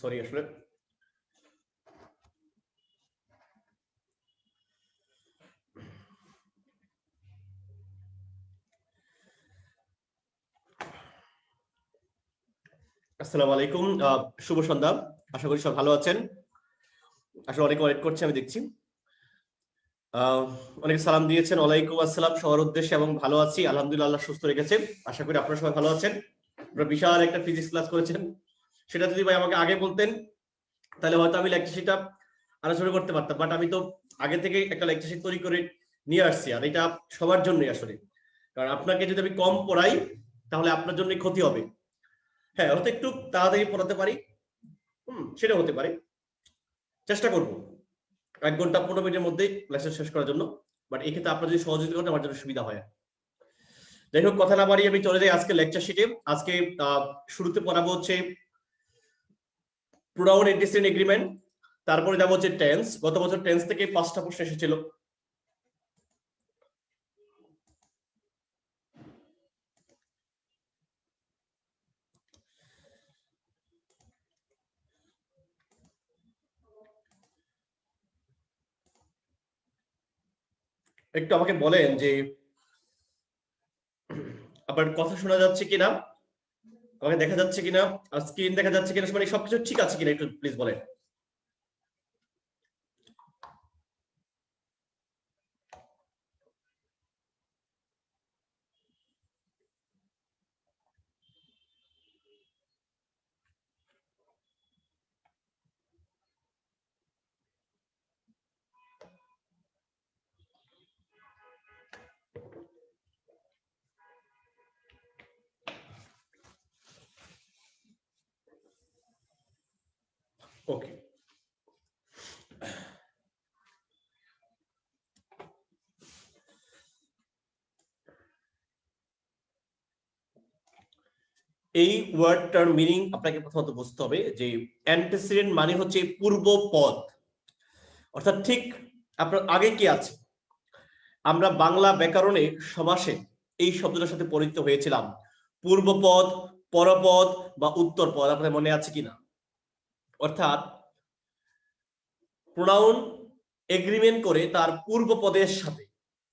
Sorry আসলে আসসালামু আলাইকুম, শুভ সন্ধ্যা। আশা করি সব ভালো আছেন। আসলে অনেক ওয়েট করছে, আমি দেখছি। অনেক সালাম দিয়েছেন। ওয়ালাইকুম আসসালাম সবার উদ্দেশ্যে, এবং ভালো আছি আলহামদুলিল্লাহ, আল্লাহ সুস্থ রেখেছেন। আশা করি আপনারা সবাই ভালো আছেন। আপনারা বিশাল একটা ফিজিক্স ক্লাস করেছেন, সেটা যদি ভাই আমাকে আগে বলতেন তাহলে হয়তো আমি লেকচার শিটটা আলোচনা করতে পারতাম। বাট আমি তো আগে থেকে একটা লেকচার শিট তৈরি করে নিয়ে আসছি, আর এটা সবার জন্যই আসলে। কারণ আপনাকে যদি আমি কম পড়াই তাহলে আপনার জন্যই ক্ষতি হবে। হ্যাঁ, হয়তো একটু তাড়াতাড়ি পড়াতে পারি, সেটা হতে পারে। চেষ্টা করব 1 ঘন্টা 15 মিনিটের মধ্যে লেকচার শেষ করার জন্য। বাট এক্ষেত্রে আপনার যদি সহযোগিতা করেন আমার জন্য সুবিধা হয়। যাই হোক, কথা না বাড়িয়ে আমি চলে যাই আজকে লেকচার শিটে। আজকে শুরুতে পড়াবো হচ্ছে প্রোনাউন এন্টিসিডেন্ট এগ্রিমেন্ট, তারপরে যাবো হচ্ছে টেন্স। গত বছর টেন্স থেকে 5টা প্রশ্ন এসেছিল। একটু আমাকে বলেন যে আপনার কথা শোনা যাচ্ছে কিনা, আমাকে দেখা যাচ্ছে কিনা, স্ক্রিন দেখা যাচ্ছে কিনা, মানে সবকিছু ঠিক আছে কিনা একটু প্লিজ বলেন। ওকে, এই ওয়ার্ডটার মিনিং আপনাকে প্রথমত বুঝতে হবে যে অ্যান্টিসিডেন্ট মানে হচ্ছে পূর্ব পদ, অর্থাৎ ঠিক আপনার আগে কি আছে। আমরা বাংলা ব্যাকরণে সমাসে এই শব্দটার সাথে পরিচিত হয়েছিলাম, পূর্বপদ, পরপদ বা উত্তর পদ। আপনাদের মনে আছে কিনা? অর্থাৎ প্রোনাউন এগ্রিমেন্ট করে তার পূর্ব পদের সাথে,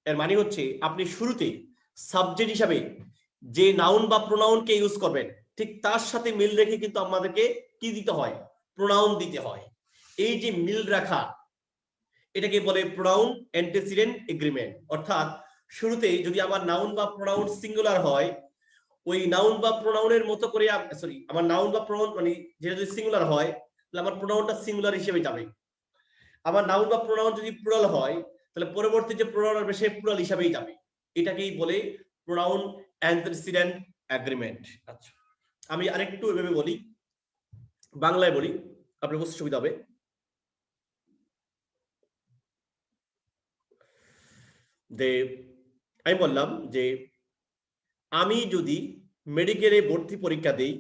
এর মানে হচ্ছে আপনি শুরুতে সাবজেক্ট হিসাবে যে নাউন বা প্রোনাউনকে ইউজ করবেন ঠিক তার সাথে মিল রেখে কিন্তু আমাদেরকে কি দিতে হয়? প্রোনাউন দিতে হয়। এই যে মিল রাখা, এটাকে বলে প্রোনাউন অ্যান্টিসিডেন্ট এগ্রিমেন্ট। অর্থাৎ শুরুতে যদি আমার নাউন বা প্রোনাউন সিঙ্গুলার হয়, ওই নাউন বা প্রোনাউনের মতো করে, সরি, আমার নাউন বা প্রোনাউন মানে যেটা যদি সিঙ্গুলার হয় তাহলে আমার প্রোনাউনটা সিঙ্গুলার হিসেবে যাবে। আমার নাউন বা প্রোনাউন যদি প্লুরাল হয় তাহলে পরবর্তী যে প্রোনাউন আসবে সে প্লুরাল হিসেবেই যাবে। এটাকেই বলে প্রোনাউন অ্যান্টিসিডেন্ট এগ্রিমেন্ট। আচ্ছা, আমি আরেকটু এভাবে বলি, বাংলায় বলি, আপনার বুঝতে সুবিধা হবে। যে আমি বললাম যে আমি যদি মেডিকেলে ভর্তি পরীক্ষা দেই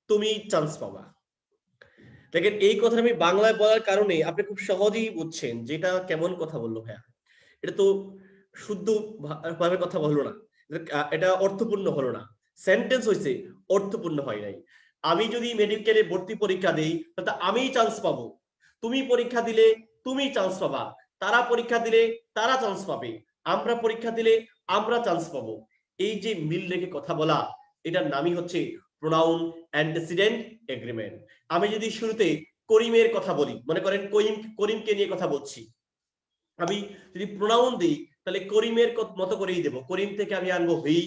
তুমি চান্স পাবা। দেখেন, এই কথা আমি বাংলায় বলার কারণে আপনি খুব সহজেই বুঝছেন যে এটা কেমন কথা বললো ভাইয়া। এটা তো শুদ্ধ ভাবে কথা বললো না, এটা অর্থপূর্ণ হলো না। সেন্টেন্স হয়েছে, অর্থপূর্ণ হয় নাই। আমি যদি মেডিকেলে ভর্তি পরীক্ষা দেই তাহলে আমিই চান্স পাবো, তুমি পরীক্ষা দিলে তুমি চান্স পাবা, তারা পরীক্ষা দিলে তারা চান্স পাবে, আমরা পরীক্ষা দিলে আমরা চান্স পাবো। এই যে মিল রেখে কথা বলা, এটার নামই হচ্ছে প্রোনাউন অ্যান্টিসিডেন্ট এগ্রিমেন্ট। আমি যদি শুরুতে করিমের কথা বলি, মনে করেন করিমকে নিয়ে কথা বলছি, আমি যদি প্রোনাউন দিই তাহলে করিমের মতো করেই দেব। করিম থেকে আমি আনবো হি,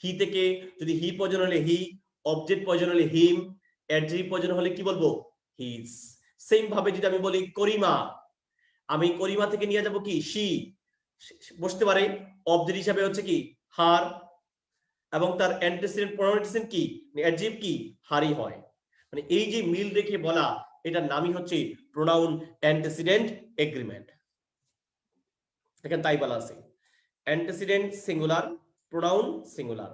হি থেকে যদি হি প্রয়োজন হলে হি, অবজেক্ট প্রয়োজন হলে হিম, অ্যাডজেক্টিভ প্রয়োজন হলে কি বলবো? হিজ। সেম ভাবে যদি আমি বলি করিমা, আমি করিমা থেকে নিয়ে যাব কি? শি, বসতে পারে অবজেক্ট হিসাবে হচ্ছে কি? হার, এবং তার অ্যান্টিসিডেন্ট প্রোনাউন কি? অ্যাডজেক্টিভ কি? হারই হয়। মানে এই যে মিল রেখে বলা, এটার নামই হচ্ছে প্রোনাউন অ্যান্টিসিডেন্ট এগ্রিমেন্ট। এখানে তাই বলা আছে, antecedent singular, pronoun singular,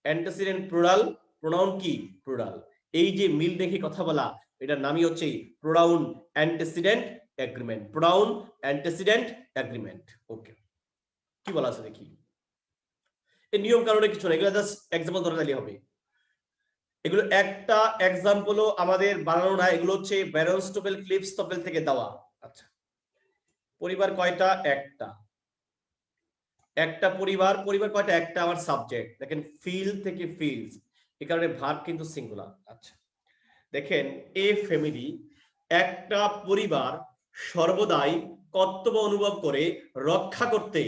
antecedent plural, pronoun কি? প্লুরাল। এই যে মিল রেখে কথা বলা, এটার নামই হচ্ছে pronoun antecedent agreement. Pronoun antecedent agreement. Okay, কি বলা আছে দেখি। এই নিয়ম কারণে কিছু না, এগুলো জাস্ট এক্সাম্পল ধরে দিলে হবে। এগুলো একটা এক্সাম্পলও আমাদের বানানো না, এগুলো হচ্ছে ব্যারনস্টোপেল ক্লিপস্টোপেল থেকে দেওয়া। আচ্ছা, পরিবার কয়টা? একটা। একটা পরিবার, পরিবার কয়টা? একটা। আমার সাবজেক্ট দেখেন ফিল থেকে ফিলস, এই কারণে ভার্ব কিন্তু সিঙ্গুলার। আচ্ছা দেখেন, এ ফ্যামিলি, একটা পরিবার সর্বদাই কর্তব্য অনুভব করে রক্ষা করতে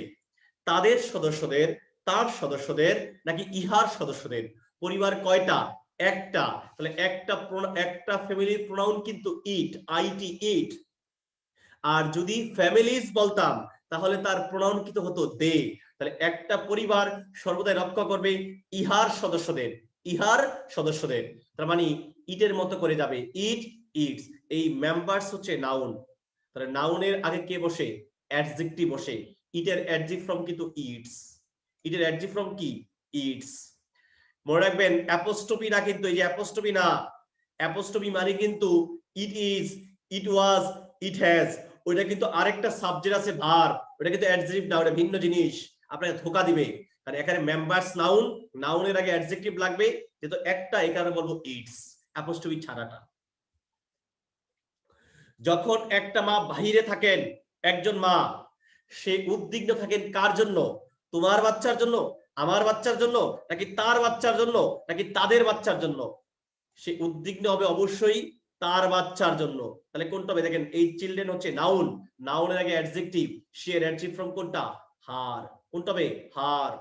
তাদের সদস্যদের, তার সদস্যদের নাকি ইহার সদস্যদের। পরিবার কয়টা? একটা। তাহলে একটা ফ্যামিলির প্রোনাউন কিন্তু ইট, আইটি, ইট। আর যদি ফ্যামিলিজ বলতাম তাহলে তার প্রোনাউন কিন্তু হতো দে। তাহলে একটা পরিবার সর্বদাই রক্ষা করবে ইহার সদস্যদের, ইহার সদস্যদের। তার মানে ইটের মতো করে যাবে, ইট, ইটস। এই মেম্বারস হচ্ছে নাউন। তাহলে নাউনের আগে কে বসে? অ্যাডজেক্টিভ বসে। ইটের অ্যাডজেক্টিভ ফর্ম কিন্তু ইটস, ইটের অ্যাডজেক্টিভ ফর্ম কি? ইটস। মনে রাখবেন অ্যাপোস্ট্রফি না, কিন্তু এই যে অ্যাপোস্ট্রফি না, অ্যাপোস্ট্রফি মানে কিন্তু it is, it was, it has. ওইটা কিন্তু আরেকটা সাবজেক্ট আছে ভার্ব, ওটা কিন্তু অ্যাডজেক্টিভ না, ওটা ভিন্ন জিনিস। আপনাকে ধোকা দিবে, কারণ এখানে মেম্বারস নাউন, নাউনের আগে অ্যাডজেক্টিভ লাগবে, যেহেতু একটা, এই কারণে বলবো ইটস, অ্যাপোস্ট্রফি ছাড়াটা। যখন একটা মা বাহিরে থাকেন, একজন মা, সে উদ্বিগ্ন থাকেন কার জন্য? তোমার বাচ্চার জন্য, আমার বাচ্চার জন্য, নাকি তার বাচ্চার জন্য, নাকি তাদের বাচ্চার জন্য? সে উদ্বিগ্ন হবে অবশ্যই তার বাচ্চার জন্য। তাহলে কোনটা হবে? দেখেন এই চিলড্রেন হচ্ছে নাউন, নাউনের আগে অ্যাডজেক্টিভ, সে অ্যাডজেক্টিভ ফ্রম কোনটা? হার। কোনটা হবে? হার।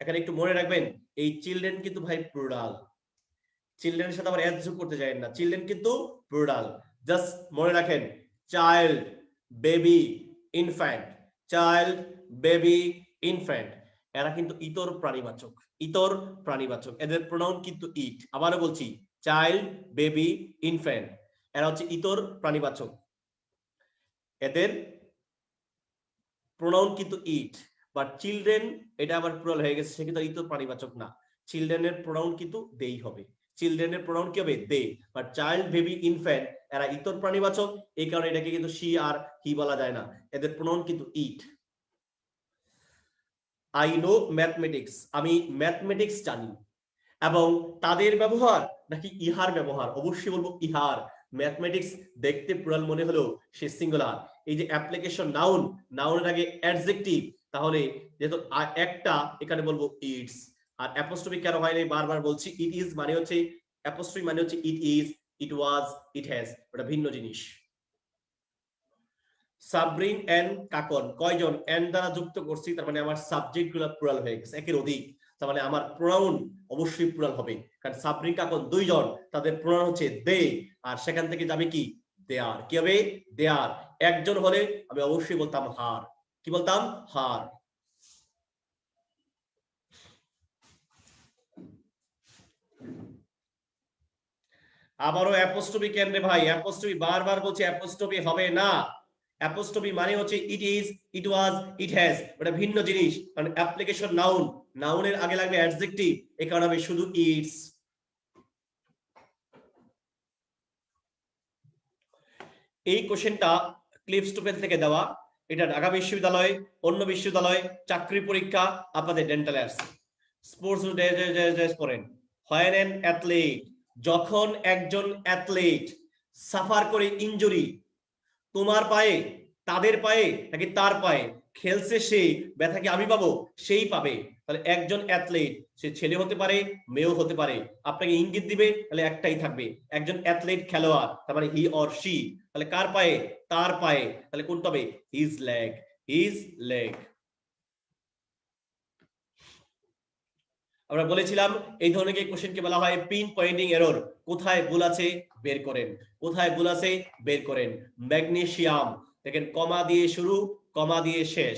এখানে একটু মনে রাখবেন এই চিলড্রেন কিন্তু ভাই প্লুরাল, চিলড্রেনের সাথে আবার এস যোগ করতে যাবেন না, চিলড্রেন কিন্তু প্লুরাল। জাস্ট মনে রাখেন child, baby, infant, child, baby, infant, এরা কিন্তু ইতর প্রাণীবাচক, ইতর প্রাণীবাচক, এদের প্রোনাউন কিন্তু ইট। আবারও বলছি, চাইল্ড, বেবি, ইনফ্যান্ট, এরা হচ্ছে ইতর প্রাণীবাচক, এদের প্রোনাউন কিন্তু ইট। বাট চিলড্রেন এটা আবার প্লুরাল হয়ে গেছে, সে কিন্তু ইতর প্রাণীবাচক না, চিলড্রেনের প্রোনাউন কিন্তু দেই হবে, চিলড্রেনের প্রোনাউন কি হবে? দে। বাট চাইল্ড, বেবি, ইনফ্যান্ট এরা ইতর প্রাণীবাচক, এই কারণে এটাকে কিন্তু শি আর হি বলা যায় না, এদের প্রোনাউন কিন্তু ইট। আই নো ম্যাথমেটিক্স, আমি ম্যাথমেটিক্স জানি। এবং তাদের ব্যবহার নাকি ইহার ব্যবহার? অবশ্যই বলবো ইহার। ম্যাথমেটিক্স দেখতে প্লুরাল মনে হলো সে সিঙ্গুলার। এই যে অ্যাপ্লিকেশন নাউন, নাউনের আগে অ্যাডজেক্টিভ, তাহলে যেহেতু একটা, এখানে বলবো ইটস। আর অ্যাপোস্ট্রফি কেন হয় নাই বারবার বলছি, ইট ইজ মানে হচ্ছে, অ্যাপোস্ট্রফি মানে হচ্ছে it is, it was, it has, ওটা ভিন্ন জিনিস। সাবরিন এন্ড কাকন, কয়জন? এন্ড দ্বারা যুক্ত করছি, তার মানে আমার সাবজেক্ট গুলো প্লুরাল হয়ে গেছে, একের অধিক, তার মানে আমার প্রোনাউন অবশ্যই প্লুরাল হবে, কারণ সাবরিন কাকন দুইজন, তাদের প্রোনাউন হচ্ছে দে, আর সেখান থেকে যাবে কি? দে আর। কি হবে? দে আর। একজন হলে আমি অবশ্যই বলতাম হার। কি বলতাম? হার। আবারও অ্যাপোস্ট্রফি কেন রে ভাই? অ্যাপোস্ট্রফি বারবার বলছি, অ্যাপোস্ট্রফি হবে না। অ্যাপোস্ট্রফি মানে হচ্ছে it is, it was, it has, ওটা ভিন্ন জিনিস। কারণ অ্যাপ্লিকেশন নাউন, নাউনের আগে লাগবে অ্যাডজেক্টিভ, এই কারণে হবে শুধু ইটস। এই কোশ্চেনটা ক্লিপস্টোপেল থেকে দেওয়া, এটা ঢাকা বিশ্ববিদ্যালয়, অন্য বিশ্ববিদ্যালয়, চাকরি পরীক্ষা, আপনাদের ডেন্টালে আসছে। স্পোর্টস পড়েন। হোয়েন অ্যান অ্যাথলিট, যখন একজন অ্যাথলিট সাফার করে ইনজুরি, তোমার পায়ে, তাদের পায়ে, নাকি তার পায়ে, খেলছে সে, ব্যথা কি আমি পাবো? সেই পাবে। তাহলে একজন অ্যাথলিট, সে ছেলে হতে পারে, মেয়েও হতে পারে, আপনাকে ইঙ্গিত দিবে, তাহলে একটাই থাকবে, একজন অ্যাথলিট খেলোয়াড়, তার মানে হি অর শি। তাহলে কার পায়ে? তার পায়ে। তাহলে কোনটা হবে? His leg, his leg. আমরা বলেছিলাম এই ধরনের কোশ্চেনকে বলা হয় পিন পয়েন্টিং এরর। কোথায় ভুল আছে বের করেন, কোথায় ভুল আছে বের করেন। ম্যাগনেসিয়াম, দেখেন কমা দিয়ে শুরু, কমা দিয়ে শেষ।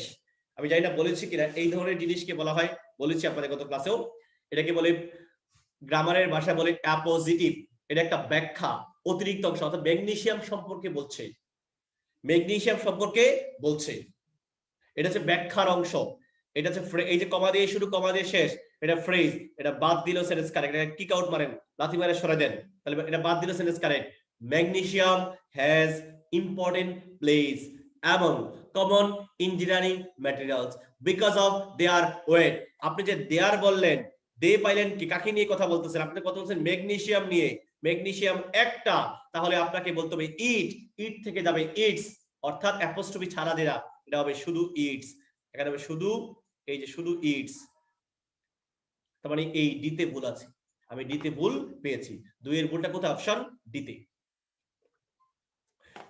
আমি জানি না বলেছি কিনা, এই ধরনের জিনিসকে বলা হয়, বলেছি আপনাদের গত ক্লাসেও, এটাকে বলে গ্রামারের ভাষায় বলে অ্যাপোজিটিভ। এটা একটা ব্যাখ্যা, অতিরিক্ত অংশ, অর্থাৎ ম্যাগনেসিয়াম সম্পর্কে বলছে, ম্যাগনেসিয়াম সম্পর্কে বলছে, এটা হচ্ছে ব্যাখ্যার অংশ। এটা হচ্ছে এই যে কমা দিয়ে শুরু, কমা দিয়ে শেষ, এটা ফ্রেজ, এটা বাদ দিল সেন্টেন্স কারেক্ট, এটা কিক আউট মারেন, লাথি মারে সরে দেন, তাহলে এটা বাদ দিল sentence correct. Magnesium has important place among common engineering materials because of their weight। আপনি যে দেয়ার বললেন, দে পাইলেন কি, কাকে নিয়ে কথা বলতেছেন? আপনি কথা বলছেন ম্যাগনেসিয়াম নিয়ে, ম্যাগনেসিয়াম একটা, তাহলে আপনাকে বলতে হবে ইট, ইট থেকে যাবে ইটস, অর্থাৎ অ্যাপোস্ট্রফি ছাড়া দেয়া, এটা হবে শুধু ইটস, এখানে হবে শুধু, এই যে শুধু ইটস, তার মানে এই ডিতে ভুল আছে, আমি ডিতে ভুল পেয়েছি। 2 এর ভুলটা কোথায়? অপশন ডিতে।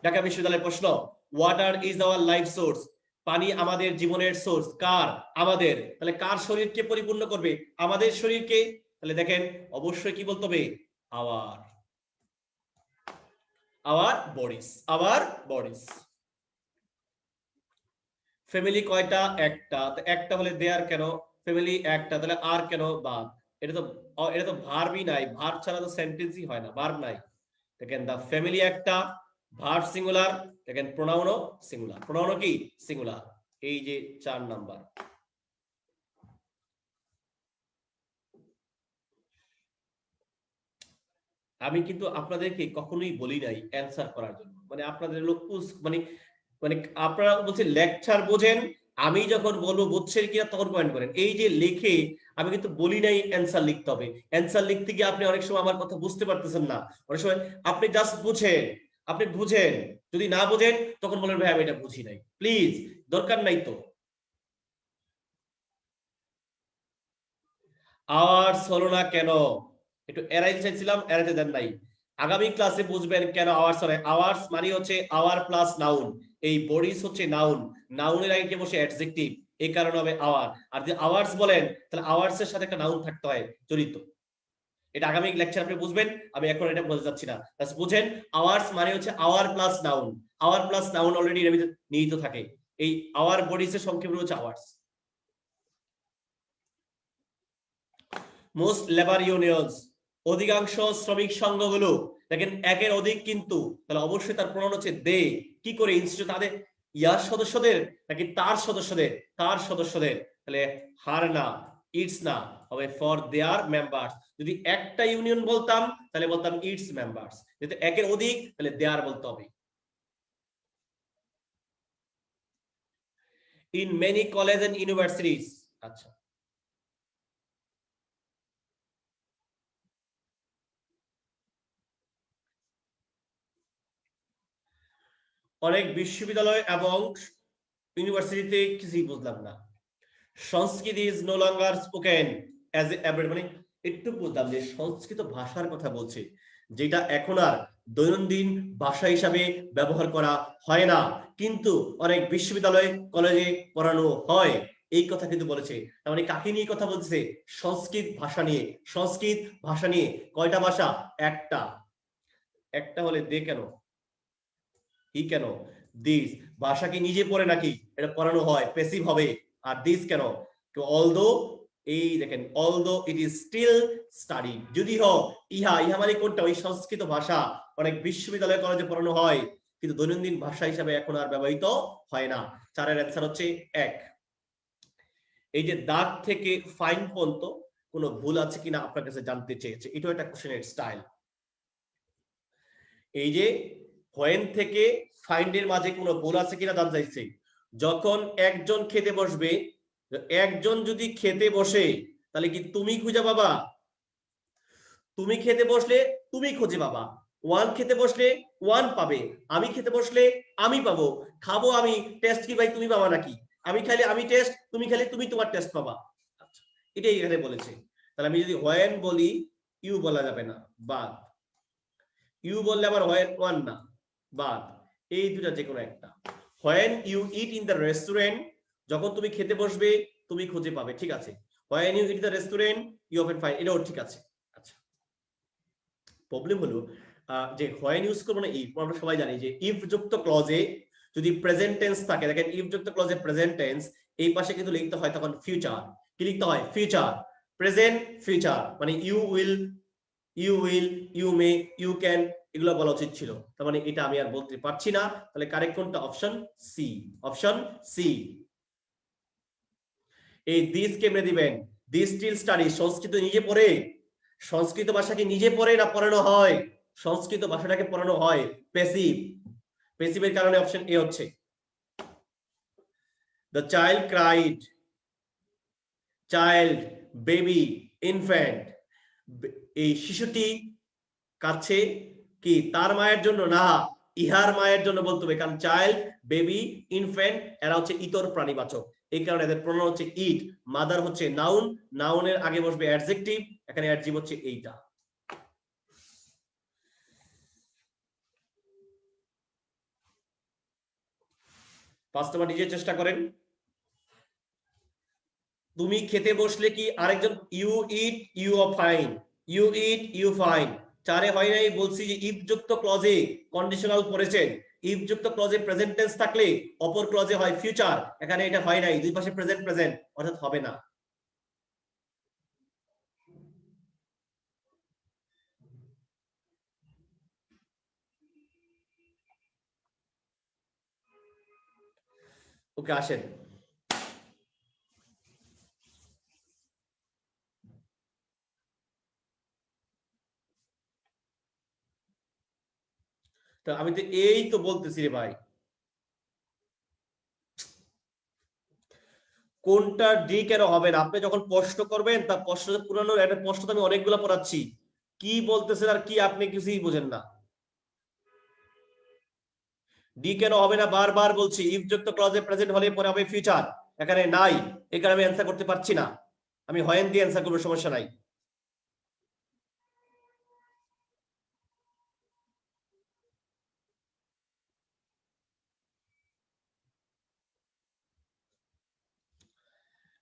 ঢাকা বিশ্ববিদ্যালয়ের প্রশ্ন, water is our life source, পানি আমাদের জীবনের সোর্স, কার? আমাদের। তাহলে কার শরীরকে পরিপূর্ণ করবে? আমাদের শরীরকে। তাহলে দেখেন অবশ্যই কি বলতে হবে? Our, our bodies, our bodies. Family কয়টা? একটা, তো একটা হলে দেয়ার কেন? ফ্যামিলি একটা, তাহলে আর কেন বাদ? এটা তো ভার্বই নাই, ভার্ব ছাড়া তো সেন্টেন্সই হয় না, ভার্ব নাই। দেখেন দা ফ্যামিলি একটা, ভার্ব সিঙ্গুলার, দেখেন প্রোনাউনও সিঙ্গুলার, প্রোনাউনও কি? সিঙ্গুলার। এই যে 4 নাম্বার। আমি কিন্তু আপনাদেরকে কখনোই বলি নাই অ্যানসার করার জন্য, মানে আপনাদের লোক মানে মানে আপনারা বলছেন লেকচার বোঝেন, আমি যখন বলবো বুঝছেন কিনা তখন পয়েন্ট করেন। এই যে লিখে, আমি কিন্তু বলি নাই অ্যানসার লিখতে হবে। অ্যানসার লিখতে গিয়ে আপনি অনেক সময় আমার কথা বুঝতে পারতেছেন না, অনেক সময় আপনি জাস্ট বুঝেন, আপনি বুঝেন, যদি না বুঝেন তখন বলেন ভাই আমি এটা বুঝি নাই, প্লিজ, দরকার নাই তো। আওয়ার্স হলো না কেন? একটু এড়াইতে চাইছিলাম, এড়াইতে দেন নাই। আগামী ক্লাসে বুঝবেন কেন আওয়ার্স হয়। আওয়ার্স মানে হচ্ছে আওয়ার প্লাস নাউন, এই বডিস হচ্ছে নাউন, নাউনের আগে কি বসে? অ্যাডজেক্টিভ, এই কারণে হবে আওয়ার। আর যদি আওয়ার্স বলেন তাহলে আওয়ার্স এর সাথে একটা নাউন থাকতে হয় জড়িত। এটা আগামী লেকচার আপনি বুঝবেন, আমি এখন এটা বলতে যাচ্ছি না, বাস বুঝেন। আওয়ার্স মানে হচ্ছে our plus noun, our plus noun already এর ভিতরে নিহিত থাকে, এই আওয়ার বডিস এর সংক্ষেপ হচ্ছে আওয়ার্স। মোস্ট লেবার ইউনিয়নস, অধিকাংশ শ্রমিক সংঘগুলো, দেখেন একের অধিক কিন্তু, তাহলে অবশ্যই তার প্রমাণ হচ্ছে দে। কি করে? ইনস্টিটিউট তাদের ইয়ার সদস্যদের নাকি তার সদস্যদের? তার সদস্যদের। তাহলে হার না, ইটস না, হবে ফর দেয়ার মেম্বার্স। যদি একটা ইউনিয়ন বলতাম তাহলে বলতাম ইটস মেম্বার্স, যেহেতু একের অধিক তাহলে দেয়ার বলতে হবে। In many college and universities, আচ্ছা, অনেক বিশ্ববিদ্যালয় এবং ইউনিভার্সিটিতে কিছুই বুঝলাম না। Sanskrit is no longer spoken as a every, মানে একটু বুঝলাম যে সংস্কৃত ভাষার কথা বলছে, যেটা এখন আর দৈনন্দিন ভাষা হিসাবে ব্যবহার করা হয় না, কিন্তু অনেক বিশ্ববিদ্যালয় কলেজে পড়ানো হয়, এই কথা কিন্তু বলেছে। তার মানে কাকে নিয়ে কথা বলতেছে? সংস্কৃত ভাষা নিয়ে। সংস্কৃত ভাষা নিয়ে কয়টা ভাষা? একটা। একটা হলে দে কেন, হি কেন, দিস। ভাষা কি নিজে পড়ে নাকি? এটা পড়ানো হয়, প্যাসিভ হবে। আর দিস কেন? অলদো, এই দেখেন although it is still study, যদি হোক ইহা, ইহা মানে কোনটা? ওই সংস্কৃত ভাষা অনেক বিশ্ববিদ্যালয় কলেজে পড়ানো হয়, কিন্তু দৈনন্দিন ভাষা হিসাবে এখন আর ব্যবহৃত হয় না। 4 এর অ্যান্সার হচ্ছে 1। এই যে দাগ থেকে ফাইন পর্যন্ত কোনো ভুল আছে কিনা আপনার কাছে জানতে চেয়েছে, এটাও একটা কোশ্চেনের স্টাইল। এই যে হোয়েন থেকে ফাইন্ড এর মাঝে কোনো ভুল আছে কিনা জানতে চাইছে। যখন একজন খেতে বসবে, একজন যদি খেতে বসে তাহলে কি তুমি খুঁজে পাবা? তুমি খেতে বসলে তুমি খুঁজে পাবা। ওয়ান খেতে বসলে ওয়ান পাবে। আমি খেতে বসলে আমি পাবো। খাবো আমি, টেস্ট কি ভাই তুমি পাবা নাকি? আমি খাইলে আমি টেস্ট, তুমি খাইলে তুমি তোমার টেস্ট পাবা। আচ্ছা, এটাই এখানে বলেছে। তাহলে আমি যদি হোয়েন বলি, ইউ বলা যাবে না, বাদ। ইউ বললে আবার হোয়েন ওয়ান না, বাদ। এই দুটা যে কোনো একটা। When you eat in the restaurant, যখন তুমি খেতে বসবে তুমি খুঁজে পাবে, ঠিক আছে। When you eat the restaurant you often find, এটাও ঠিক আছে। আচ্ছা, প্রবলেম হলো যে হোয়েন ইউজ করবো না ইফ। আমরা সবাই জানি যে ইফ যুক্ত ক্লজে যদি প্রেজেন্ট টেন্স থাকে, দেখেন ইফ যুক্ত ক্লজে প্রেজেন্ট টেন্স, এই পাশে কিন্তু লিখতে হয় তখন ফিউচার। কি লিখতে হয়? ফিউচার, প্রেজেন্ট ফিউচার, মানে you will, you will, you may, you can, এগুলো বলা উচিত ছিল। তার মানে এটা আমি আর বলতে পারছি না, তাহলে কারেক্ট কোনটা? Option C, option C. এই দিস কেমনে দিবেন? দিস স্টিল স্টাডি, সংস্কৃত নিজে পড়ে? সংস্কৃত ভাষাকে নিজে পড়ে না পড়ানো হয়? সংস্কৃত ভাষাটাকে পড়ানো হয়, প্যাসিভ। প্যাসিভের কারণে অপশন এ হচ্ছে। The child cried, child, baby, infant, এই শিশুটি কাছে কি তার মায়ের জন্য না, ইহার মায়ের জন্য বলতে হবে, কারণ চাইল্ড, বেবি, ইনফ্যান্ট এরা হচ্ছে ইতর প্রাণীবাচক, এই কারণে এদের প্রণয়ন হচ্ছে ইট। মাদার হচ্ছে নাউন, নাউনের আগে বসবে অ্যাডজেক্টিভ, এখানে অ্যাডজেক্টিভ হচ্ছে এইটা। ফার্স্ট নাম্বার নিজে চেষ্টা করেন। তুমি খেতে বসলে কি আরেকজন, you eat you fine, you eat you fine, চারে হয় নাই, বলছি যে ইফ যুক্ত ক্লজে কন্ডিশনাল পড়েছেন, ইফ যুক্ত ক্লজে প্রেজেন্ট টেন্স থাকলে অপর ক্লজে হয় ফিউচার, এখানে এটা হয় নাই, দুই পাশে প্রেজেন্ট প্রেজেন্ট, অর্থাৎ হবে না। ওকে আসেন। তো আমি তো এই তো বলতেছি রে ভাই, কোনটা ডি কেন হবে না? আপনি যখন প্রশ্ন করবেন তার প্রশ্ন পুরানো একটা প্রশ্ন তো আমি অনেকগুলো পড়াচ্ছি, কি বলতেছেন আর কি আপনি কিছুই বোঝেন না। ডি কেন হবে না বারবার বলছি, ইফ যুক্ত ক্লজে প্রেজেন্ট হলে পরে হবে ফিউচার, এখানে নাই, এই কারণে আমি অ্যান্সার করতে পারছি না, আমি হয়েন দিয়ে অ্যান্সার করবো, সমস্যা নাই।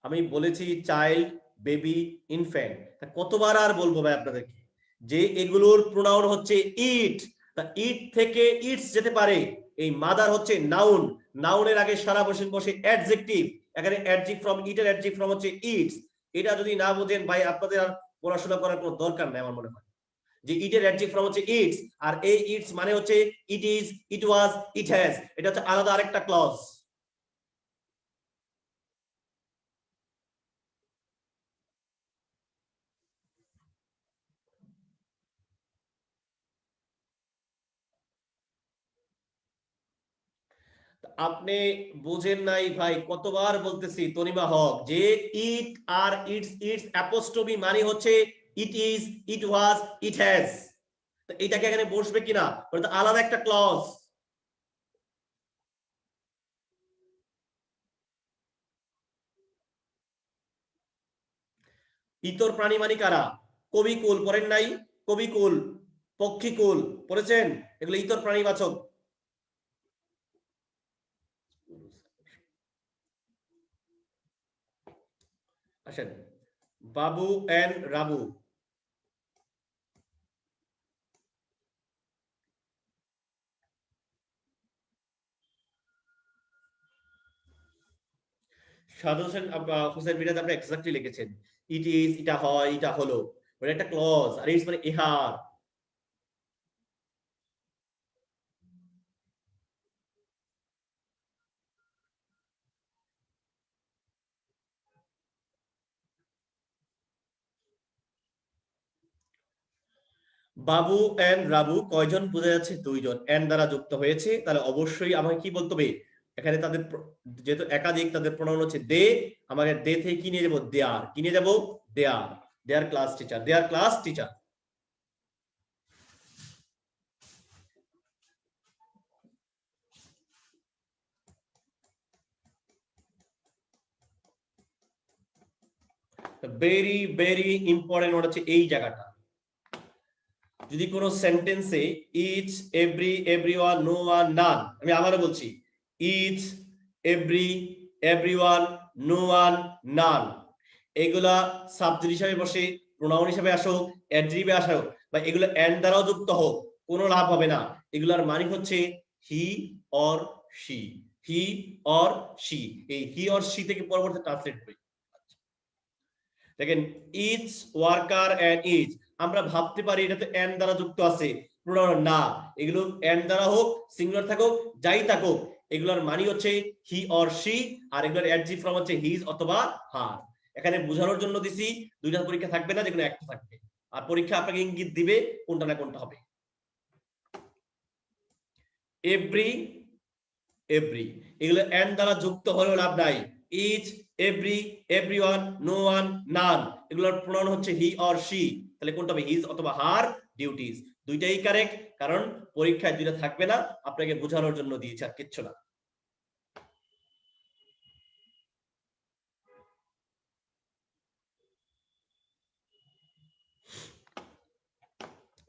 আমি বলেছি চাইল্ড, বেবি, ইনফ্যান্ট, কতবার আর বলবো ভাই আপনাদেরকে যে এগুলোর প্রোনাউন হচ্ছে ইট, তা ইট থেকে ইটস যেতে পারে। এই মাদার হচ্ছে নাউন, নাউনের আগে সারা বসে বসে অ্যাডজেক্টিভ, এখানে অ্যাডজেক্টিভ ফ্রম ইটের অ্যাডজেক্টিভ ফ্রম হচ্ছে ইটস। এটা যদি না বোঝেন ভাই আপনাদের আর পড়াশোনা করার কোনো দরকার নেই আমার মনে হয়, যে ইটের অ্যাডজেক্টিভ ফ্রম হচ্ছে ইটস, আর এই ইটস মানে হচ্ছে it is, it was, it has, এটা হচ্ছে আলাদা আরেকটা ক্লজ। আপনি বুঝেন নাই ভাই, কতবার বলতেছি তনিমা হক, যে ইট আর ইটস, ইটস অ্যাপোস্ট্রফি মানে হচ্ছে it is, it was, it has, তো এটাকে এখানে বসবে কিনা, ওটা তো আলাদা একটা ক্লজ। ইতর প্রাণী মানে কারা? কবিকুল পড়েন নাই? কবিকুল, পক্ষীকুল পড়েছেন? এগুলো ইতর প্রাণীবাচক। আসেন, বাবু এন্ড রাবু, সাধু হোসেন হোসেন মিরাজ আপনি এক্সাক্টলি লিখেছেন, ইট ইজ, এটা হয়, এটা হলো, মানে একটা ক্লজ, আর ইটস মানে ইহার। বাবু এন্ড রাবু কয়জন বোঝা যাচ্ছে? দুইজন, এন্ড দ্বারা যুক্ত হয়েছে, তাহলে অবশ্যই আমাকে কি বলতে হবে এখানে, তাদের যেহেতু একাধিক, তাদের প্রণয়ন হচ্ছে দে, আমাকে দে থেকে কি নিয়ে যাবো? দেয়ার, কি নিয়ে যাবো? Their, their class teacher, their class teacher. Very very important হচ্ছে এই জায়গাটা, যদি কোনো সেন্টেন্সে each, every, everyone, no one, none, আমি আবারও বলছি, each, every, everyone, no one, none, এগুলা সাবজেক্ট হিসাবে বসে, প্রোনাউন হিসাবে আসো, অ্যাডজেক্টিভে আসো, বা এগুলো এন্ড দ্বারাও যুক্ত হোক, কোনো লাভ হবে না। এগুলার মানে হচ্ছে he or she, he or she, এই হি অর শি থেকে পরবর্তী ট্রান্সলেট হবে। দেখেন, ইচ ওয়ার্কার এন্ড ইচ, আমরা ভাবতে পারি এটা তো এন্ড দ্বারা যুক্ত আছে, প্রোনাউন না, এগুলো এন্ড দ্বারা হোক, সিঙ্গুলার থাকুক, যাই থাকুক, এগুলোর মানে হচ্ছে হি অর শি, আর এগুলোর অ্যাডজেক্টিভ ফর্ম হচ্ছে হিজ অথবা হার। এখানে বোঝানোর জন্য দিছি, দুইটা পরীক্ষা থাকবে না, যেগুলো একটা থাকবে, আর পরীক্ষা আপনাকে ইঙ্গিত দিবে কোনটা না কোনটা হবে। এভরি, এভরি, এগুলো এন্ড দ্বারা যুক্ত হলেও লাভ নাই, each, every, everyone, no one, none, এগুলোর প্রোনাউন হচ্ছে হি অর শি। তাহলে কোনটা হবে? হিজ অথবা হার ডিউটিস। দুইটাই কারেক্ট, কারণ পরীক্ষায় দুইটা থাকবে না, আপনাকে বোঝানোর জন্য দিয়েছে, আর কিচ্ছু না।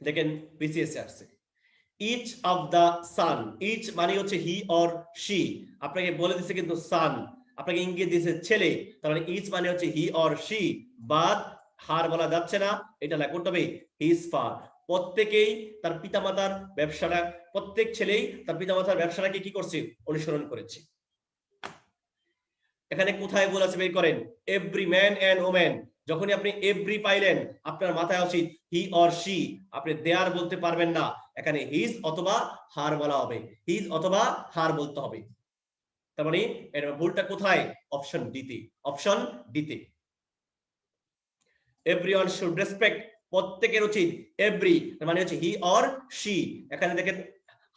দেখেন বিসিএস আসছে each of the sun, each মানে হচ্ছে হি অর শি, আপনাকে বলে দিচ্ছে কিন্তু সান, আপনাকে ইঙ্গিত দিয়েছে ছেলে, তার মানে ইচ মানে হচ্ছে হি অর শি, বাদ হার বলা যাচ্ছে না, এটা না, কোনটা হবে? His far. প্রত্যেকেই তার পিতামাতার ব্যবসাটা, প্রত্যেক ছেলেই তার পিতামাতার ব্যবসাটাকে কি করছে? অনুসরণ করেছে। এখানে কোথায় বলেছে বের করেন? এভরি ম্যান এন্ড ওম্যান, যখনই আপনি এভরি পাইলেন আপনার মাথায় উচিত হি অর শি, আপনি দেয়ার বলতে পারবেন না, এখানে হিজ অথবা হার বলা হবে, হিজ অথবা হার বলতে হবে। তার মানে এর ভুলটা কোথায়? অপশন ডিতে, অপশন ডিতে। এভরিওয়ান শুড রেসপেক্ট, প্রত্যেকের উচিত, এভরি মানে হচ্ছে হি অর শি, এখানে দেখেন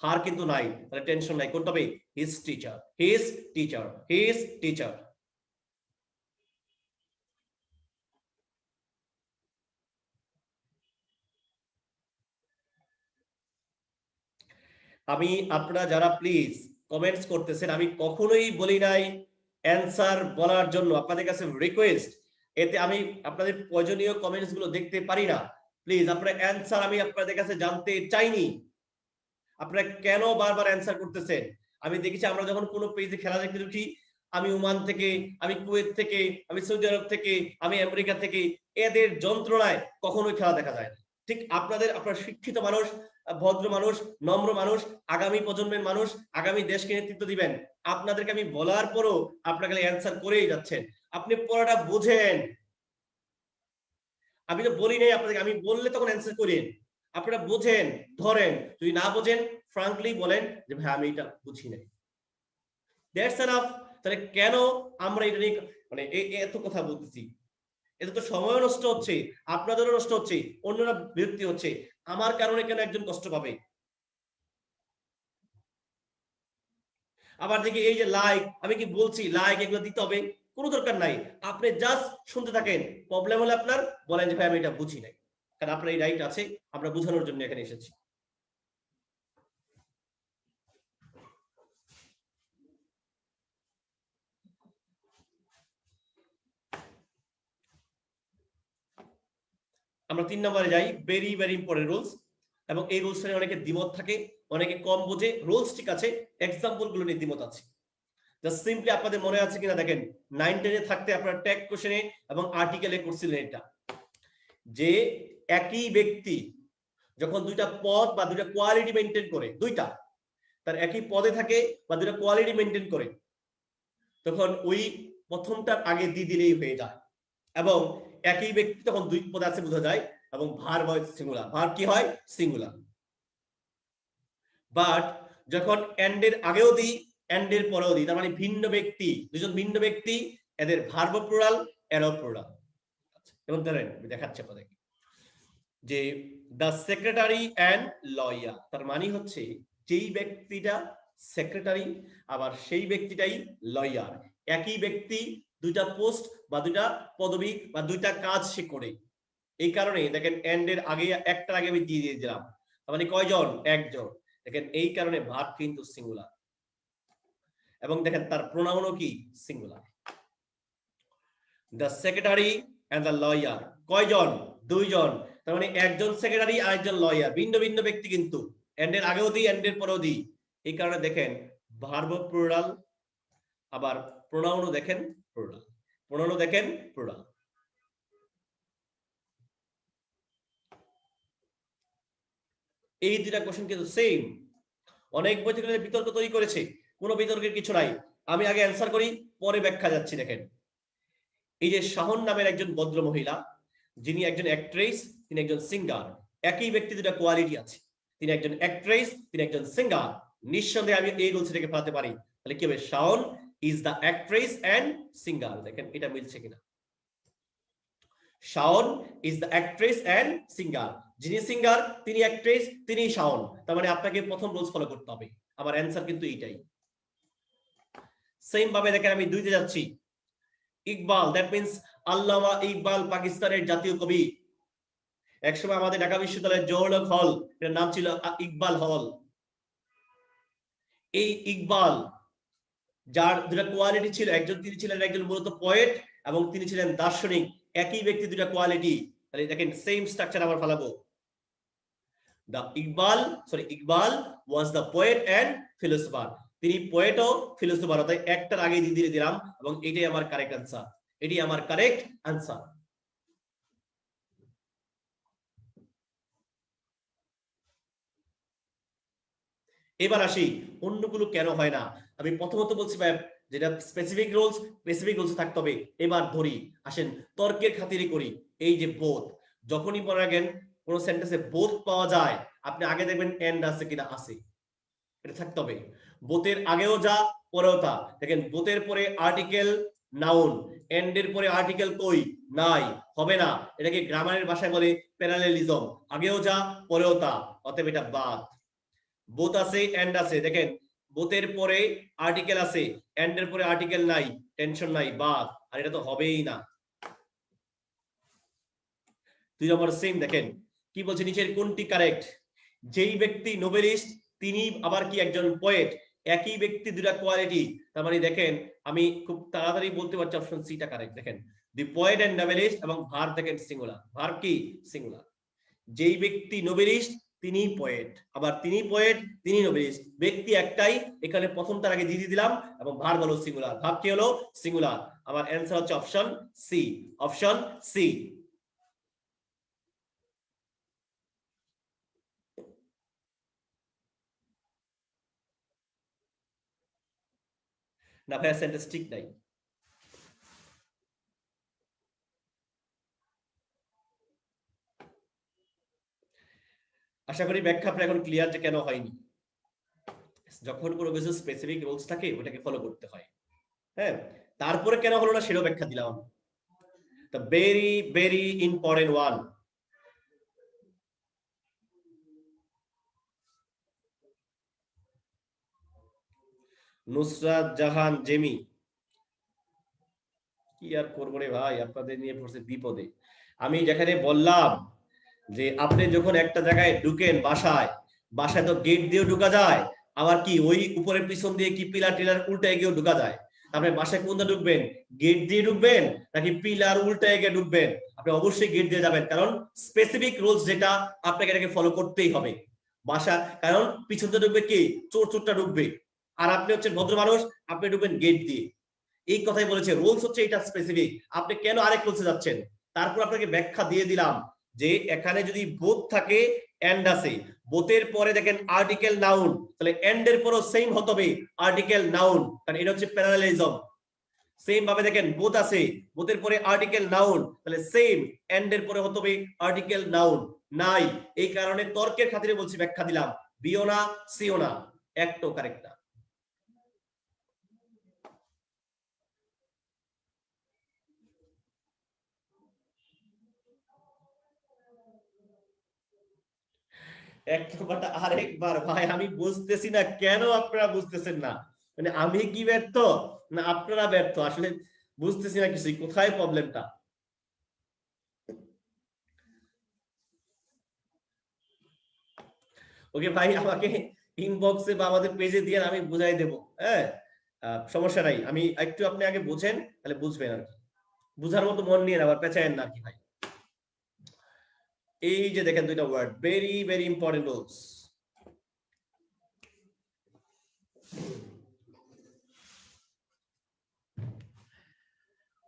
হার কিন্তু নাই, তাহলে টেনশন নাই, কোনটা হবে? His teacher, his teacher, his teacher. আমি, আপনারা যারা প্লিজ কমেন্টস করতেছেন, আমি কখনোই বলি নাই অ্যানসার বলার জন্য, আপনাদের কাছে রিকোয়েস্ট, এতে আমি আপনাদের প্রয়োজনীয় কমেন্টস গুলো দেখতে পারি না, প্লিজ আপনারা অ্যানসার আমি আপনাদের কাছে জানতে চাইনি, আপনারা কেন বারবার অ্যানসার করতেছেন? আমি দেখেছি আমরা যখন কোনো পেজে খেলা দেখতে উঠি, আমি ওমান থেকে, আমি কুয়েত থেকে, আমি সৌদি আরব থেকে, আমি আমেরিকা থেকে, এদের যন্ত্রণায় কখনোই খেলা দেখা যায় না। ঠিক আপনাদের, আপনারা শিক্ষিত মানুষ, ভদ্র মানুষ, নম্র মানুষ, আগামী প্রজন্মের মানুষ, আগামী দেশকে নেতৃত্ব দিবেন, আপনাদেরকে আমি বলার পরও আপনারা খালি অ্যানসার করেই যাচ্ছেন। আপনি পড়াটা বুঝেন, আমি তো বলি নাই আপনাদেরকে, আমি বললে তখন অ্যানসার করেন, আপনারা বুঝেন, ধরেন, যদি না বোঝেন ফ্রাঙ্কলি বলেন যে ভাই আমি এটা বুঝি নাই, দ্যাটস এনাফ। তাহলে কেন আমরা এটা নিয়ে মানে এত কথা বলতেছি? এতে তো সময় নষ্ট হচ্ছে, আপনাদেরও নষ্ট হচ্ছে, অন্যরা বিরক্তি হচ্ছে, আমার কারণে কেন একজন কষ্ট পাবে? আবার দেখি এই যে লাইক, আমি কি বলছি লাইক এগুলো দিতে হবে? কোনো দরকার নাই, আপনি জাস্ট শুনতে থাকেন, প্রবলেম হলে আপনার বলেন যে ভাই আমি এটা বুঝি নাই, কারণ আপনার এই রাইট আছে, আমরা বোঝানোর জন্য এখানে এসেছি। আমরা 3 নম্বরে যাই, ভেরি ভেরি ইম্পর্টেন্ট রুলস, এবং এই রুলস নিয়ে অনেকে দ্বিমত থাকে, অনেকে কম বোঝে, রুলস ঠিক আছে, এক্সাম্পল গুলো নিয়ে দ্বিমত আছে। জাস্ট সিম্পলি আপনাদের মনে আছে কিনা দেখেন, 9-10 এ থাকতে আপনারা ট্যাগ কোশ্চেনে এবং আর্টিকেলে করছিলেন এটা, যে একই ব্যক্তি যখন দুইটা পদ বা দুইটা কোয়ালিটি মেনটেন করে, দুইটা তার একই পদে থাকে বা দুইটা কোয়ালিটি মেনটেন করে, তখন ওই প্রথমটার আগে দি দিলেই হয়ে যায়, এবং একই ব্যক্তি তখন দুই পদে আছে বোঝা যায়, এবং ভার হয় সিঙ্গুলার, ভার কি হয়? সিঙ্গুলার। বাট যখন এন্ডের আগেও দিই, এন্ডের পরেও দিই, তার মানে ভিন্ন ব্যক্তি, দুজন ভিন্ন ব্যক্তি, এদের ভার্ব প্লুরাল, এরও প্লুরাল। এবং ধরেন দেখাচ্ছে আপনাদেরকে যে দ্য সেক্রেটারি অ্যান্ড লয়ার, তার মানে হচ্ছে যেই ব্যক্তিটা সেক্রেটারি আবার সেই ব্যক্তিটাই লয়ার, একই ব্যক্তি দুইটা পোস্ট বা দুইটা পদবি বা দুইটা কাজ সে করে, এই কারণে দেখেন এন্ডের আগে, একটার আগে আমি দিয়ে দিলাম, তার মানে কয়জন? একজন। দেখেন এই কারণে ভার্ব কিন্তু সিঙ্গুলার, এবং দেখেন তার প্রোনাউনও কি? Singular. The secretary and the lawyer, কয়জন? দুইজন, তার মানে একজন সেক্রেটারি আর একজন লয়ার, ভিন্ন ভিন্ন ব্যক্তি, কিন্তু এন্ডের আগেও দিই, এন্ডের পরেও দিই, এই কারণে দেখেন ভার্ব প্লুরাল, আবার প্রোনাউনও দেখেন প্লুরাল, প্রোনাউনও দেখেন প্লুরাল। এই দুইটা কোশ্চেন কিন্তু সেম, অনেক বই থেকে বিতর্ক তৈরি করেছে, কোনো বিতর্কের কিছু নাই, আমি আগে অ্যান্সার করি পরে ব্যাখ্যা যাচ্ছি। দেখেন এই যে শাহন নামের একজন ভদ্র মহিলা, যিনি একজন অ্যাক্ট্রেস, তিনি একজন সিঙ্গার, একই ব্যক্তি দুটা কোয়ালিটি আছে, তিনি একজন অ্যাক্ট্রেস, তিনি একজন সিঙ্গার, নিঃসন্দেহে আমি এই রুলস থেকে ফেলাতে পারি, তাহলে কি হবে? Shaon is the actress and singer. দেখেন এটা মিলছে কিনা, Shaon is the actress and singer, যিনি সিঙ্গার তিনি অ্যাক্ট্রেস, তিনি শাওন, তার মানে আপনাকে প্রথম রুলস ফলো করতে হবে। আমার অ্যান্সার কিন্তু এইটাই। সেম ভাবে দেখেন আমি দুইতে যাচ্ছি, ইকবাল, দ্যাট মিন্স আল্লামা ইকবাল পাকিস্তানের জাতীয় কবি। একসময় আমাদের ঢাকা বিশ্ববিদ্যালয়ের জওহরলাল হল, এর নাম ছিল ইকবাল হল। এই ইকবাল, যার দুটা কোয়ালিটি ছিল, একজন তিনি ছিলেন একজন মূলত পোয়েট এবং তিনি ছিলেন দার্শনিক, একই ব্যক্তি দুটা কোয়ালিটি। তাহলে দেখেন সেম স্ট্রাকচার আবার ফেলাবো। Iqbal was the poet and philosopher. তিনি পোয়েট ও ফিলোসোফার, তাই একটার আগে দিয়ে দিলাম এবং এটাই আমার কারেক্ট আনসার, এটি আমার কারেক্ট আনসার। এবার আসি অন্যগুলো কেন হয় না। আমি প্রথমত বলছি ভাই, যেটা স্পেসিফিক রুলস থাকতে হবে। এবার ধরি, আসেন তর্কের খাতিরে করি। এই যে বোধ, যখনই মনে রাখেন কোন সেন্টেন্সে বোধ পাওয়া যায়, আপনি আগে দেখবেন এন্ড আছে কিনা, আছে, এটা থাকতে হবে। বোথের আগেও যা পরেও তা। দেখেন বোথের পরে আর্টিকেল নাউন, এন্ডের পরে আর্টিকেল কই নাই, হবে না। এটাকে গ্রামারের ভাষায় বলে প্যারালেলিজম, আগেও যা পরেও তা, অতএব এটা বাদ। বোথ আছে এন্ড আছে, দেখেন বোথের পরে আর্টিকেল আছে, এন্ডের পরে আর্টিকেল নাই, টেনশন নাই, বাদ। আর এটা তো হবেই না। 2 নম্বর সেম, দেখেন কি বলছে নিচের কোনটি কারেক্ট। যেই ব্যক্তি নোবেলিস্ট তিনি আবার কি একজন পোয়েট, একই ব্যক্তি দুটা কোয়ালিটি। তার মানে দেখেন আমি খুব তাড়াতাড়ি বলতে পারছি অপশন সি টা কারেক্ট। দেখেন দি পোয়েট এন্ড নোবেলিস্ট এবং ভার্ব দেখেন সিঙ্গুলার, ভার্ব কি সিঙ্গুলার। যেই ব্যক্তি নোবেলিস্ট তিনি পোয়েট, আবার তিনি পোয়েট তিনি নোবেলিস্ট, ব্যক্তি একটাই। এখানে প্রথমটার আগে দিয়ে দিলাম এবং ভার্ব হলো সিঙ্গুলার, ভার্ব কি হলো সিঙ্গুলার। আমার অ্যানসার হচ্ছে অপশন সি, অপশন সি। না ভাইয়া সেন্টেন্স ঠিক নাই। আশা করি ব্যাখ্যা আপনার এখন ক্লিয়ার যে কেন হয়নি। যখন কোনো কিছু স্পেসিফিক রুলস থাকে ওটাকে ফলো করতে হয়। হ্যাঁ, তারপরে কেন হলো না সেটাও ব্যাখ্যা দিলাম। The very very important one. Nusrat Jahan Jamie, কি আর করবো রে ভাই, আপনাদের নিয়ে পড়ছে বিপদে। আমি যেখানে বললাম যে আপনি যখন একটা জায়গায় ঢুকেন, বাসায় তো গেট দিয়েও ঢুকা যায়, আবার কি ওই উপরের পিছন দিয়ে কি পিলার টিলার উল্টে গিয়েও ঢুকা যায়। আপনি বাসায় কোনটা ঢুকবেন, গেট দিয়ে ঢুকবেন নাকি পিলার উল্টে গিয়ে ঢুকবেন? আপনি অবশ্যই গেট দিয়ে যাবেন, কারণ স্পেসিফিক রুলস যেটা আপনাকে এটাকে ফলো করতেই হবে। বাসা, কারণ পিছন দিয়ে ঢুকবে কি, চোরটা ঢুকবে, আর আপনি হচ্ছেন ভদ্র মানুষ, আপনি ঢুকবেন গেট দিয়ে। এই কথাই বলেছে, রুলস হচ্ছে এটা স্পেসিফিক, আপনি কেন আরেক রুলসে যাচ্ছেন। তারপর আপনাকে ব্যাখ্যা দিয়ে দিলাম যে এখানে যদি বোথ থাকে এন্ড আছে, বোথের পরে দেখেন আর্টিকেল নাউন, তাহলে এন্ড এর পরও সেম হতে হবে আর্টিকেল নাউন, কারণ এটা হচ্ছে প্যারালেলিজম। সেম ভাবে দেখেন বোথ আছে, বোথের পরে আর্টিকেল নাউন, তাহলে সেম এন্ড এর পরে হতে হবে আর্টিকেল নাউন নাই। এই কারণে তর্কের খাতিরে বলছি, ব্যাখ্যা দিলাম, বিও না সিও না, একটাও কারেক্ট না। এক নম্বরটা আরেকবার ভাই, আমি বুঝতেছি না কেন আপনারা বুঝতেছেন না। মানে আমি কি ব্যর্থ না আপনারা ব্যর্থ, আসলে বুঝতেছি না কিছুই, কোথায় প্রবলেমটা। ওকে ভাই, আমাকে ইনবক্সে বা আমাদের পেজে দিয়ে আমি বুঝাই দেব। হ্যাঁ, সমস্যা নাই, আমি একটু আপনি আগে বুঝেন, তাহলে বুঝবেন আর কি। বুঝার মতো মন নিয়ে আবার পেঁচায়েন না কি ভাই। এই যে দেখেন দুইটা word, very very important rules.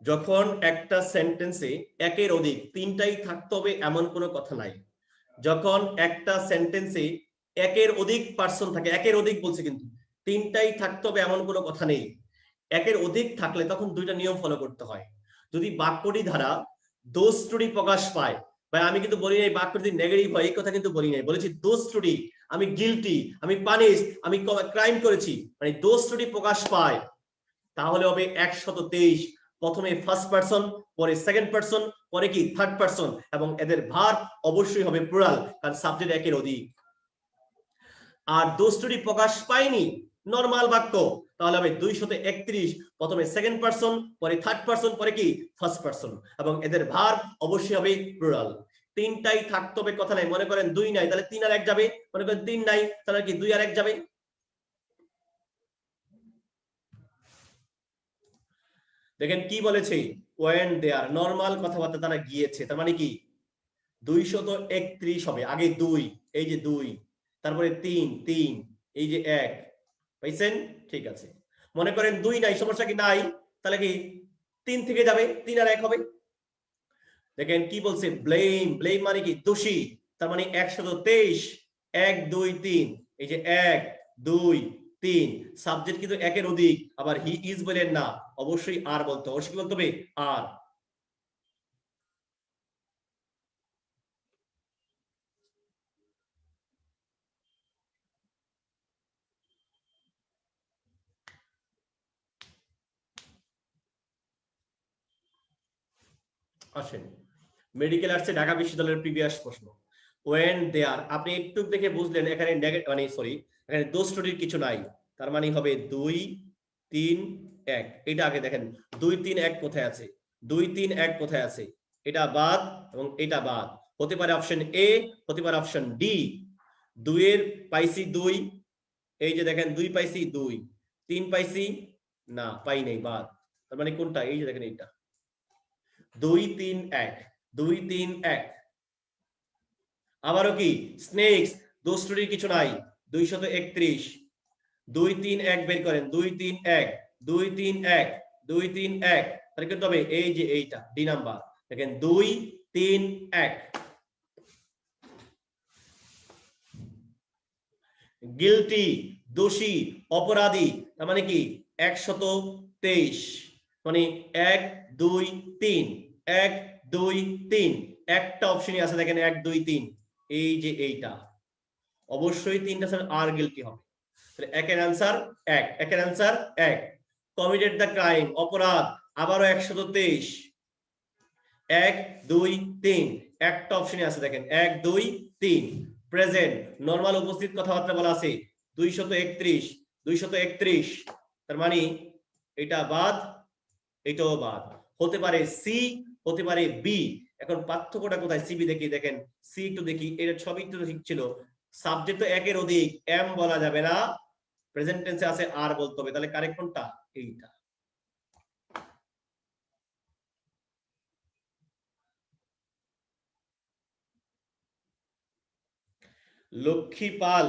যখন একটা সেন্টেন্সে একের অধিক, তিনটাই থাকতে হবে এমন কোনো কথা নাই। যখন একটা সেন্টেন্সে একের অধিক পার্সন থাকে, একের অধিক বলছে কিন্তু তিনটাই থাকতে হবে এমন কোনো কথা নেই। একের অধিক থাকলে তখন দুইটা নিয়ম ফলো করতে হয়। যদি বাক্যটি দ্বারা দোষ ত্রুটি প্রকাশ পায়, ভাই আমি কিন্তু বলি নাই বাক্য যদি নেগেটিভ হয়, এই কথা কিন্তু বলি নাই, বলেছি দোষ ত্রুটি, আমি গিলটি, আমি পানিশ, আমি ক্রাইম করেছি, মানে দোষ ত্রুটি প্রকাশ পায়, তাহলে হবে 123। প্রথমে ফার্স্ট পারসন, পরে সেকেন্ড পারসন, পরে কি থার্ড পারসন, এবং এদের ভার্ব অবশ্যই হবে প্লুরাল, কারণ সাবজেক্ট একের অধিক। আর দোষ ত্রুটি প্রকাশ পায়নি, নরমাল বাক্য, তাহলে হবে 231, প্রথমে সেকেন্ড পারসন, পরে থার্ড পারসন, পরে কি ফার্স্ট পারসন, এবং এদের ভার্ব অবশ্যই হবে প্লুরাল। তিনটাই থাকতে হবে, কথা নাই। মনে করেন 2 নাই, তাহলে 3 আর 1 যাবে। মনে করেন 3 নাই, তাহলে কি 2 আর 1 যাবে। দেখেন কি বলেছে, ওয়েন দেয়ার, নরমাল কথাবার্তা তারা গিয়েছে, তার মানে কি 231 হবে। আগে 2, এই যে 2, তারপরে 3, এই যে 1, পাইছেন? ঠিক আছে। মনে করেন 2 নাই, সমস্যা কি নাই, তাহলে কি 3 থেকে যাবে, 3 আর 1 হবে। দেখেন কি বলছে, ব্লেম, ব্লেম মানে কি দোষী, তার মানে 123, 1 2 3, এই যে 1 2 3, সাবজেক্ট কিন্তু একের অধিক, আবার হি ইজ বলেন না, অবশ্যই আর বলতে, অবশ্যই কি বলতে হবে আর। আসেন, মেডিকেল আর্টসে ঢাকা বিশ্ববিদ্যালয়ের প্রিভিয়াস প্রশ্ন, ওয়েন দেয়ার, আপনি একটু দেখে বুঝলেন এখানে নেগেটিভ মানে সরি, এখানে দোষ ত্রুটির কিছু নাই, তার মানে হবে 2 3 1। এটা আগে দেখেন 2 3 1 কোথায় আছে, 2 3 1 কোথায় আছে, এটা বাদ এবং এটা বাদ। হতে পারে অপশন এ, হতে পারে অপশন ডি। 2 এর পাইছি 2, এই যে দেখেন 2 পাইছি 2, 3 পাইছি না, পাই নাই, বাদ। তার মানে কোনটা, এই যে দেখেন এইটা 2 3 1, 2 3 1। আবারও কি স্নেকস, দোষ ত্রুটির কিছু নাই, 231, 2 3 1 বের করেন, 2 3 1, 2 3 1, 2 3 1, তাহলে কিন্তু হবে এই যে এইটা ডি নাম্বার। দেখেন 2 3 1। গিলটি, দোষী, অপরাধী, তার মানে কি 123, মানে 1 2 3, 1 2 3, একটা অপশনই আছে দেখেন 1 2 3, এই যে এইটা, অবশ্যই তিনটা স্যার আর গিলটি হবে। তাহলে একের অ্যান্সার 1, একের অ্যান্সার 1। কমিটেড দ্য ক্রাইম, অপরাধ, আবারও 123, 1 2 3, একটা অপশনই আছে দেখেন 1 2 3। প্রেজেন্ট, নরমাল উপস্থিত কথাবার্তা বলা আছে 231, 231, তার মানে এটা বাদ, এটাও বাদ। হতে পারে সি, হতে পারে বি। এখন পার্থক্যটা কোথায়, সিবি দেখি, দেখেন সি একটু দেখি, এটা সবই তো ঠিক ছিল, সাবজেক্ট তো একের অধিক, এম বলা যাবে না, প্রেজেন্ট টেন্সে আছে আর বলতে হবে, তাহলে কারেক্ট কোনটা, এইটা। লক্ষ্মী পাল,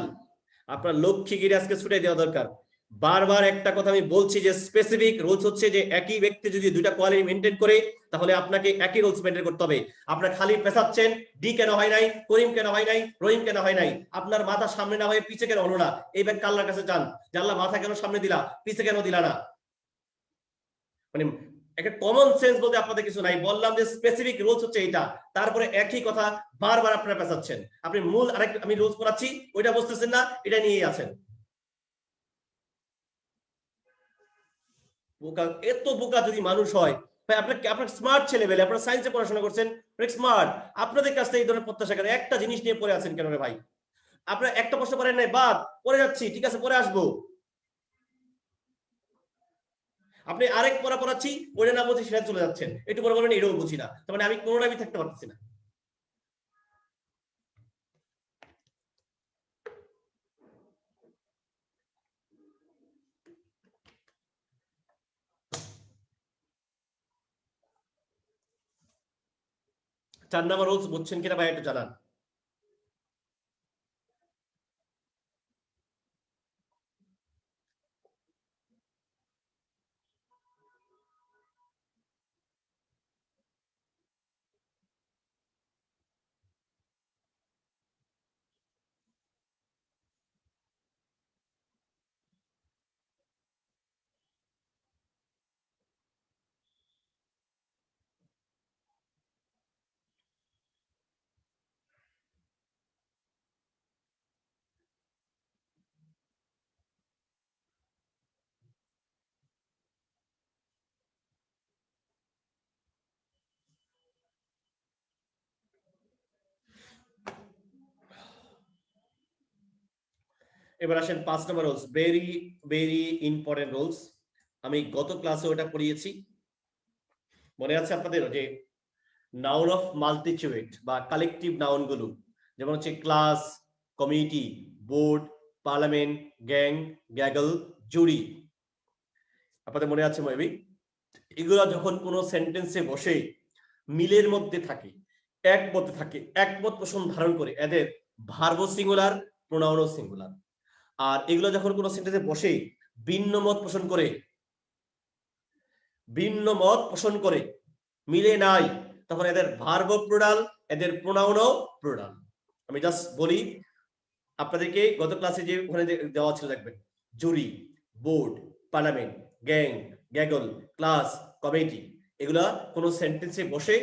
আপনার লক্ষ্মীগিরি আজকে ছুটে দেওয়া দরকার। বারবার একটা কথা আমি বলছি যে স্পেসিফিক রুলস হচ্ছে যে একই ব্যক্তি যদি দুইটা কোয়ালিটি মেনটেন করে তাহলে আপনাকে একই রুলস মেনটেন করতে হবে। আপনার খালি পেছাচ্ছেন ডি কেন হয় নাই, করিম কেন হয় নাই, রহিম কেন হয় নাই, আপনার মাথা সামনে না হয়ে পিছে কেন হলো না, এই ব্যাগ আল্লাহর কাছে যান যে আল্লাহ মাথা কেন সামনে দিলা, পিছে কেন দিলা না। মানে একটা কমন সেন্স বলতে আপনাদের কিছু নাই। বললাম যে স্পেসিফিক রুলস হচ্ছে এটা, তারপরে একই কথা বারবার আপনারা পেছাচ্ছেন। আপনি মূল আরেক আমি রুলস পড়াচ্ছি, ওইটা বুঝতেছেন না, এটা নিয়েই আছেন। বোকা, এত বোকা যদি মানুষ হয় ভাই, আপনাকে, আপনার স্মার্ট ছেলে পেলে, আপনারা সায়েন্সে পড়াশোনা করছেন, স্মার্ট, আপনাদের কাছ থেকে এই ধরনের প্রত্যাশা করেন। একটা জিনিস নিয়ে পড়ে আছেন কেন রে ভাই? আপনারা একটা প্রশ্ন করেন নাই, বাদ, পড়ে যাচ্ছি, ঠিক আছে পরে আসবো। আপনি আরেক পড়া পড়াচ্ছি, ওইটা না বলছি সেটা চলে যাচ্ছেন, একটু পরে বলবেন এটাও বুঝি না, তার মানে আমি কোনোটাই থাকতে পারতেছি না। চার নাম্বার রুলস বুঝছেন কিনা ভাই একটু জানান। এবার আসেন 5 নম্বর rules, very very important rules. আমি গত ক্লাসে ওটা পড়িয়েছি, মনে আছে আপনাদের? যে নাউন অফ মাল্টিটিউড বা কালেকটিভ নাউন গুলো, যেমন হচ্ছে class, committee, board, parliament, gang, gaggle, jury. আপনাদের মনে আছে মেবি? এগুলা যখন কোনো সেন্টেন্সে বসে মিলের মধ্যে থাকে, একমতে থাকে, একমত পোষণ ধারণ করে, এদের ভার্ব সিঙ্গুলার, প্রোনাউনও সিঙ্গুলার। আর এগুলো যখন কোনো সেন্টেন্সে বসে ভিন্ন মত পোষণ করে, ভিন্ন মত পোষণ করে, মিলে নাই, তখন এদের ভার্ব প্লুরাল, এদের প্রোনাউনও প্লুরাল। আমি জাস্ট বলি আপনাদেরকে, গত ক্লাসে যে ওখানে দেওয়া ছিল দেখবেন, jury, board, parliament, gang, gaggle, class, committee, এগুলা কোন সেন্টেন্সে বসে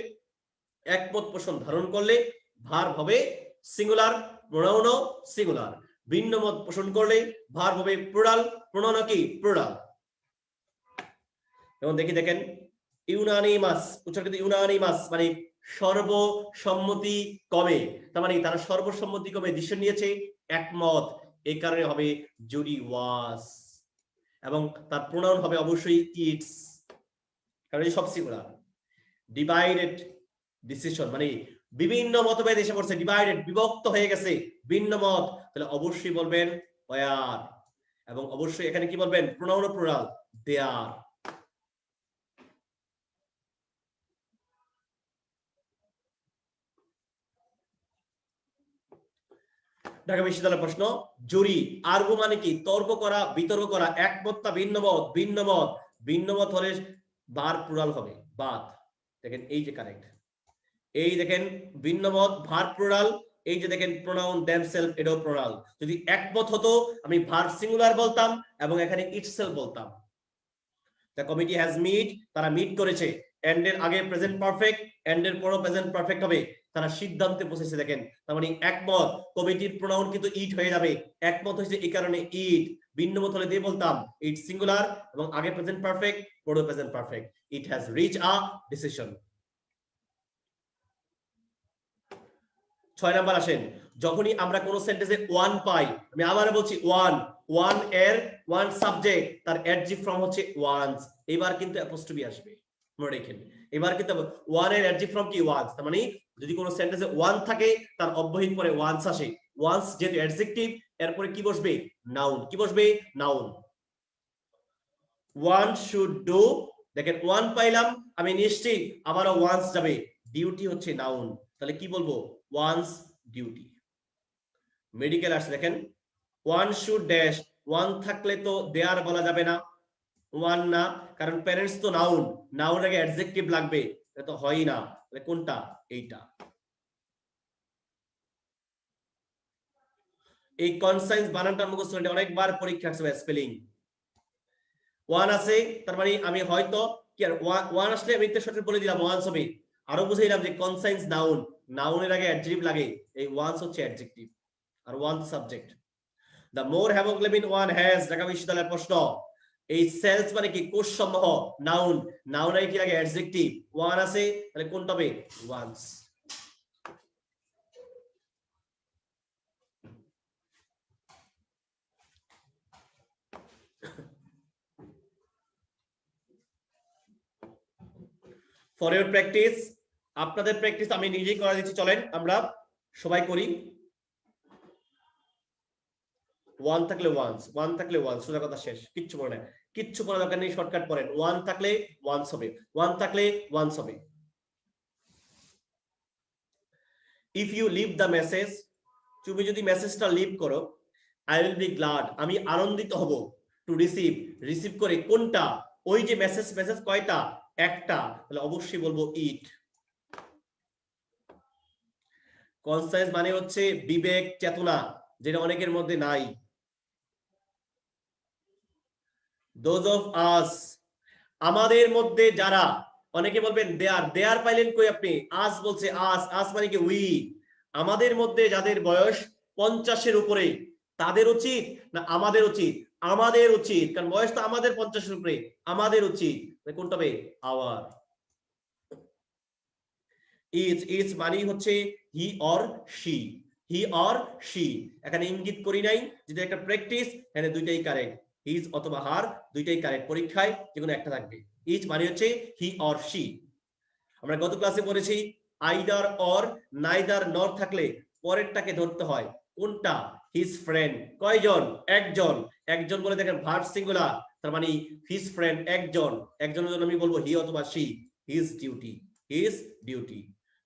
একমত পোষণ ধারণ করলে ভার্ব হবে সিঙ্গুলার, প্রোনাউনও সিঙ্গুলার। ভিন্ন মত পোষণ করলে ভার্ব হবে প্লুরাল, প্রোনাউনও কি প্লুরাল। যেমন দেখেন ইউনানিমাস, উচ্চারণ ইউনানিমাস মানে সর্বসম্মতি কমে, তার মানে তারা সর্বসম্মতি কমে ডিসিশন নিয়েছে, একমত, এই কারণে হবে জুরি ওয়াজ। এবং তার প্রোনাউন হবে অবশ্যই ইটস, কারণ এই সব সিঙ্গুলার। ডিভাইডেড ডিসিশন মানে বিভিন্ন মতভেদ এসে পড়ছে, ডিভাইডেড বিভক্ত হয়ে গেছে, ভিন্ন মত, তাহলে অবশ্যই বলবেন ওয়ার। এবং অবশ্যই এখানে কি বলবেন? প্রোনাউন ও প্লুরাল, দেয়ার। ঢাকা বিশ্ববিদ্যালয়ের প্রশ্ন, জুরি আর্গু মানে কি? তর্ক করা, বিতর্ক করা, একমত না ভিন্ন মত? ভিন্ন মত। ভিন্ন মত হলে বার প্লুরাল হবে, বাদ। দেখেন এই যে কারেক্ট, এই দেখেন ভিন্ন মত ভার্ব প্লুরাল, এই যে দেখেন প্রোনাউন দেমসেলফ, এটাও প্লুরাল। যদি একমত হতো আমি ভার্ব সিঙ্গুলার বলতাম এবং এখানে ইটসেলফ বলতাম। দ্য কমিটি হ্যাজ মিট, তারা মিট করেছে, এন্ড এর আগে প্রেজেন্ট পারফেক্ট, এন্ড এর পরও প্রেজেন্ট পারফেক্ট হবে, তারা সিদ্ধান্তে পৌঁছেছে। দেখেন তার মানে একমত, কমিটির প্রোনাউন কিন্তু ইট হয়ে যাবে, একমত হয়েছে এই কারণে ইট। ভিন্ন মত হলে দিয়ে বলতাম ইট সিঙ্গুলার এবং আগে প্রেজেন্ট পারফেক্ট, পরও present perfect, it has reach a decision. 6 number আসেন, যখনই আমরা কোন সেন্টেন্সে ওয়ান পাই, আমি আবার বলছি ওয়ান, ওয়ান এর ওয়ান সাবজেক্ট, তার অ্যাডজেক্টিভ ফর্ম হচ্ছে ওয়ান্স। এবার কিন্তু অ্যাপোস্ট্রফি আসবে, মনে রাখেন। এবার কিন্তু ওয়ান এর অ্যাডজেক্টিভ ফর্ম কি? ওয়ান্স। তার মানে যদি কোন সেন্টেন্সে ওয়ান থাকে তার অব্যয়িত পরে ওয়ান্স আসে। ওয়ান্স যেহেতু অ্যাডজেক্টিভ, এরপরে কি বসবে? নাউন। কি বসবে? নাউন। ওয়ান শুড ডু, দেখেন ওয়ান পাইলাম, আমি নিশ্চিত আবারও ওয়ান্স যাবে। ডিউটি হচ্ছে নাউন, তাহলে কি বলবো? One's duty. মেডিকেল আসছে, দেখেন ওয়ান শুড ড্যাশ, ওয়ান থাকলে তো দেয়ার বলা যাবে না, ওয়ান না, কারণ প্যারেন্টস তো নাউন, নাউন আগে অ্যাডজেক্টিভ লাগবে, এটা তো হয়ই না। তাহলে কোনটা? এইটা। এই কনসাইন্স বানানটা মুখস্থ করে অনেকবার পরীক্ষা আসবে, স্পেলিং। ওয়ান আছে তার মানে আমি হয়তো কি আর ওয়ান আসলে আমি তো সঠিক বলে দিলাম ওয়ান্স হবে। আরো বুঝাইলাম যে কনসাইন্স নাউন, নাউনের আগে অ্যাডজেক্টিভ লাগে, এই ওয়ান্স হচ্ছে অ্যাডজেক্টিভ আর one subject. The more haemoglobin one has, Dhaka বিশ্ববিদ্যালয়ের প্রশ্ন, এই সেলস মানে কি? কোষ সমূহ, নাউন, নাউনের কি লাগে? অ্যাডজেক্টিভ। ওয়ান আছে তাহলে কোনটা হবে? ওয়ান্স। ফর ইউর প্র্যাকটিস, আপনাদের প্র্যাকটিস আমি নিজেই করা দিচ্ছি, চলেন আমরা সবাই করি। ওয়ান থাকলে ওয়ান্স, ওয়ান থাকলে ওয়ান্স, সোজা কথা শেষ, কিচ্ছু পড়ে না, কিচ্ছু পড়া দরকার নেই, শর্টকাট পড়েন। ওয়ান থাকলে ওয়ান্স হবে, ওয়ান থাকলে ওয়ান্স হবে। If you leave the message, তুমি যদি মেসেজটা লিভ করো, আই উইল বি গ্লাড, আমি আনন্দিত হব, টু রিসিভ, রিসিভ করে কোনটা? ওই যে মেসেজ, মেসেজ কয়টা? একটা, তাহলে অবশ্যই বলবো ইট। কনসাইন্স মানে হচ্ছে বিবেক, চেতনা, যেটা অনেকের মধ্যে নাই। দোজ অফ আস, আমাদের মধ্যে যারা, অনেকে বলবেন দেয়ার, দেয়ার পাইলেন কই আপনি? আস বলছে, আস, আস মানে কি? উই। আমাদের মধ্যে যাদের বয়স 50-এর উপরে, তাদের উচিত না আমাদের উচিত? আমাদের উচিত, কারণ বয়স তো আমাদের 50-এর উপরে, আমাদের উচিত। কোনটা হবে? আওয়ার। ইজ, ইজ মানে হচ্ছে he or she, he or she, এখানে ইঙ্গিত করি নাই, যদি একটা প্র্যাকটিস, এখানে দুইটাই কারেক্ট, হিজ অথবা হার দুইটাই কারেক্ট, পরীক্ষায় যে কোনো একটা থাকবে। ইজ মানে হচ্ছে হি অর শি। আমরা গত ক্লাসে পড়েছি আইদার অর নাইদার নর থাকলে পরেরটাকে ধরতে হয়, কোনটা? His friend. কয়জন? একজন। একজন বলে দেখেন ভার্ব সিঙ্গুলার, তার মানে হিজ ফ্রেন্ড একজন, একজনের জন্য আমি বলবো হি অথবা she, his duty, his duty.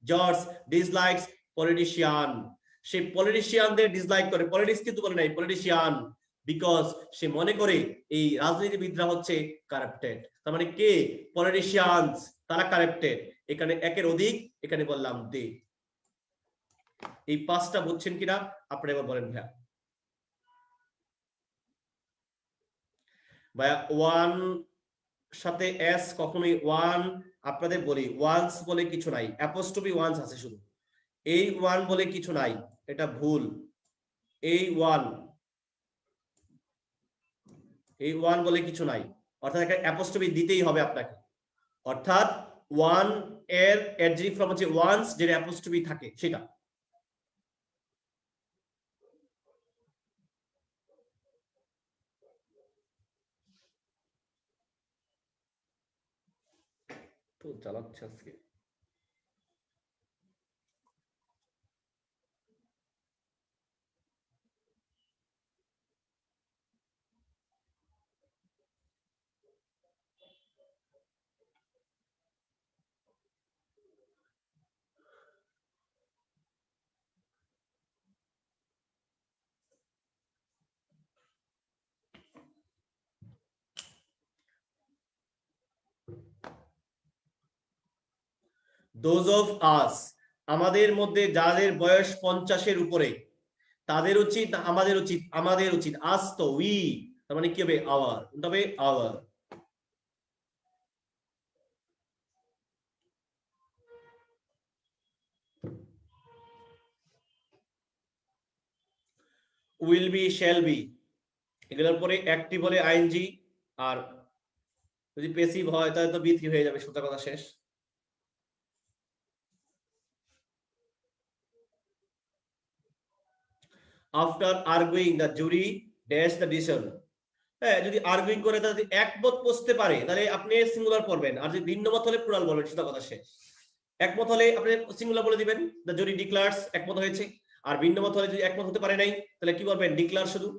George dislikes politician, সে পলিটিশিয়ানদের ডিসলাইক করে, পলিটিক্স কিন্তু বলে নাই, পলিটিশিয়ান, বিকজ সে মনে করে এই রাজনীতিবিদরা হচ্ছে কারাপ্টেড। তার মানে কে? পলিটিশিয়ানস, তারা কারাপ্টেড। এখানে একের অধিক, এখানে বললাম দে। এই পাঁচটা বুঝছেন কিনা আপনারা এবার বলেন ভাইয়া। ভাইয়া ওয়ান সাথে এস কখনোই ওয়ান, আপনাদের বলি ওয়ান্স বলে কিছু নাই, অ্যাপোস্ট্রফি ওয়ান্স আছে শুধু, এই ওয়ান বলে কিছু নাই, এটা ভুল। এই ওয়ান, এই ওয়ান বলে কিছু নাই, অর্থাৎ একটা অ্যাপোস্ট্রফি দিতেই হবে আপনাকে, অর্থাৎ ওয়ান এর অ্যাডজেক্টিভ ফর্ম হচ্ছে ওয়ান্স, যেটা অ্যাপোস্ট্রফি থাকে সেটা। তো জ্বালাচ্ছে আজকে। Those of us, আমাদের মধ্যে যাদের বয়স 50-এর উপরে, তাদের উচিত, আমাদের উচিত, আমাদের উচিত, আজ তো উই, তার মানে কি হবে? আওয়ার, তবে our. Will be, shall be, এগুলোর পরে অ্যাক্টিভ হলে আইএনজি, আর যদি প্যাসিভ হয় তাহলে তো বি3 হয়ে যাবে, সোজা কথা শেষ। After arguing the jury dash the decision, হ্যাঁ, যদি আর্গুইং করে তাহলে যদি একমত বসতে পারে তাহলে আপনি সিঙ্গুলার পড়বেন, আর যদি ভিন্ন মত হলে প্লুরাল বলবেন, সোজা কথা শেষ। একমত হলে আপনি সিঙ্গুলার বলে দিবেন, দ্য জুরি ডিক্লারস, একমত হয়েছে। আর ভিন্ন মত হলে যদি একমত হতে পারে নাই তাহলে কি বলবেন? ডিক্লার শুধু।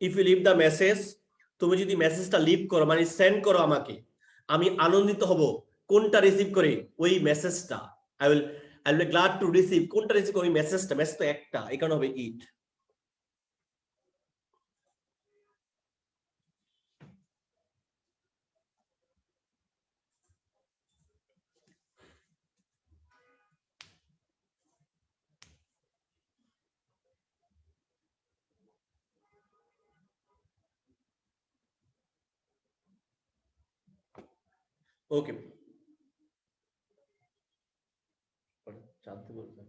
If you leave the message, তুমি যদি মেসেজটা লিভ করো মানে সেন্ড করো আমাকে, আমি আনন্দিত হব কোনটা রিসিভ করে? ওই মেসেজটা। I will be glad to receive, কোনটা রিসিভ? ওই মেসেজটা, মেসেজ তো একটা, এই কারণে হবে ইট। ওকে, জানতে বলবেন।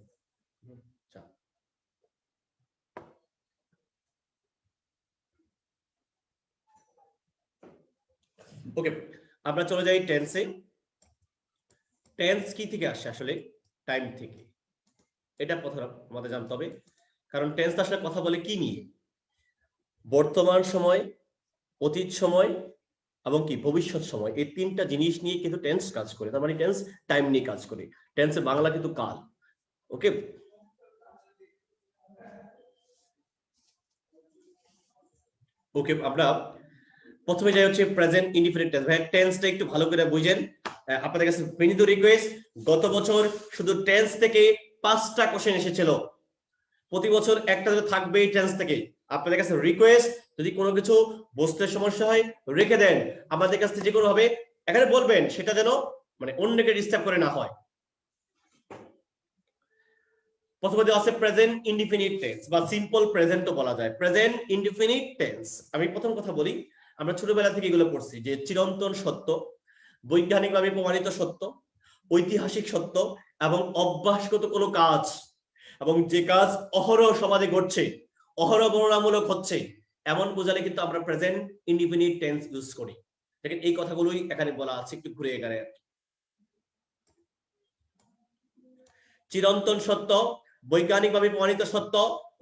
ওকে, আমরা চলে যাই টেন্সে। টেন্স কি থেকে আসে? আসলে টাইম থেকে, এটা প্রথম আমাদের জানতে হবে। কারণ টেন্স আসলে কথা বলে কি নিয়ে? বর্তমান সময়, অতীত সময় এবং কি ভবিষ্যৎ সময়, এই তিনটা জিনিস নিয়ে কিন্তু টেন্স কাজ করে। তার মানে টেন্স টাইম নিয়ে কাজ করে। টেন্সের বাংলা কিন্তু কাল। ওকে, ওকে, আমরা প্রথমে যাই হচ্ছে প্রেজেন্ট ইনডিফিনিট টেন্স। ভাই টেন্সটা একটু ভালো করে বুঝেন, আপনাদের কাছে বিনীত রিকোয়েস্ট। গত বছর শুধু টেন্স থেকে 5টা কোশ্চেন এসেছিল, প্রতি বছর একটা থাকবে এই টেন্স থেকে। আপনাদের কাছে রিকোয়েস্ট, যদি কোনো কিছু বুঝতে সমস্যা হয় রেখে দেন, আমাদের কাছে যে কোনো হবে এখানে বলবেন, সেটা যেন মানে অন্যকে ডিস্টার্ব করে না হয়। প্রথমে আছে প্রেজেন্ট ইনডিফিনিট টেন্স বা সিম্পল প্রেজেন্টও বলা যায়, প্রেজেন্ট ইনডিফিনিট টেন্স। আমি প্রথম কথা বলি, আমরা ছোটবেলা থেকে এগুলো পড়ছি যে চিরন্তন সত্য, বৈজ্ঞানিকভাবে প্রমাণিত সত্য, ঐতিহাসিক সত্য এবং অভ্যাসগত কোনো কাজ, এবং যে কাজ অহরহ সমাজে ঘটছে, অহরহ বর্ণনামূলক হচ্ছে, এমন বোঝালে কিন্তু আমরা প্রেজেন্ট ইনডিফিনিট টেন্স ইউজ করি। দেখেন এই কথাগুলোই এখানে বলা আছে, একটু ঘুরে এখানে। চিরন্তন সত্য, বৈজ্ঞানিকভাবে প্রমাণিত সত্য,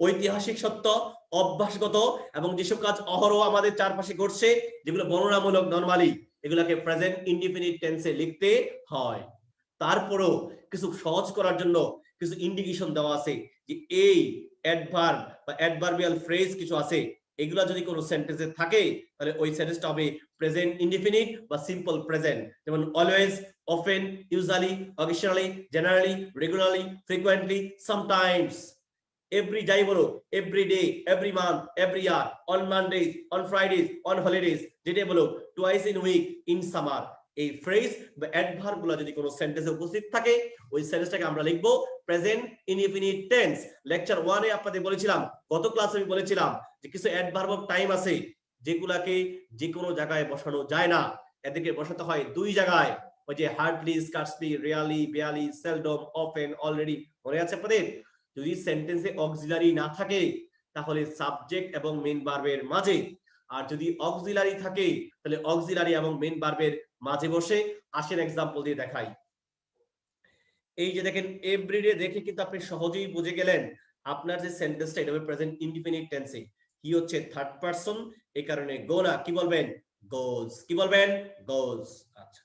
ঐতিহাসিক সত্য, অভ্যাসগত, এবং যেসব কাজ অহরহ আমাদের চারপাশে ঘটছে, যেগুলো বর্ণনামূলক নরমালি, এগুলোকে প্রেজেন্ট ইনডিফিনিট টেন্সে লিখতে হয়। তারপরও কিছু সহজ করার জন্য কিছু ইন্ডিকেশন দেওয়া আছে যে এই অ্যাডভার্ব বা অ্যাডভার্বিয়াল ফ্রেজ কিছু আছে, এগুলা যদি কোনো সেন্টেন্সে থাকে তাহলে ওই সেন্টেন্সটা হবে প্রেজেন্ট ইনডিফিনিট বা সিম্পল প্রেজেন্ট। যেমন always, often, usually, occasionally, generally, regularly, frequently, sometimes, every যাই বলো, every day, every month, every year, on Mondays, on Fridays, on holidays, যেটাই বলো, twice in a week, in summer। এই phrase বা adverb গুলো যদি কোনো সেন্টেন্সে উপস্থিত থাকে, ওই সেন্টেন্সটাকে আমরা লিখবো প্রেজেন্ট ইনডিফিনিট টেন্স। লেকচার 1 এ আপনাদের বলেছিলাম, গত ক্লাসে আমি বলেছিলাম যে কিছু অ্যাডভার্ব অফ টাইম আছে যেগুলাকে যে কোনো জায়গায় বসানো যায় না, এদেরকে বসাতে হয় দুই জায়গায়। ওই যে hardly, scarcely, really, barely, seldom, often, already, মনে আছে আপনাদের? যদি সেন্টেন্সে অক্সিলারি না থাকে তাহলে সাবজেক্ট এবং মেইন ভার্বের মাঝে, আর যদি অক্সিলারি থাকে তাহলে অক্সিলারি এবং মেইন ভার্বের মাঝে বসে। আসেন এক্সাম্পল দিয়ে দেখাই। এই যে দেখেন এভরিডে, দেখে কিন্তু আপনি সহজেই বুঝে গেলেন আপনার যে সেন্টেন্সটা এটা হবে প্রেজেন্ট ইনডিফিনিট টেন্সে। হি হচ্ছে থার্ড পারসন, এই কারণে গো না, কি বলবেন? গোজ। কি বলবেন? গোজ। আচ্ছা,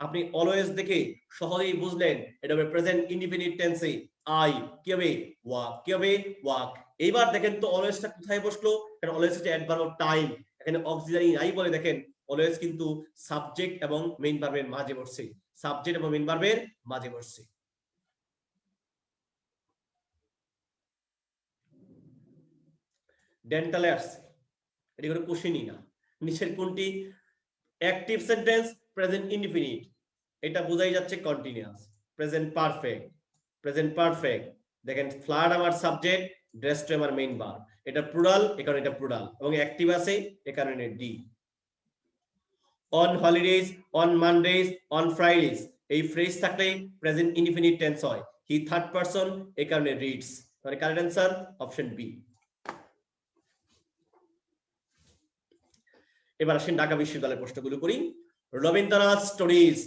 আপনি অলওয়েজ দেখে সহজেই বুঝলেন এটা হবে প্রেজেন্ট ইনডিফিনিট টেন্সে। আই কি হবে? ওয়াক। কি হবে? ওয়াক। এইবার দেখেন তো অলওয়েজটা কোথায় বসলো? কারণ অলওয়েজ হচ্ছে অ্যাডভার্ব অফ টাইম, এখানে অক্সিলারি নাই বলে দেখেন অলওয়েজ কিন্তু সাবজেক্ট এবং মেইন ভার্বের মাঝে বসছে। সাবজেক্ট এবং মেইন ভার্বের মাঝে বসছে। ডেন্টালে আসছে, এটি কোনো কোশ্চেনই না। নিচের কোনটি অ্যাক্টিভ সেন্টেন্স প্রেজেন্ট ইনডিফিনিট? এটা বোঝাই যাচ্ছে continuous. Present perfect, present perfect, দেখেন ফ্লাড আমার সাবজেক্ট, ড্রেসড আমার মেইন ভার্ব, এটা প্লুরাল, এই কারণে এটা প্লুরাল, এবং অ্যাক্টিভ আছে এই কারণে D. On holidays, on Mondays, on Fridays, এই ফ্রেজ থাকলে প্রেজেন্ট ইনডিফিনিট টেন্স হয়। হি থার্ড পারসন, এই কারণে রিডস। মানে কারেক্ট অ্যান্সার অপশন বি। এবার আসেন ঢাকা বিশ্ববিদ্যালয়ের প্রশ্নগুলো করি। রবীন্দ্রনাথ স্টোরিজ,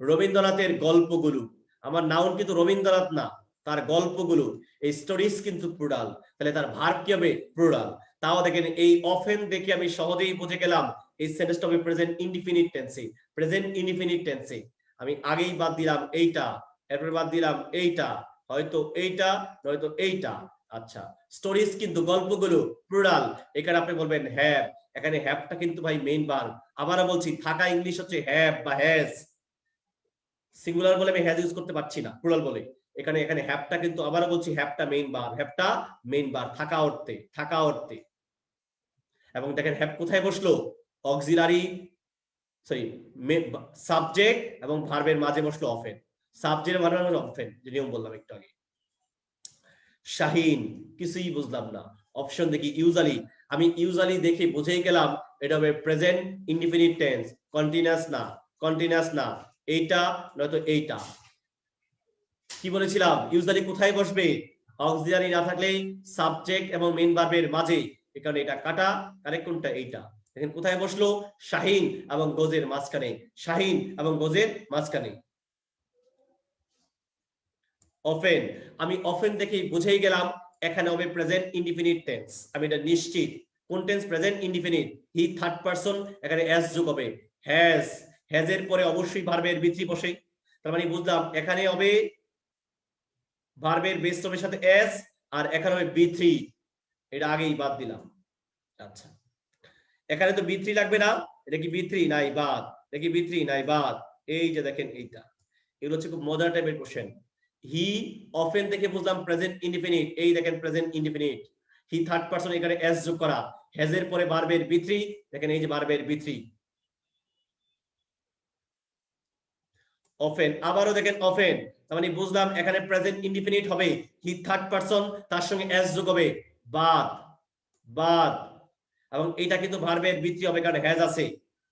রবীন্দ্রনাথের গল্পগুলো। আমার নাউন কিন্তু রবীন্দ্রনাথ না, তার গল্পগুলো। এই স্টোরিজ কিন্তু প্লুরাল, তাহলে তার ভার্ব কি হবে? প্লুরাল। তাও দেখেন এই অফেন দেখে আমি সহজেই বুঝে গেলাম এই সেন্টেন্সটা হবে প্রেজেন্ট ইনডিফিনিট টেন্সে। প্রেজেন্ট ইনডিফিনিট টেন্সে আমি আগেই বাদ দিলাম এইটা, এরপর বাদ দিলাম এইটা, হয়তো এইটা নয়তো এইটা। আচ্ছা, স্টোরিজ কিন্তু গল্পগুলো প্লুরাল, এখানে আপনি বলবেন হ্যাভ। এখানে হ্যাভটা কিন্তু ভাই মেইন ভার্ব। আবারও বলছি, থাকা ইংলিশ হচ্ছে হ্যাভ বা হ্যাজ। সিঙ্গুলার বলে আমি হ্যাজ ইউজ করতে পারছি না, প্লুরাল বলে। এখানে হ্যাভটা কিন্তু আবারও বলছি হ্যাভটা মেইন ভার্ব, হ্যাভটা মেইন ভার্ব, থাকা অর্থে, থাকা অর্থে। এবং দেখেন হ্যাভ কোথায় বসলো? অক্সিলারি, সরি, সাবজেক্ট এবং ভার্বের মাঝে বসলো অফেন। সাবজেক্ট ভার্বের মাঝে অফেন, যে নিয়ম বললাম একটু আগে। শাহিন, কিছুই বুঝলাম না। অপশন দেখি ইউজুয়ালি, আমি ইউজুয়ালি দেখে বুঝেই গেলাম এটা হবে প্রেজেন্ট ইনডিফিনিট টেন্স। কন্টিনিউয়াস না, কন্টিনিউয়াস না, এইটা নয়তো এইটা। কি বলেছিলাম? ইউজুয়ালি কোথায় বসবে? অক্সিলারি না থাকলে সাবজেক্ট এবং মেইন ভার্বের মাঝে, এখানে এটা কাটা। কারেক্ট কোনটা? এইটা। দেখেন কোথায় বসলো? শাহিন এবং গোজের মাঝখানে, শাহিন এবং গোজের মাঝখানে। অফেন, আমি অফেন দেখেই বুঝেই গেলাম এখানে হবে প্রেজেন্ট ইনডিফিনিট টেন্স। আমি এটা নিশ্চিত। কোন tense? Present indefinite. He third person, এখানে এস যোগ হবে। হ্যাজ, হ্যাজের পরে অবশ্যই ভার্বের বি3 বসে। তার মানে বুঝলাম এখানে হবে ভার্বের বেস ফর্মের সাথে এস, আর এখানে হবে বি3। এটা আগেই বাদ দিলাম। আচ্ছা, এখানে তো বি3 লাগবে না, এটা কি বি3? নাই, বাদ। এটা কি বি3? নাই, বাদ। এই যে দেখেন এইটা, এগুলো হচ্ছে খুব মজার টাইপের কোশ্চেন। হি অফেন দেখে বুঝলাম প্রেজেন্ট ইনডিফিনিট, এই দেখেন present indefinite. He third person, এখানে এস যোগ করা, হ্যাজের পরে ভার্বের বি3, দেখেন এই যে ভার্বের বি3। অফেন, আবারও দেখেন অফেন, তার মানে বুঝলাম এখানে প্রেজেন্ট ইনডিফিনিট হবে। হি থার্ড পারসন, তার সঙ্গে এস যোগ হবে, বাদ, বাদ। এবং এটা কিন্তু ভার্বের বি3 হবে কারণ হ্যাজ আছে,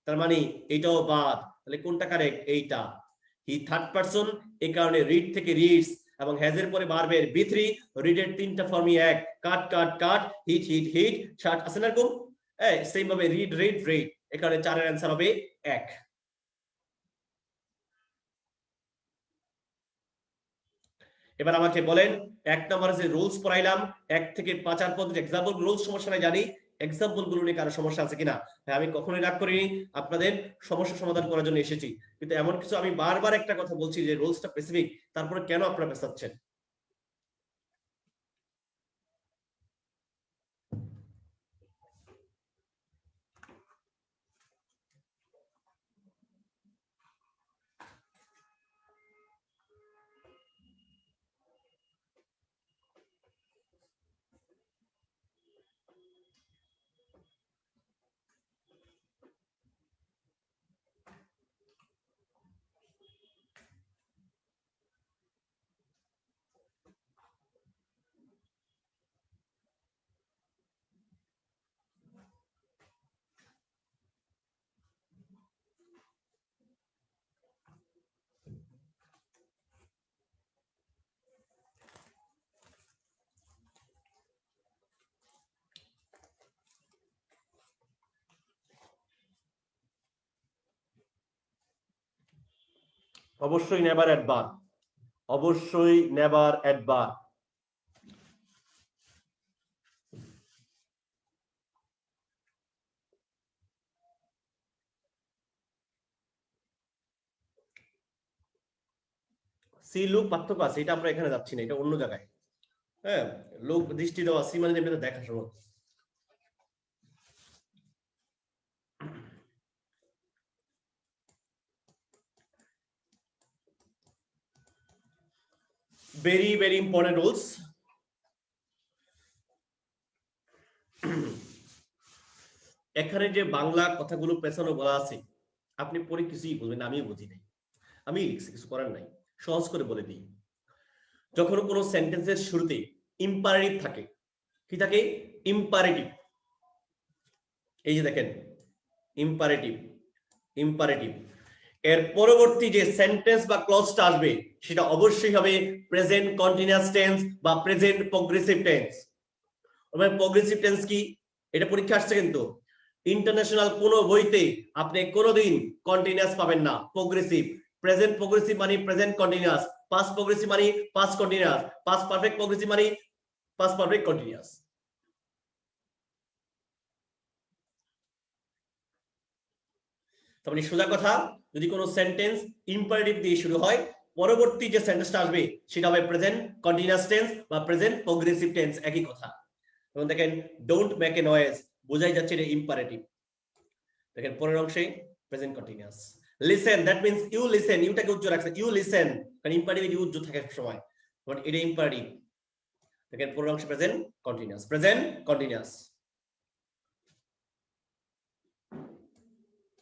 তার মানে এটাও বাদ। তাহলে কোনটা কারেক্ট? এইটা। হি থার্ড পারসন, এই কারণে রিড থেকে রিডস, এবং হ্যাজের পরে ভার্বের বি3, রিডের তিনটা ফর্মই এক, কাট কাট কাট, হিট হিট হিট, শার্ট আছে না এরকম? সেম ভাবে রিড রিড রিড, এই কারণে 4 এর অ্যান্সার হবে 1। এবার আমাকে বলেন 1 নম্বরে যে রুলস পড়াইলাম 1 থেকে 5 আর পর্যন্ত এক্সাম্পল রুলস সমস্যা নাই জানি, এক্সাম্পল গুলো নিয়ে কারো সমস্যা আছে কিনা? আমি কখনোই রাগ করিনি, আপনাদের সমস্যা সমাধান করার জন্য এসেছি, কিন্তু এমন কিছু আমি বারবার একটা কথা বলছি যে রুলসটা স্পেসিফিক, তারপরে কেন আপনারা পেছাচ্ছেন? অবশ্যই নেভার অ্যাডবার, অবশ্যই নেভার অ্যাডবার। সি লুক পার্থক্য আছে, এটা আমরা এখানে যাচ্ছি না, এটা অন্য জায়গায়। হ্যাঁ, লোক দৃষ্টি দেওয়া, সি মানে যেটা দেখা সময়। Very very important rules. এখানে যে বাংলা কথাগুলো পেছানো বলা আছে, আপনি পরে কিছুই বলবেন, আমি বুঝি নাই, আমি লিখছি, কিছু করার নাই, সহজ করে বলে দিই। যখন কোনো সেন্টেন্সের শুরুতে ইম্পারেটিভ থাকে, কি থাকে? ইম্পারেটিভ। এই যে দেখেন ইম্পারেটিভ, ইম্পারেটিভ, এর পরবর্তী যে সেন্টেন্স বা ক্লজটা আসবে সেটা অবশ্যই হবে প্রেজেন্ট কন্টিনিউয়াস টেন্স বা present progressive tense. Progressive tense কি? এটা পরীক্ষা আসছে কিন্তু, ইন্টারন্যাশনাল কোন বইতে আপনি কোনোদিন কন্টিনিউয়াস পাবেন না। প্রগ্রেসিভ, প্রেজেন্ট প্রগ্রেসিভ মানে প্রেজেন্ট কন্টিনিউয়াস, পাস্ট প্রগ্রেসিভ মানে past continuous, past perfect progressive মানে পাস্ট পারফেক্ট কন্টিনিউয়াস। তার মানে সোজা কথা, যদি কোনো সেন্টেন্স ইম্পারেটিভ দিয়ে শুরু হয়, পরবর্তী যে সেন্টেন্সটা আসবে সেটা হবে প্রেজেন্ট কন্টিনিউয়াস টেন্স বা প্রেজেন্ট প্রগ্রেসিভ টেন্স, একই কথা। যেমন দেখেন ডোন্ট মেক এ নয়েজ, বোঝাই যাচ্ছে এটা ইম্পারেটিভ। দেখেন পরের অংশে present continuous. Listen, that means you listen, ইউটাকে উজ্জ্ব রাখছে, ইউ লিসেন, কারণ ইম্পারেটিভ ইউ উজ্জ্ব থাকে সময়, বাট এটা ইম্পারেটিভ। দেখেন পরের অংশে প্রেজেন্ট কন্টিনিউয়াস, প্রেজেন্ট কন্টিনিউয়াস।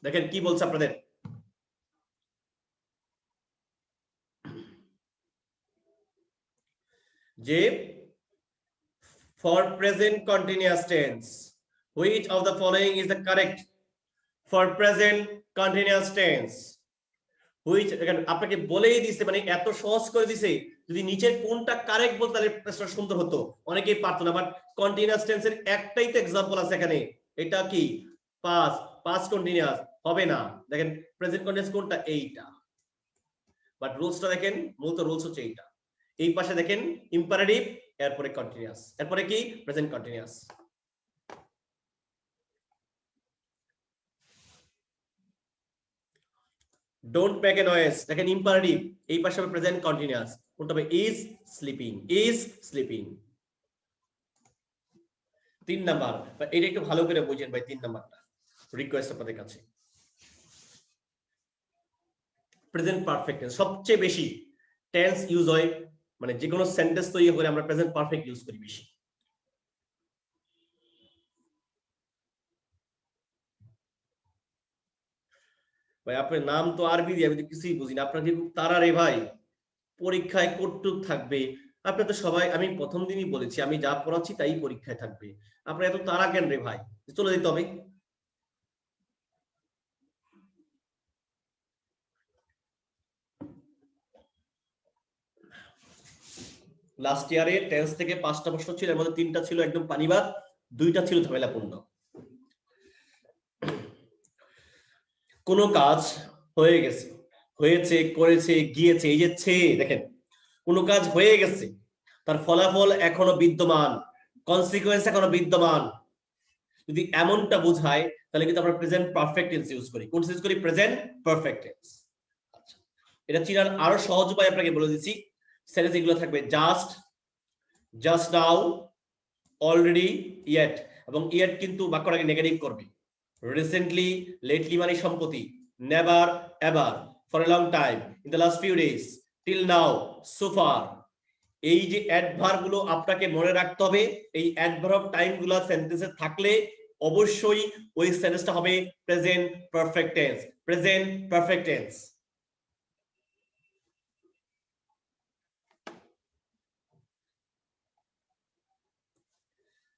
দেখেন কি বলছে আপনাদের, যে for present continuous tense which of the following is the correct for present continuous tense? which আপনাকে বলেই দিছে, মানে এত সহজ করে দিছে, যদি নিচের কোনটা কারেক্ট বলতে তাহলে প্রশ্নটা সুন্দর হতো, অনেকেই পারতো না। বাট কন্টিনিউয়াস টেন্সের একটাই তো এক্সাম্পল আছে এখানে, এটা কি পাস্ট, পাস্ট কন্টিনিউয়াস হবে না। দেখেন প্রেজেন্ট কন্টিনিউয়াস কোনটা? এইটা। বাট রুলসটা দেখেন, মূলত রুলস হচ্ছে এইটা। এই পাশে দেখেন ইম্পারেটিভ, এরপরে কন্টিনিউয়াস, এরপরে কি present continuous. Don't make a noise, দেখেন ইম্পারেটিভ, এই পাশে হবে প্রেজেন্ট কন্টিনিউয়াস, কোনটা হবে? Is sleeping, is sleeping. 3 number, এটা একটু ভালো করে বুঝেন ভাই, 3 নাম্বারটা রিকোয়েস্ট আপনাদের কাছে। প্রেজেন্ট পারফেক্ট টেন্স সবচেয়ে বেশি টেন্স ইউজ হয়, মানে যে কোনো সেন্টেন্স তৈরি করে আমরা প্রেজেন্ট পারফেক্ট ইউজ করি বেশি। ভাই আপনার নাম তো আরবি দিয়ে, আমি তো কিছুই বুঝি না, আপনার কি তারা রে ভাই, পরীক্ষায় কটুক থাকবে, আপনারা তো সবাই, আমি প্রথম দিনই বলেছি আমি যা পড়াচ্ছি তাই পরীক্ষায় থাকবে। আপনারা এত তাড়া কেন রে ভাই, চলে যেতে হবে। লাস্ট ইয়ারে টেন্স থেকে 5টা প্রশ্ন ছিল, এর মধ্যে 3টা ছিল একদম পানিবাদ, 2টা ছিল ঝামেলাপূর্ণ। কোন কাজ হয়ে গেছে, হয়েছে, করেছে, গিয়েছে, এই যে দেখেন, কোন কাজ হয়ে গেছে, তার ফলাফল এখনো বিদ্যমান, কনসিকুয়েন্স এখনো বিদ্যমান, যদি এমনটা বোঝায় তাহলে কিন্তু আমরা প্রেজেন্ট পারফেক্ট টেন্স ইউজ করি। কোন ইউজ করি? Present perfect tense. আচ্ছা, এটা চিনার আরো সহজ উপায় আপনাকে বলে দিচ্ছি। সেন্টেন্স এগুলো থাকবে just, just now, already, yet, এবং ইয়েট কিন্তু বাক্যটাকে নেগেটিভ করবে। রিসেন্টলি, লেটলি মানে সম্প্রতি, never, ever, for a long time, in the last few days, till now, so far. এই যে অ্যাডভার্ব গুলো আপনাকে মনে রাখতে হবে। এই অ্যাডভার্ব টাইম গুলো সেন্টেন্সে থাকলে অবশ্যই ওই সেন্টেন্সটা হবে present perfect tense. Present perfect tense.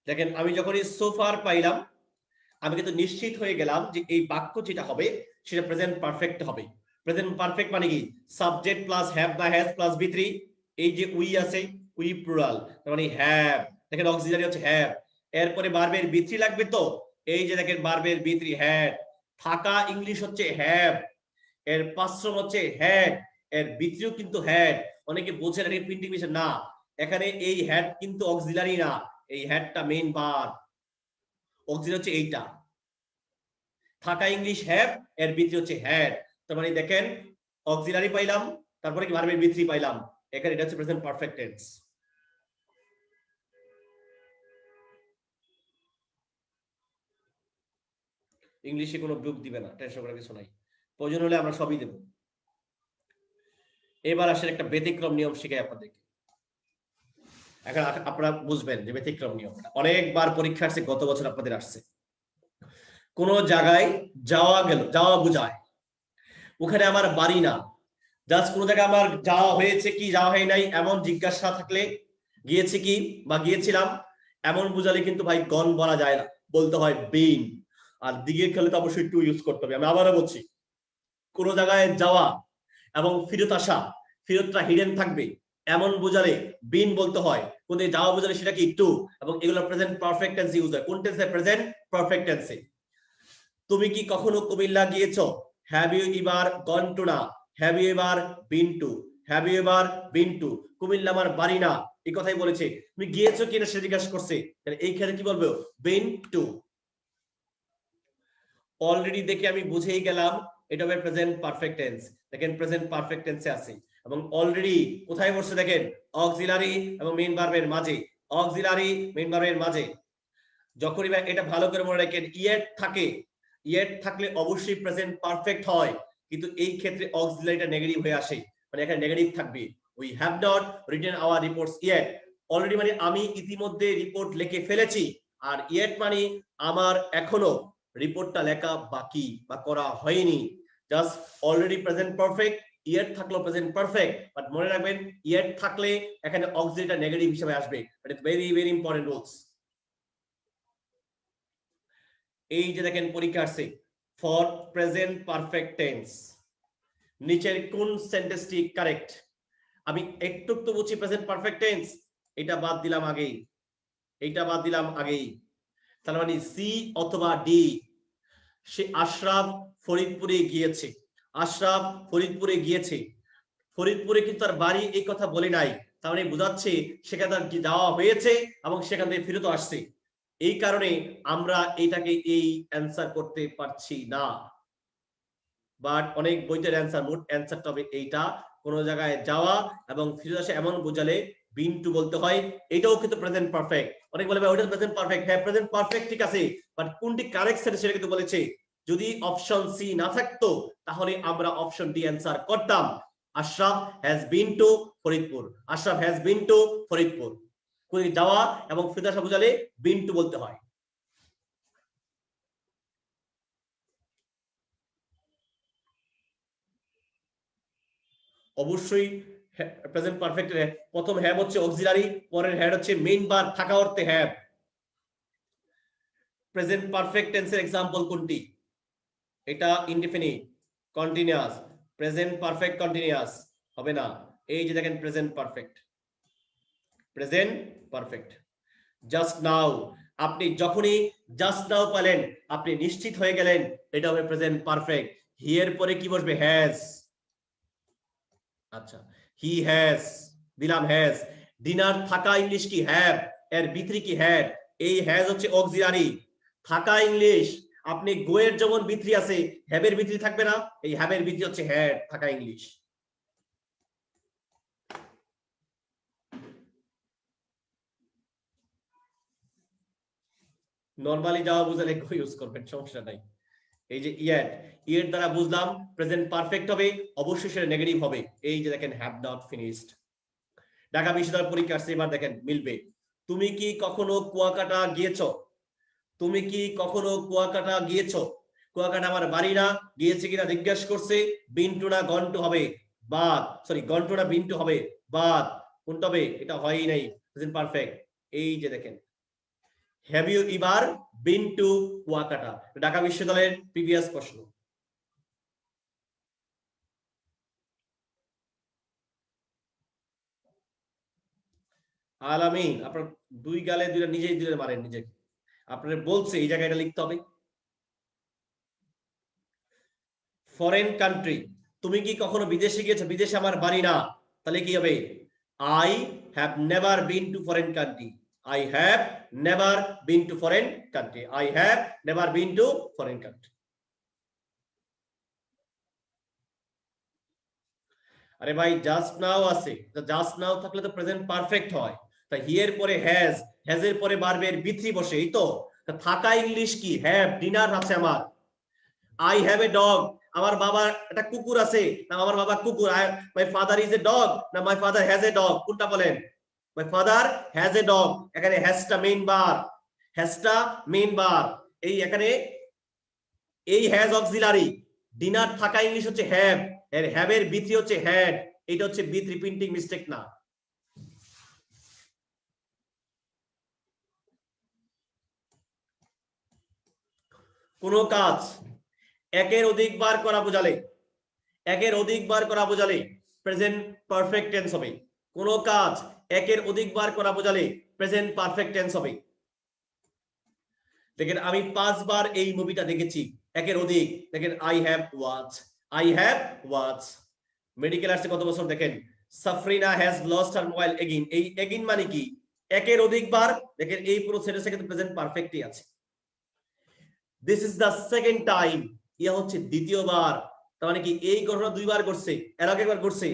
দেখেন, আমি যখনই সোফার পাইলাম, আমি কিন্তু নিশ্চিত হয়ে গেলাম যে এই বাক্য যেটা হবে সেটা প্রেজেন্ট পারফেক্ট হবে। প্রেজেন্ট পারফেক্ট মানে কি? সাবজেক্ট প্লাস হ্যাভ বা হ্যাজ প্লাস বি3, এই যে উই আছে, উই প্লুরাল, তার মানে হ্যাভ। দেখেন অক্সিলারি হচ্ছে হ্যাভ, এরপরে ভার্বের বি3 লাগবে, তো এই যে দেখেন ভার্বের বি3 হ্যাড, থাকা ইংলিশ হচ্ছে হ্যাভ, এর পাঁচম হচ্ছে হ্যাড, এর বি3ও কিন্তু হ্যাড। অনেকে বোঝে না, প্রিন্টিং মিশন না, এখানে এই হ্যাড কিন্তু অক্সিলারি না, এই হ্যাডটা মেইন ভার্ব, অক্সিলারি হচ্ছে এইটা। থাকা ইংলিশ হ্যাভ, এর বি3 হচ্ছে হ্যাড। তার মানে দেখেন অক্সিলারি পাইলাম, তারপরে কি ভার্বের বি3 পাইলাম, এখানে এটা হচ্ছে প্রেজেন্ট পারফেক্ট টেন্স। ইংলিশে কোনো গ্রুপ দিবে না, টেনশন করার কিছু নাই, প্রয়োজন হলে আমরা সবই দেব। এবার আসলে একটা ব্যতিক্রম নিয়ম শিখাই আপনাদেরকে। এখন আপনারা বুঝবেন যে ব্যতিক্রম নিয়মটা অনেকবার পরীক্ষা আসছে, গত বছর আপনাদের আসছে। কোন জায়গায় যাওয়া গেল, যাওয়া বুঝায়, ওখানে আমার বাড়ি না, জাস্ট কোন জায়গায় আমার যাওয়া হয়েছে কি যাওয়া হয় নাই এমন জিজ্ঞাসা থাকলে, গিয়েছে কি বা গিয়েছিলাম এমন বুঝালে কিন্তু ভাই গন বলা যায় না, বলতে হয় বিন। আর দিকে খেলে তো অবশ্যই টু ইউজ করতে হবে। আমি আবারও বলছি, কোন জায়গায় যাওয়া এবং ফেরত আসা, ফেরতটা হিডেন থাকবে এমন বোঝালে বিন বলতে হয়, কোন যাওয়া বোঝালে সেটা কি টু, এবং এগুলো প্রেজেন্ট পারফেক্ট টেন্স ইউজ হয়। কোন টেন্সে? প্রেজেন্ট পারফেক্ট টেন্সে। তুমি কি কখনো কুমিল্লা গিয়েছো? Have you ever gone to? না, have you ever been to? Have you ever been to? Comilla আমার বাড়ি না, এই কথাই বলেছে। তুমি গিয়েছো কিনা সে জিজ্ঞাসা করছে, তাহলে এই ক্ষেত্রে কি বলবো? Been to. অলরেডি দেখে আমি বুঝেই গেলাম এটা হবে প্রেজেন্ট পারফেক্ট টেন্স। দেখেন প্রেজেন্ট পারফেক্ট টেন্সে আছে, এবং অলরেডি কোথায় বসছে দেখেন? অক্সিলারি এবং মেইন ভার্বের মাঝে, অক্সিলারি মেইন ভার্বের মাঝে। যখনই এটা ভালো করে মনে রাখেন, ইয়েট থাকে, ইয়েট থাকলে অবশ্যই প্রেজেন্ট পারফেক্ট হয়, কিন্তু এই ক্ষেত্রে অক্সিলারিটা নেগেটিভ হয়ে আসে, মানে এখানে নেগেটিভ থাকবে। We have not written our reports yet. Already মানে আমি ইতিমধ্যে রিপোর্ট লিখে ফেলেছি, আর ইয়েট মানে আমার এখনো রিপোর্টটা লেখা বাকি বা করা হয়নি। Just already present perfect, yet থাকলো প্রেজেন্ট পারফেক্ট, বাট মনে রাখবেন ইয়েট থাকলে এখানে অক্সিলারিটা নেগেটিভ হিসেবে আসবে। It is very very important rules. এই যে দেখেন পরীক্ষা আসছে ফর প্রেজেন্ট পারফেক্ট টেন্স, নিচের কোন সেন্টেন্সটি কারেক্ট? আমি একটু তো বুঝি প্রেজেন্ট পারফেক্ট টেন্স, এটা বাদ দিলাম আগেই, এইটা বাদ দিলাম আগেই, তার মানে সি অথবা ডি। সে আশরাফ ফরিদপুরে গিয়েছে, আশরাফ ফরিদপুরে গিয়েছে, ফরিদপুরে কিন্তু তার বাড়ি এই কথা বলে নাই, তার মানে বোঝাচ্ছে সেখানে তার যাওয়া হয়েছে এবং সেখান থেকে ফেরত আসছে। এই কারণে আমরা এটাকে এই অ্যান্সার করতে পারছি না, বাট অনেক বইটার অ্যান্সার, মোট অ্যান্সারটা হবে এইটা। কোন জায়গায় যাওয়া এবং ফিরে আসা এমন বোঝালে বিন টু বলতে হয়। এটাও কিন্তু প্রেজেন্ট পারফেক্ট। অনেক বলে ভাই ওটা প্রেজেন্ট পারফেক্ট, হ্যাঁ প্রেজেন্ট পারফেক্ট ঠিক আছে, বাট কোনটি কারেক্ট সেটা কিন্তু বলেছে। যদি অপশন সি না থাকতো তাহলে আমরা অপশন ডি অ্যান্সার করতাম। Ashraf has been to Faridpur, Ashraf has been to Faridpur. কোন যাওয়া এবং ফিরে আসা বোঝালে বিন টু বলতে হয়। অবশ্যই প্রেজেন্ট পারফেক্ট প্রথম হ্যাভ হচ্ছে অক্সিলারি, পরের হ্যাড হচ্ছে মেইন ভার্ব থাকা অর্থে হ্যাভ। প্রেজেন্ট পারফেক্ট টেন্সের এক্সাম্পল কোনটি? এটা indefinite, continuous. Present perfect continuous হবে না। এই যে দেখেন present perfect, present perfect. Just now, আপনি যখনই জাস্ট নাও পেলেন আপনি নিশ্চিত হয়ে গেলেন এটা হবে প্রেজেন্ট পারফেক্ট। হি এর পরে কি বসবে? হ্যাজ। আচ্ছা, হি হ্যাজ দিলাম হ্যাজ। ডিনার থাকা ইংলিশ কি? হ্যাভ। এর ভিতরি কি? হ্যাড। এই হ্যাজ হচ্ছে অক্সিলারি। থাকা ইংলিশ, আপনি গো এর যেমন ভিতরি আছে, হ্যাভের ভিতরি থাকবে না? এই হ্যাভের ভিতরি হচ্ছে হ্যাড, থাকা ইংলিশ। নরমালি যাওয়া বুঝালে গো ইউজ করবেন, সমস্যা নাই। এই যে ইয়েট, ইয়েট দ্বারা বুঝলাম প্রেজেন্ট পারফেক্ট হবে, অবশ্যই সেটা নেগেটিভ হবে। এই যে দেখেন হ্যাভ নট ফিনিশড। ঢাকা বিশ্ববিদ্যালয় পরীক্ষা আসছে, এবার দেখেন মিলবে। তুমি কি কখনো কুয়াকাটা গিয়েছো? তুমি কি কখনো কুয়াকাটা গিয়েছো? কুয়াকাটা আমার বাড়ি না, গিয়েছে কিনা জিজ্ঞেস করছে। বিন্টু না গন্টু হবে, বাদ। সরি, গন্টু না বিন্টু হবে, বাদ। কোনটা হবে? এটা হয়ই নাই, প্রেজেন্ট পারফেক্ট। এই যে দেখেন, have you ever been to Kuakata? Dhaka বিশ্ববিদ্যালয়ের প্রিভিয়াস প্রশ্ন। আলামিন, আপনার দুই গালে দুইটা নিজেই দিলে মারেন নিজেকে। আপনার বলছে এই জায়গায় এটা লিখতে হবে। ফরেন কান্ট্রি, তুমি কি কখনো বিদেশে গিয়েছো? বিদেশে আমার বাড়ি না, তাহলে কি হবে? I have never been to foreign country. I have never been to foreign country. I have never been to foreign country. আরে ভাই জাস্ট নাও আছে, জাস্ট নাও থাকলে তো প্রেজেন্ট পারফেক্ট হয়। তাই হি এর পরে হ্যাজ, হ্যাজ এর পরে ভার্বের ভিতরি বসে, এই তো। থাকা ইংলিশ কি? হ্যাভ। ডিনার আছে আমার। আই হ্যাভ এ ডগ, আমার বাবার একটা কুকুর আছে না? আমার বাবা কুকুর। My father is a dog না my father has a dog? কোনটা বলেন? My father has a dog. এখানে হ্যাজটা মেইন ভার্ব, হ্যাজটা মেইন ভার্ব। এই এখানে এই হ্যাজ অক্সিলারি। ডিনার থাকা ইংলিশ হচ্ছে হ্যাভ, এর হ্যাভ এর ভিতরি হচ্ছে হ্যাড। এটা হচ্ছে ভিতরি, প্রিন্টিং মিস্টেক না। কোন কাজ একের অধিকবার করা বোঝালে, একের অধিকবার করা বোঝালে প্রেজেন্ট পারফেক্ট টেন্স হবে। কোন কাজ একের অধিকবার করা বোঝালে প্রেজেন্ট পারফেক্ট টেন্স হবে। দেখেন আমি 5 বার এই মুভিটা দেখেছি, একের অধিক। দেখেন I have watch, I have watch. Medical আর্টসে কত বছর? দেখেন Safrina has lost her mobile again. এই এগেইন মানে কি? একের অধিকবার। দেখেন এই পুরো সেন্টেন্সে কিন্তু প্রেজেন্ট পারফেক্টই আছে। This is the second time, yeah হচ্ছে দ্বিতীয়বার। তার মানে কি এই ঘটনা দুইবার ঘটছে, এর আগে একবার ঘটছে।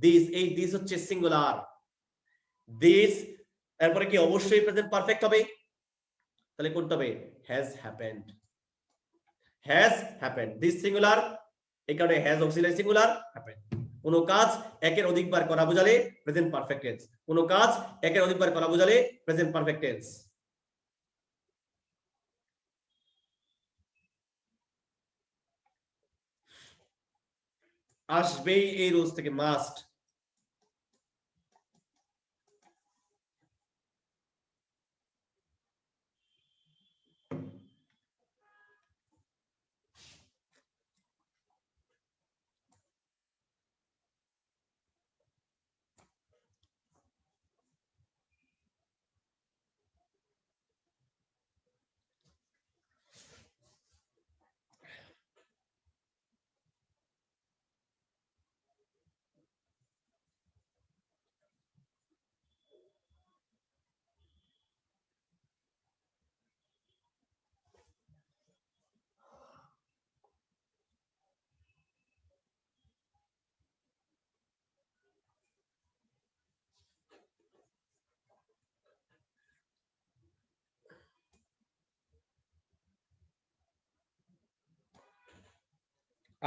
দিস, এই দিস হচ্ছে সিঙ্গুলার। দিস এরপরে কি অবশ্যই প্রেজেন্ট পারফেক্ট হবে। তাহলে কোনটা হবে? Has happened, has happened. This singular, এই কারণে হ্যাজ অক্সিলারি সিঙ্গুলার, হ্যাপেন্ড। কোন কাজ একের অধিকবার করা বোঝালে প্রেজেন্ট পারফেক্ট টেন্স। কোন কাজ একের অধিকবার করা বোঝালে প্রেজেন্ট পারফেক্ট টেন্স। আসবেই এই রুলস থেকে, মাস্ট।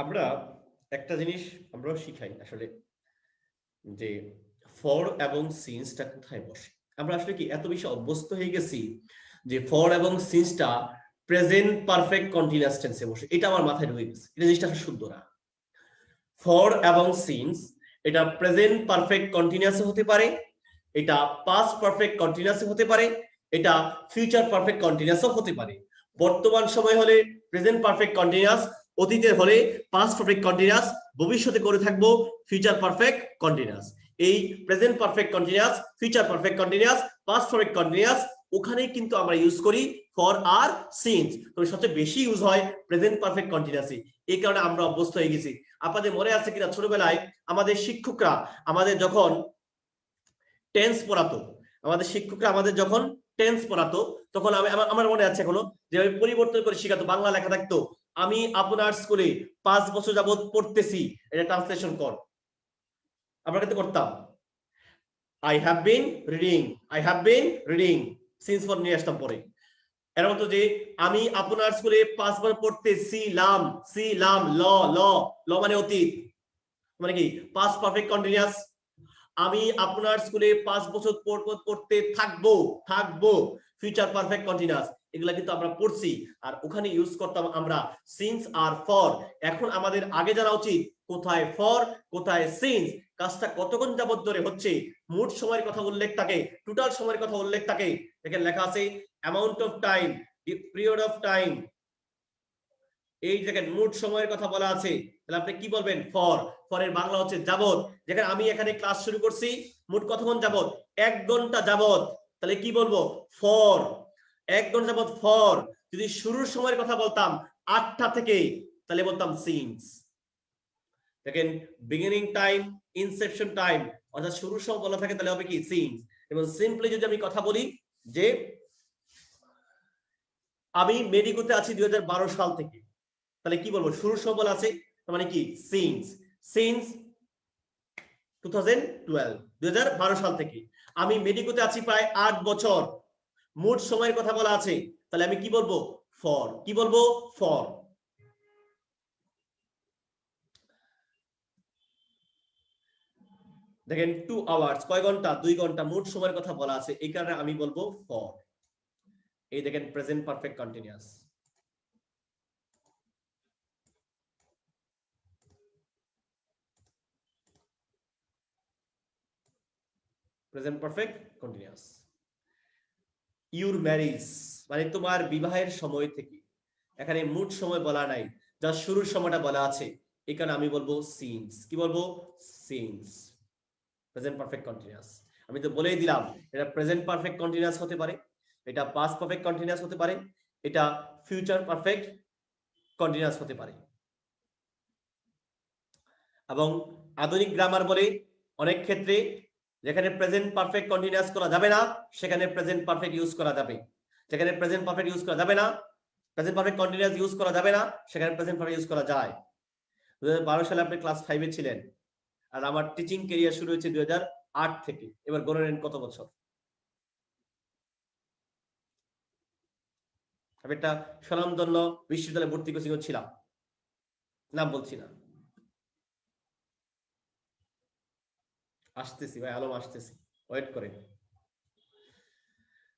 আমরা একটা জিনিস আমরাও শিখাই আসলে, যে ফর এবং সিন্সটা কোথায় বসে। আমরা আসলে কি এত বেশি অভ্যস্ত হয়ে গেছি যে ফর এবং সিন্সটা প্রেজেন্ট পারফেক্ট কন্টিনিউয়াস টেন্সে বসে। এটা আমার মাথায় ঢুকে গেছে, এটা জিনিসটা শুদ্ধ না। ফর এবং সিন্স এটা প্রেজেন্ট পারফেক্ট কন্টিনিউয়াস হতে পারে, এটা পাস্ট পারফেক্ট কন্টিনিউয়াস হতে পারে, এটা ফিউচার পারফেক্ট কন্টিনিউয়াস হতে পারে। বর্তমান সময় হলে প্রেজেন্ট পারফেক্ট কন্টিনিউয়াস, অতীতের হলে পাস্ট পারফেক্ট কন্টিনিউয়াস, ভবিষ্যতে করে থাকবো ফিউচার পারফেক্ট কন্টিনিউয়াস। এই present perfect continuous, future perfect continuous, past perfect continuous, ওখানে কিন্তু আমরা ইউজ করি ফর আর সিন্স। তবে সবচেয়ে বেশি ইউজ হয় প্রেজেন্ট পারফেক্ট কন্টিনিউয়াসে, এই কারণে আমরা অভ্যস্ত হয়ে গেছি। আপনাদের মনে আছে কিনা ছোটবেলায় আমাদের শিক্ষকরা আমাদের যখন টেন্স পড়াতো, তখন আমার মনে আছে এখনো যে আমি পরিবর্তন করে শেখাতো, বাংলা লেখা থাকতো আমি আপনার স্কুলে 5 বছর যাবত পড়তেছি, এটা ট্রান্সলেশন কর। আমরা কিন্তু করতাম I have been reading since for নিয়ে আসতাম পরে। এর মতো যে আমি আপনার স্কুলে 5 বার পড়তেছিলাম, ল মানে অতীত, মানে কি পাস্ট পারফেক্ট কন্টিনিউয়াস। আমি আপনার স্কুলে 5 বছর পড়তে থাকবো ফিউচার পারফেক্ট কন্টিনিউয়াস। এগুলা কিন্তু আমরা পড়ছি, আর ওখানে ইউজ করতাম আমরা সিন্স আর ফর। এখন আমাদের আগে জানা উচিত কোথায় ফর কোথায় সিন্স, কাজটা কতক্ষণ যাবত ধরে হচ্ছে, মোট সময়ের কথা উল্লেখ থাকে, টোটাল সময়ের কথা উল্লেখ থাকে। দেখেন লেখা আছে amount of time, period of time, এই দেখেন মোট সময়ের কথা বলা আছে। তাহলে আপনি কি বলবেন? ফর। ফরের বাংলা হচ্ছে যাবত। যেখানে আমি এখানে ক্লাস শুরু করছি মোট কতক্ষণ যাবত? 1 ঘন্টা যাবত, তাহলে কি বলবো? ফর। 1 ঘন্টা যাবত ফর। যদি শুরুর সময়ের কথা বলতাম 8টা থেকে, তাহলে বলতাম সিন্স। দেখেন বিগিনিং টাইম, ইনসেপশন টাইম, অর্থাৎ শুরুর সময় বলা থাকে তাহলে হবে কি? সিন্স। এবং সিম্পলি যদি আমি কথা বলি যে আমি মেডিকোতে আছি 2012 সাল থেকে, তাহলে কি বলবো? শুরুর সময় বলা আছে, মানে কি? সিন্স 2012 সাল থেকে। আমি মেডিকোতে আছি প্রায় 8 বছর, মোট সময়ের কথা বলা আছে, তাহলে আমি কি বলবো? ফর। কি বলবো? ফর। দেখেন 2 আওয়ার্স, কয় ঘন্টা? 2 ঘন্টা, মোট সময়ের কথা বলা আছে, এই কারণে আমি বলবো ফর। এই দেখেন present perfect continuous. Present perfect continuous. Your marriage মানে তোমার বিবাহের সময় থেকে, এখানে মোট সময় বলা নাই, যা শুরুর সময়টা বলা আছে, এই কারণে আমি বলবো সিন্স। কি বলবো? সিন্স। Present perfect continuous. আমি তো বলেই দিলাম এটা প্রেজেন্ট পারফেক্ট কন্টিনিউয়াস হতে পারে, এটা পাস্ট পারফেক্ট কন্টিনিউয়াস হতে পারে, এটা ফিউচার পারফেক্ট কন্টিনিউয়াস হতে পারে। এবং আধুনিক গ্রামার বলে অনেক ক্ষেত্রে যেখানে প্রেজেন্ট পারফেক্ট কন্টিনিউয়াস করা যাবে না, সেখানে প্রেজেন্ট পারফেক্ট ইউজ করা যাবে। যেখানে প্রেজেন্ট পারফেক্ট ইউজ করা যাবে না, প্রেজেন্ট পারফেক্ট কন্টিনিউয়াস ইউজ করা যাবে না, সেখানে প্রেজেন্ট পারফেক্ট ইউজ করা যায়। 2012 সালে আপনি ক্লাস 5 এ ছিলেন, আর আমার টিচিং ক্যারিয়ার শুরু হয়েছে 2008 থেকে। এবার গণে নেন কত বছর। আমি একটা স্বনামধন্য বিশ্ববিদ্যালয়ে ভর্তি কোচিং ছিলাম, নাম বলছি না। আসতেছি ভাই, আলম আসতেছি, ওয়েট করেন।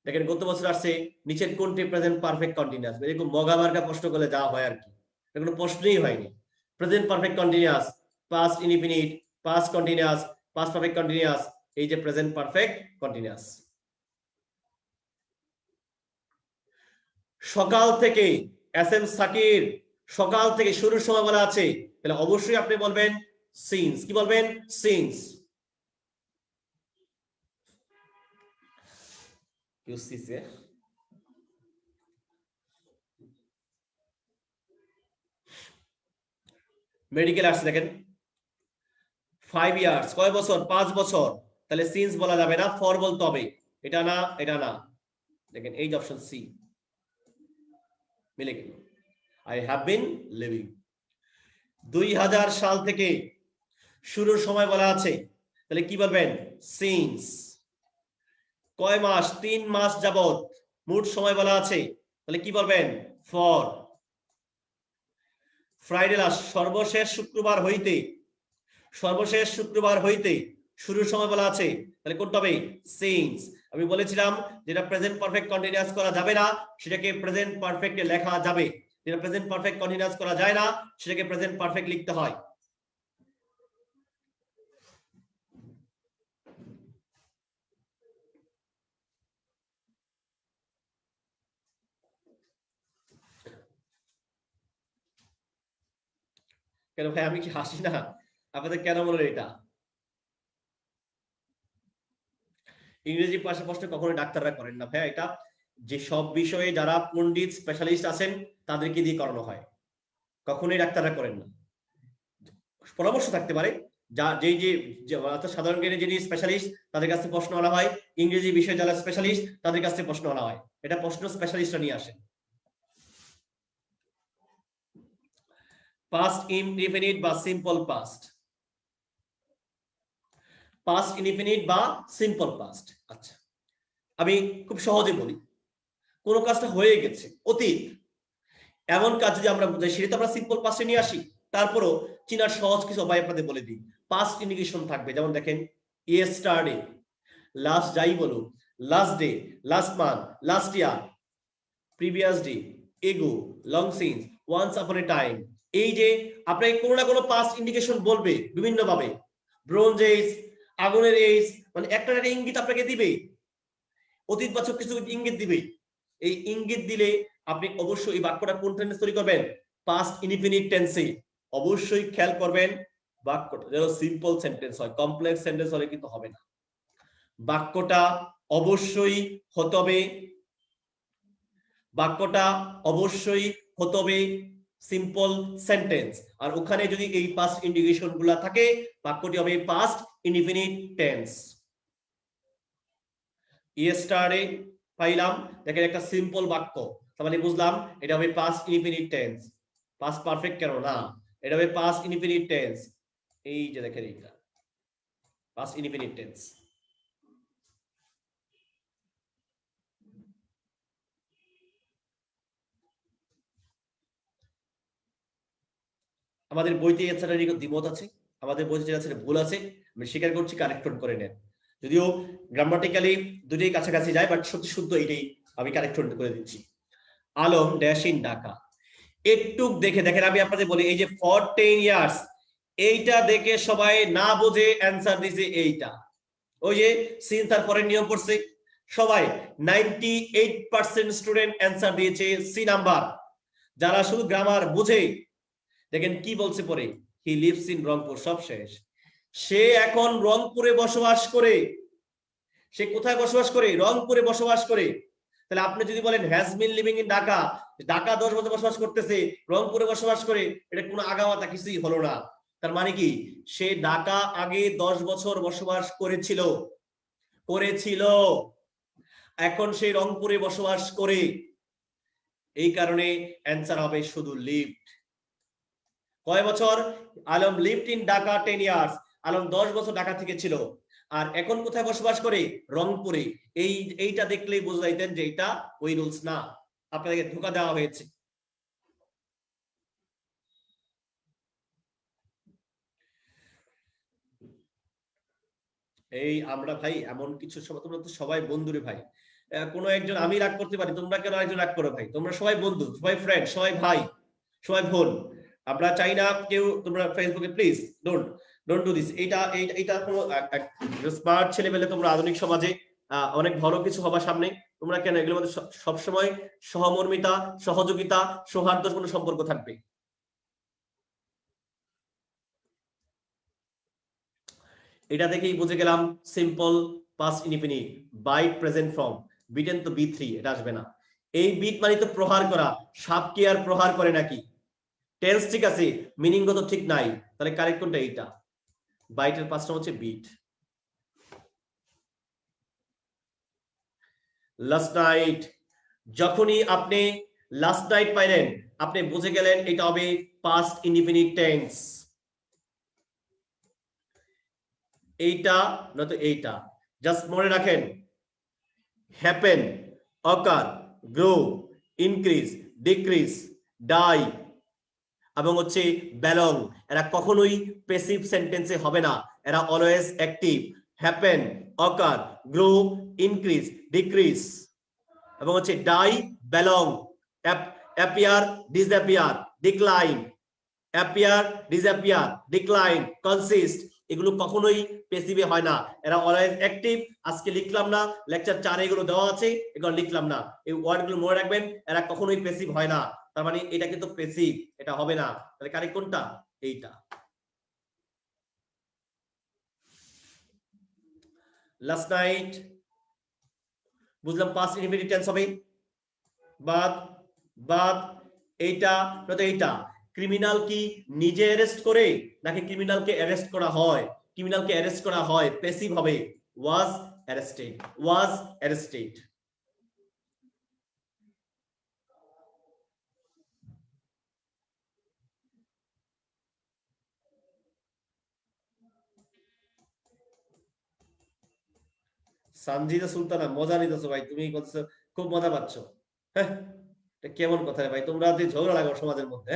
দেখেন গত বছর আসছে নিচের কোনটি প্রেজেন্ট পারফেক্ট কন্টিনিউয়াস। এরকম মগা মার্কা প্রশ্ন করলে যা হয় আর কি, এটা কোনো প্রশ্নই হয়নি। Present perfect continuous, past indefinite, past continuous, past perfect continuous, এই যে প্রেজেন্ট পারফেক্ট কন্টিনিউয়াস। সকাল থেকে, এস এম সাকির, সকাল থেকে শুরুর সময় বলা আছে, তাহলে অবশ্যই আপনি বলবেন সিন্স। কি বলবেন? সিন্স। মেডিকেল আসছে দেখেন 5 ইয়ার্স, কয় বছর? 5 বছর, তাহলে সিন্স বলা যাবে না, ফর বলতে হবে। এটা না, এটা না, দেখেন এই যে অপশন সি মিলে গেল। I have been living. 2000 সাল থেকে শুরুর সময় বলা আছে, তাহলে কি বলবেন? সিন্স। কয় মাস? 3 মাস যাবত, মোট সময় বলা আছে, তাহলে কি বলবেন? ফর। ফ্রাইডে লাস্ট, সর্বশেষ শুক্রবার হইতে, সর্বশেষ শুক্রবার হইতে শুরুর সময় বলা আছে, তাহলে কোনটা হবে? সিন্স। আমি বলেছিলাম যেটা প্রেজেন্ট পারফেক্ট কন্টিনিউয়াস করা যাবে না, সেটাকে প্রেজেন্ট পারফেক্টে লেখা যাবে। যেটা প্রেজেন্ট পারফেক্ট কন্টিনিউয়াস করা যায় না, সেটাকে প্রেজেন্ট পারফেক্ট লিখতে হয়। কেন ভাই আমি কি হাসি না? আপনাদের কেন বলেন এটা? ইংরেজি পাশে প্রশ্ন কখনো ডাক্তাররা করেন না ভাই, এটা যে সব বিষয়ে যারা পণ্ডিত স্পেশালিস্ট আছেন তাদেরকে দিয়ে করানো হয়, কখনোই ডাক্তাররা করেন না। পরামর্শ থাকতে পারে, যা যেই যে অর্থাৎ সাধারণ জ্ঞানে যিনি স্পেশালিস্ট তাদের কাছ থেকে প্রশ্ন আনা হয়, ইংরেজি বিষয়ে যারা স্পেশালিস্ট তাদের কাছ থেকে প্রশ্ন আনা হয়, এটা প্রশ্ন স্পেশালিস্টরা নিয়ে আসেন। পাস্ট ইনডিফিনিট বা সিম্পল পাস্ট, পাস্ট ইনডিফিনিট বা সিম্পল পাস্ট। আচ্ছা, আমি খুব সহজে বলি, কোন কাজটা হয়ে গেছে অতীত, এমন কাজ যদি আমরা বুঝাই সেটা তো আমরা সিম্পল পাস্টে নিয়ে আসি, তারপরও চিনার সহজ কিছু উপায় আপনাদের বলে দিই। পাস্ট ইন্ডিকেশন থাকবে, যেমন দেখেন ইয়েস্টারডে, লাস্ট যাই বলো, last day, last month, last year, previous day, ago, long since, once upon a time. এই যে আপনাকে কোনো না কোনো পাস্ট ইন্ডিকেশন বলবে বিভিন্ন ভাবে, ব্রোঞ্জ এজ, আগুনের এজ, মানে একটা একটা ইঙ্গিত আপনাকে দিবে, অতীতবাচক কিছু ইঙ্গিত দিবে। এই ইঙ্গিত দিলে আপনি অবশ্যই এই বাক্যটা কোন টেন্সে তৈরি করবেন, পাস্ট ইনডিফিনিট টেন্সে। অবশ্যই খেয়াল করবেন বাক্যটা যেন সিম্পল সেন্টেন্স হয়, কমপ্লেক্স সেন্টেন্স হলে কিন্তু হবে না। বাক্যটা অবশ্যই হতে হবে, বাক্যটা অবশ্যই হতে হবে সিম্পল সেন্টেন্স, আর ওখানে যদি এই পাস্ট ইন্ডিকেশন গুলা থাকে বাক্যটি হবে পাস্ট ইনডিফিনিট টেন্স। ইয়েস্টারডে পাইলাম, দেখেন একটা সিম্পল বাক্য, তাহলে বুঝলাম এটা হবে past indefinite tense. Past perfect কেন না, এটা হবে পাস্ট ইনডিফিনিট টেন্স। এই যে দেখেন এইটা পাস্ট ইনডিফিনিট টেন্স। আমাদের বইতে এছাড়া দ্বিমত আছে, আমাদের বইতে যেটা আছে ভুল আছে, আমি স্বীকার করছি, কারেক্ট করে নেন। যদিও গ্রামাটিক্যালি দুটোই কাছাকাছি যায়, বাট সত্যি শুদ্ধ এটাই, আমি কারেক্ট করে দিচ্ছি। আলম ড্যাশ ইন ঢাকা, একটু দেখে দেখেন, আমি আপনাদের বলি এই যে ফর 10 ইয়ার্স, এইটা দেখে সবাই না বুঝে অ্যান্সার দিছে এইটা। ওই যে সিন তার পরের নিয়ম পড়ছে, সবাই 98% স্টুডেন্ট অ্যান্সার দিয়েছে সি নাম্বার। যারা শুধু গ্রামার বুঝে, দেখেন কি বলছে পরে, হি লিভস ইন রংপুর, সব শেষ। সে এখন রংপুরে বসবাস করে। সে কোথায় বসবাস করে? রংপুরে বসবাস করে। তাহলে আপনি যদি বলেন has been living in Dhaka, Dhaka 10 বছর বসবাস করতেছে, রংপুরে বসবাস করে, এটা কোনো আগামাতা কিছুই হলো না। তার মানে কি, সে ঢাকা আগে 10 বছর বসবাস করেছিল, এখন সে রংপুরে বসবাস করে। এই কারণে অ্যান্সার হবে শুধু লিভড। কয় বছর? Alam lived in Dhaka 10 years, Alam 10 বছর ঢাকা থেকে ছিল, আর এখন কোথায় বসবাস করে? রংপুরে। এইটা দেখলেই বুঝে যাইতেন যে এটা ওই রুলস না, আপনাদেরকে ধোঁকা দেওয়া হয়েছে। এই আমরা ভাই এমন কিছু সময়, তোমরা তো সবাই বন্ধুরে ভাই, কোনো একজন আমি রাগ করতে পারি, তোমরা কেন একজন রাগ করো ভাই? তোমরা সবাই বন্ধু, সবাই ফ্রেন্ড, সবাই ভাই, সবাই বোন। আমরা চাই না কেউ, তোমরা ফেসবুকে প্লিজ ডোন্ট ডু দিস। এইটা কোনো স্মার্ট ছেলে পেলে, তোমরা আধুনিক সমাজে অনেক ভালো কিছু হবার সামনে, তোমরা কেন এগুলোর মধ্যে সবসময় সহমর্মিতা, সহযোগিতা, সৌহার্দ্যপূর্ণ সম্পর্ক থাকবে। এটা দেখেই বুঝে গেলাম simple past indefinite, bite present form, bitten তো বি3, এটা আসবে না। এই বিট মানে তো প্রহার করা, সাপ কি আর প্রহার করে নাকি? টেন্স ঠিক আছে, মিনিং গত ঠিক নাই, তাহলে কারেক্ট কোনটা? এইটা, বাইটের পাঁচটা হচ্ছে বিট। লাস্ট নাইট, যখনই আপনি লাস্ট নাইট পাইলেন আপনি বুঝে গেলেন এটা হবে পাস্ট ইনডিফিনিট টেন্স। এইটা নয়তো এইটা, জাস্ট মনে রাখেন, happen, occur, grow, increase, decrease, die এবং হচ্ছে বেলং, এরা কখনোই প্যাসিভ সেন্টেন্সে হবে না, এরা always active. Happen, occur, grow, increase, decrease এবং হচ্ছে die, belong, appear, disappear, decline, appear, disappear, decline, consist, এগুলো কখনোই প্যাসিভে হয় না, এরা অলওয়েজ অ্যাক্টিভ। আজকে লিখলাম না, লেকচার 4 এগুলো দেওয়া আছে, এগুলো লিখলাম না, এই ওয়ার্ডগুলো মনে রাখবেন, এরা কখনোই প্যাসিভ হয় না। তার মানে এটা কিন্তু প্যাসিভ, এটা হবে না। তাহলে কারেক্ট কোনটা? এইটা। লাস্ট নাইট বুঝলাম পাস্ট ইনফিনিটিভ টেন্স হবে। বাদ বাদ এইটা নয়তো এইটা। ক্রিমিনাল কি নিজে অ্যারেস্ট করে নাকি ক্রিমিনালকে অ্যারেস্ট করা হয়? ক্রিমিনালকে অ্যারেস্ট করা হয়, প্যাসিভ হবে। Was arrested, was arrested. Sanjida Sultana, মজা নিতেছো ভাই তুমি, বলছো খুব মজা পাচ্ছ। হ্যাঁ, এটা কেমন কথা রে ভাই, তোমরা যে ঝগড়া লাগো সমাজের মধ্যে।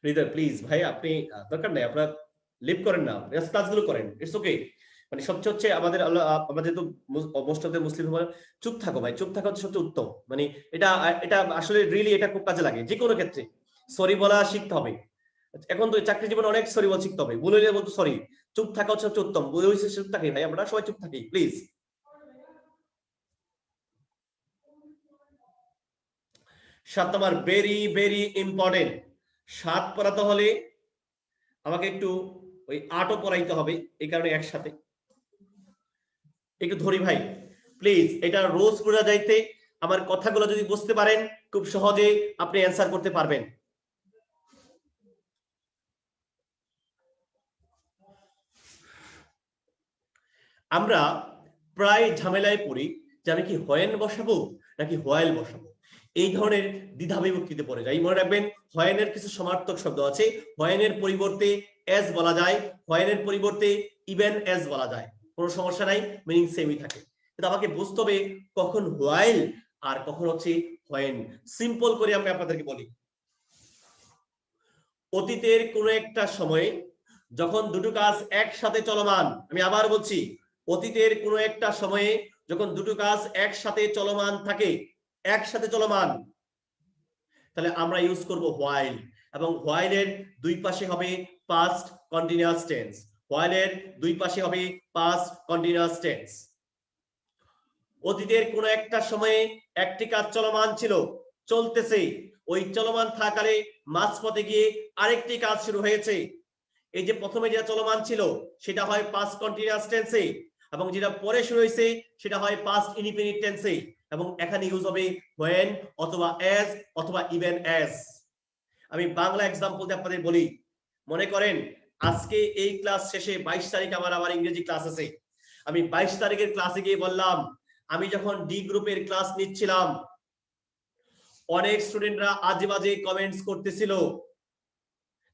হৃদয় প্লিজ ভাই, আপনি দরকার নেই, আপনার লিভ করেন না, ক্লাসগুলো করেন, ইটস ওকে। মানে সবচেয়ে হচ্ছে আমাদের আমাদের তো মোস্ট অফ দ্য মুসলিম চুপ থাকো ভাই, চুপ থাকা হচ্ছে সবচেয়ে উত্তম। মানে এটা এটা আসলে রিয়েলি এটা খুব কাজে লাগে যে কোনো ক্ষেত্রে। সরি বলা শিখতে হবে। এখন তো চাকরি জীবনে অনেক সরি বলা শিখতে হবে, বলে বলতো সরি। চুপ থাকা হচ্ছে সবচেয়ে উত্তম, বলে হয়েছে চুপ থাকি ভাই, আমরা সবাই চুপ থাকি please. 7 number very very important. 7 পড়াতে হলে আমাকে একটু ওই 8ও পড়াইতে হবে, এই কারণে একসাথে একটু ধরি ভাই প্লিজ। এটা রোজ পড়া যাইতে আমার কথাগুলো যদি বুঝতে পারেন, খুব সহজে আপনি অ্যান্সার করতে পারবেন। আমরা প্রায় ঝামেলায় পড়ি যে আমি কি হোয়েন বসাবো নাকি হোয়াইল বসাবো, এই ধরনের দ্বিধা বিভক্তিতে পড়ে যাই। মনে রাখবেন, হোয়েনের কিছু সমার্থক শব্দ আছে, হোয়েনের পরিবর্তে এস বলা যায়, হোয়েনের পরিবর্তে ইভেন এস বলা যায়, কোনো সমস্যা নাই, মিনিং সেমই থাকে। কিন্তু আমাকে বুঝতে হবে কখন হোয়াইল আর কখন হচ্ছে হোয়েন। সিম্পল করে আমি আপনাদেরকে বলি, অতীতের কোনো একটা সময়ে যখন দুটো কাজ একসাথে চলমান, আমি আবার বলছি, অতীতের কোনো একটা সময়ে যখন দুটো কাজ একসাথে চলমান থাকে, একসাথে চলমান, তাহলে আমরা ইউজ করব হোয়াইল। এবং হোয়াইলের দুই পাশে হবে পাস্ট কন্টিনিউয়াস টেন্স, হোয়াইলের দুই পাশে হবে পাস্ট কন্টিনিউয়াস টেন্স। অতীতের কোনো একটা সময়ে একটি কাজ চলমান ছিল, চলতেছে, ওই চলমান থাকালে মাঝপথে গিয়ে আরেকটি কাজ শুরু হয়েছে। এই যে প্রথমে যেটা চলমান ছিল সেটা হয় পাস্ট কন্টিনিউয়াস টেন্সে, এবং যেটা পরে শুরু হয়েছে সেটা হয় পাস্ট ইনডিফিনিট টেন্সে। এবং এখানে ইউজ হবে when অথবা as অথবা even as। আমি বাংলা এক্সাম্পল দিয়ে আপনাদের বলি। মনে করেন আজকে এই ক্লাস শেষে 22 তারিখ আমার ইংরেজি ক্লাস আছে, আমি 22 তারিখের ক্লাসে গিয়ে বললাম, আমি যখন ডি গ্রুপের ক্লাস নিচ্ছিলাম অনেক স্টুডেন্টরা আজে বাজে কমেন্টস করতেছিল।